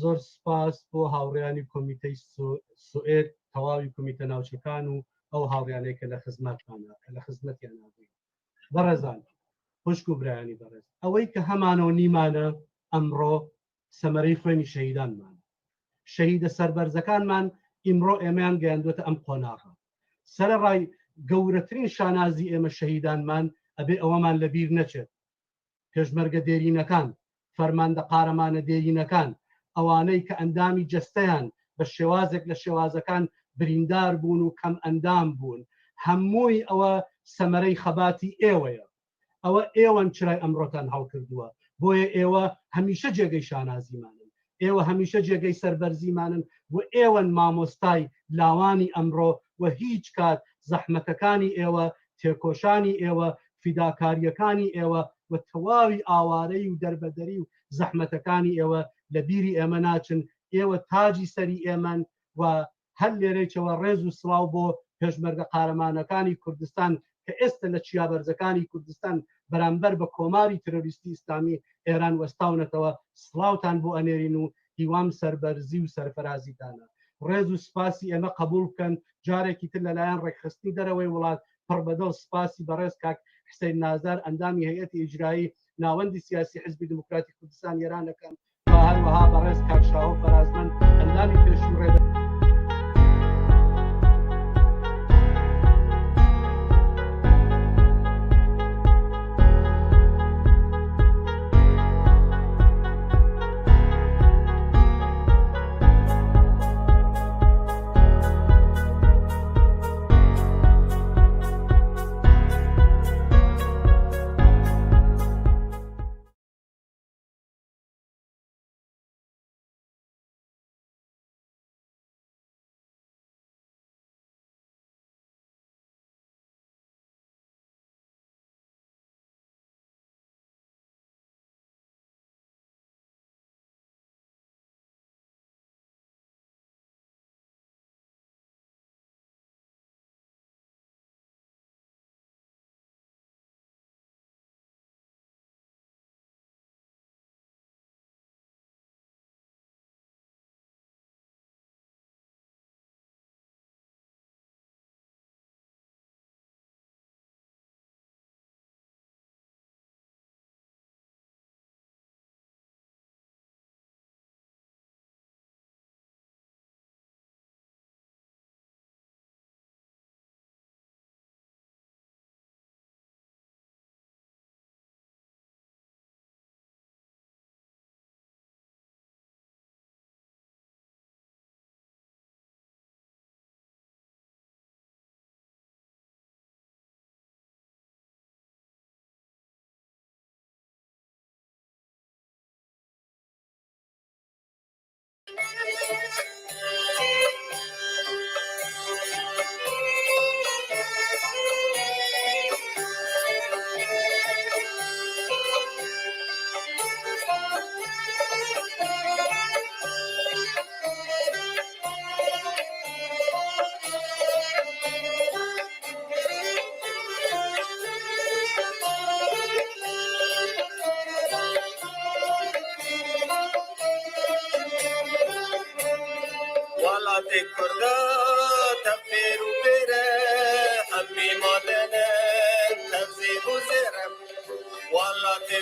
زۆر سپاس بۆ هاوڕێیانی کۆمیتەی سوئێد تەواوی کۆمیتە ناوچەکان و ئەو هاوڕیانەیە کە لە خزمەتمانە کە لە خزمەتیان نابووین. بەڕێزان خوشک و برایانی بەڕێز ئەوەی کە هەمانەوە نیمانە ئەمڕۆ سەمەرەی خوێنی شەهیدانمان شەهیدە سەربەرزەکانمان ئیمڕۆ ئێمەیان گەیاندوێتە ئەم قۆناغە سەرەڕای گەورەترین شانازی ئێمە شەهیدانمان ئەبێ ئەوەمان لەبیر نەچێت پێشمەرگە دێرینەکان فەرماندە قارەمانە دێرینەکان ئەوانەی کە ئەندامی جەستەیان بە شێوازێک لە شێوازەکان بریندار بوون و کەم ئەندام بوون هەمووی ئەوە سەمەرەی خەباتی ئێوەیە ئەوە ئێوەن چرای ئەمڕۆتان هەڵ کردووە بۆیە ئێوە هەمیشە جێگەی شانازیمانن ئێوە هەمیشە جێگەی سەربەرزیمانن و ئێوەن مامۆستای لاوانی ئەمڕۆ و هیچ کات زەحمەتەکانی ئێوە تێکۆشانی ئێوە فیداکاریەکانی ئێوە و تەواوی ئاوارەی و دەربەدەری و زەحمەتەکانی ئێوە لە بیری ئێمە ناچن ئێوە تاجی سەری ئێمەن و هەر لێرەیەوە ڕێز و سڵاو بۆ پێشمەرگە قارەمانەکانی کوردستان کە ئێستا لە چیابەرزەکانی کوردستان بەرامبەر بە کۆماری ترۆریستی ئیسلامی ئێران وەستاونەتەوە سڵاوتان بۆ ئەنێرین و هیوام سەربەرزی و سەرفەرازیتانە ڕێز و سپاسی ئێمە قبول بکەن جارێکی تر لەلایەن ڕێکخستنی دەرەوەی وڵات پڕ بەدڵ سپاسی بەڕێز کاک حوسێن نازدار ئەندامی هەیئەتی ئیجرایی ناوەندی سیاسی حزبی دموکراتی کوردستان ئێرانەکەن و هەروەها بەڕێز کاک شاهۆ فەرازمەند ئەندامی پێشووی ڕێبەر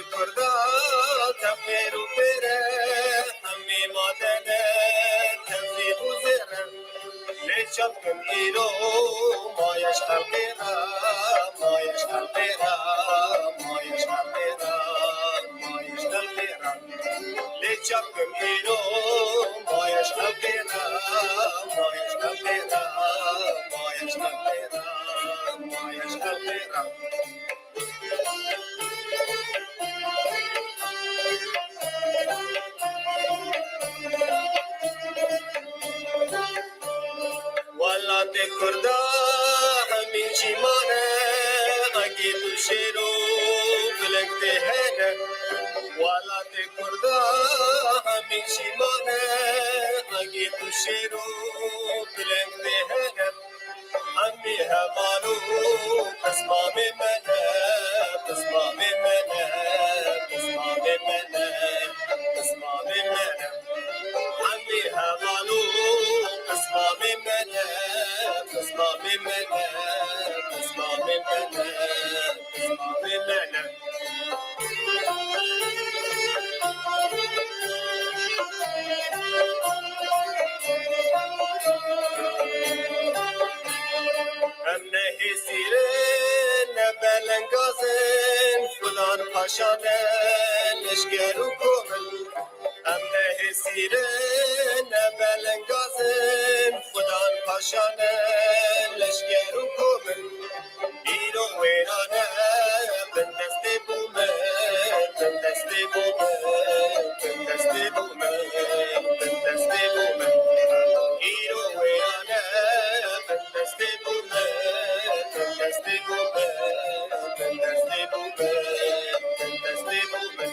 کردا تفیر و پیره همی مادنه تنزیب و زیره لیچاب کن ایرو مایش خلقی را مایش خلقی را مایش خلقی را مایش خلقی را لیچاب کن ایرو مایش خلقی را مایش خلقی را مایش خلقی را مایش خلقی را ولات کردا همین چیمانه اگی تو شیرو بلکته هنه ولات کردا همین چیمانه اگی تو شیرو بلکته هنه همی هوانو قسمام منه قسمام منه قسمام منه قسمام منه همی هوانو قسمام منه قسمام منه قسمام منه قسمام منه امنه سیره نبلنگازن فلان پاشانه لشگر و کومن امنه سیره نبلنگازن فلان پاشانه لشگر و کومن ایرو ویرانه بندسته بومه بندسته بومه بندسته بومه بندسته بومه ایرو ویرانه بندسته بومه بندسته بومه بندسته بومه بندسته بومه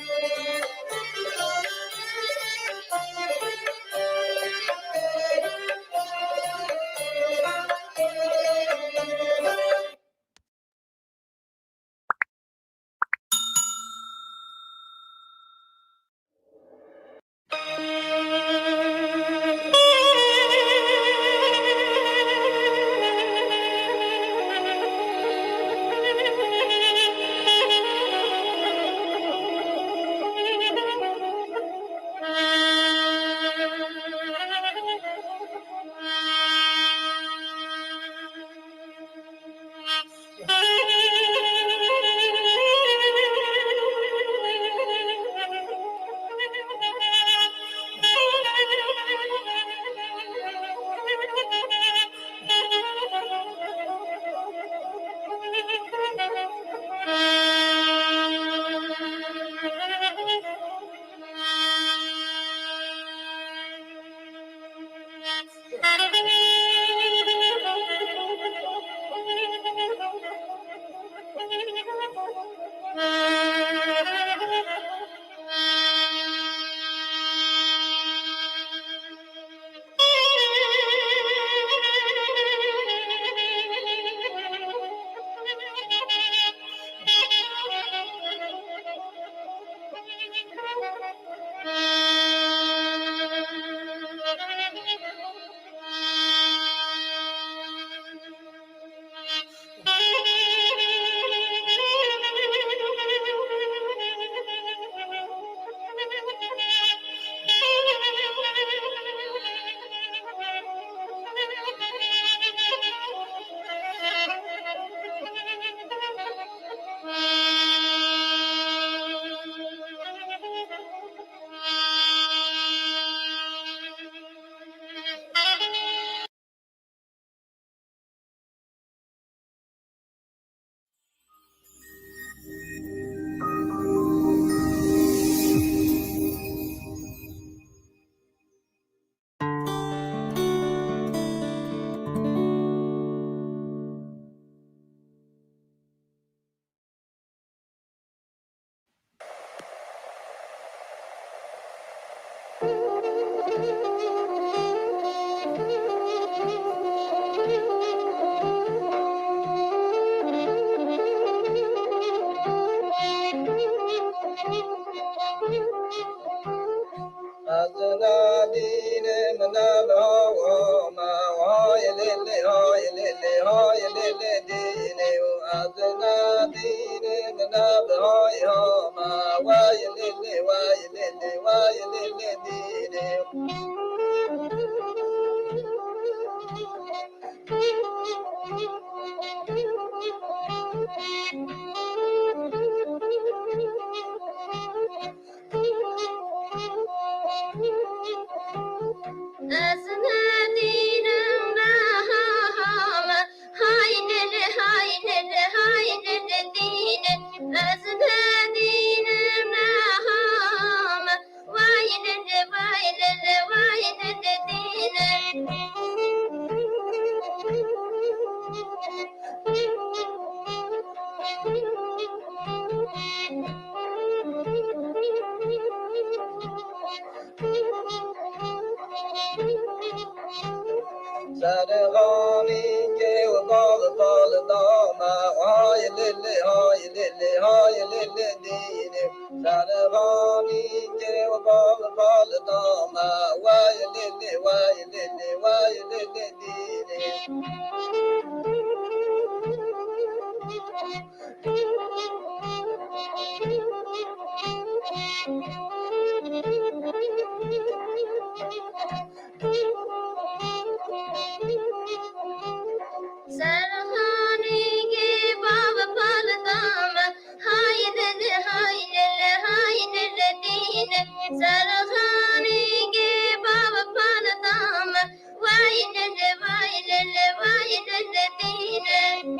Adna dine na bhaya ma lili hoy lili dini sarvani ke bol bol dama why lili dini सरहाने के बाब फल दाम हाय दिल दीन सरहाने के बाब फल दाम वाय दिल दीन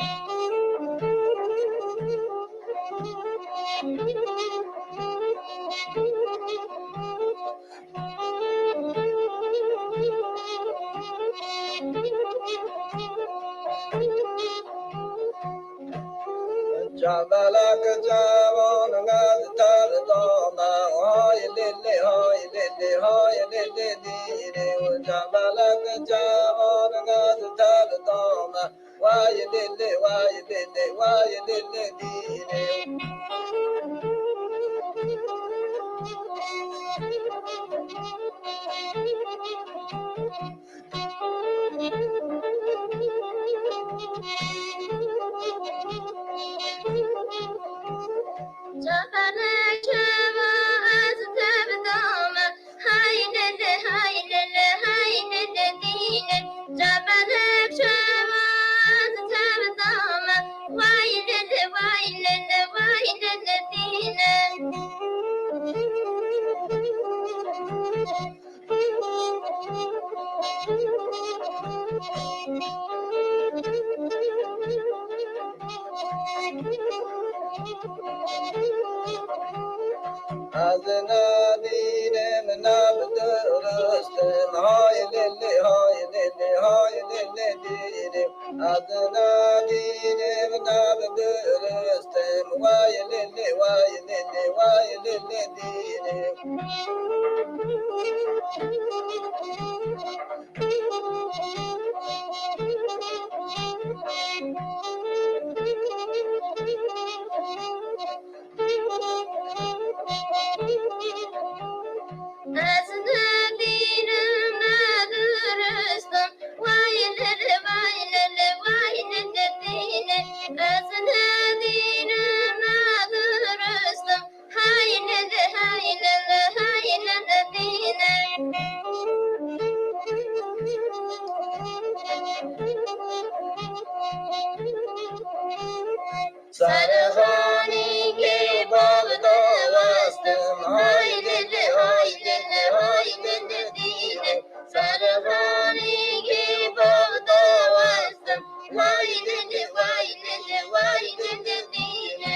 Jabalak Javon Gatar Doma, Hoy Lily, Dini, Jabalak Javon Gatar Doma, why Lily, Dini. Aznadine menabdurustem hoy lili dini Aznadine menabdurustem why lili dini Sarvani ke bavdo vastam hoy lili dini Sarvani ke bavdo vastam hoy lili dini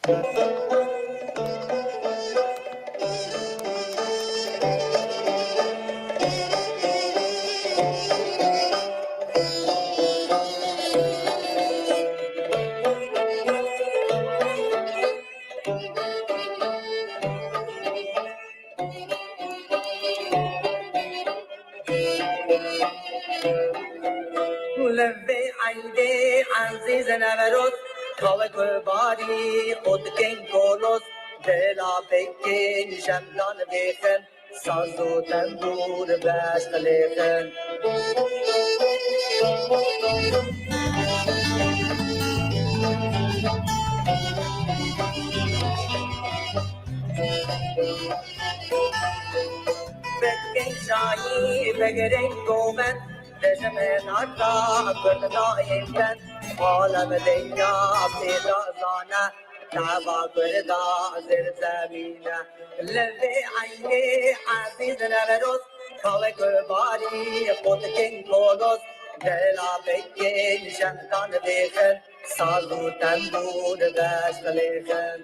لبی عیدی عزیز نوروز کاوه باری خود کن کولوس دلا بکن شمدان بیخن ساز و تنبور بشت لیخن بکن شایی بگرین گومن دشمن عطا کرد دائم کن عالم دنیا پیدا زانه دعوا کردا زیر زمینه لبی عینی عزیز نوروز کاوه باری خود کن کولوس دلا بکن شمدان بیخن ساز و تنبور بشت لیخن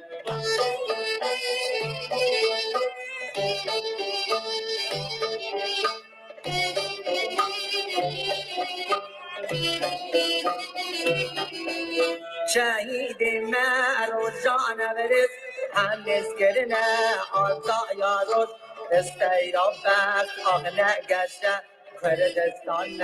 شهید مرو جانورز هنوز کرنه آزا یاروز استیرا بخت آه نگشته کردستان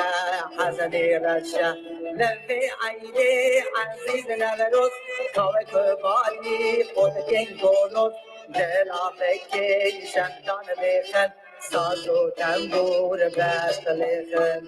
حسنی رشه لبی عیدی عزیز نوروز کاوه کباری خود کن گولوز دلا بکن شمدان بیخن ساز و تنبور بشت لیخن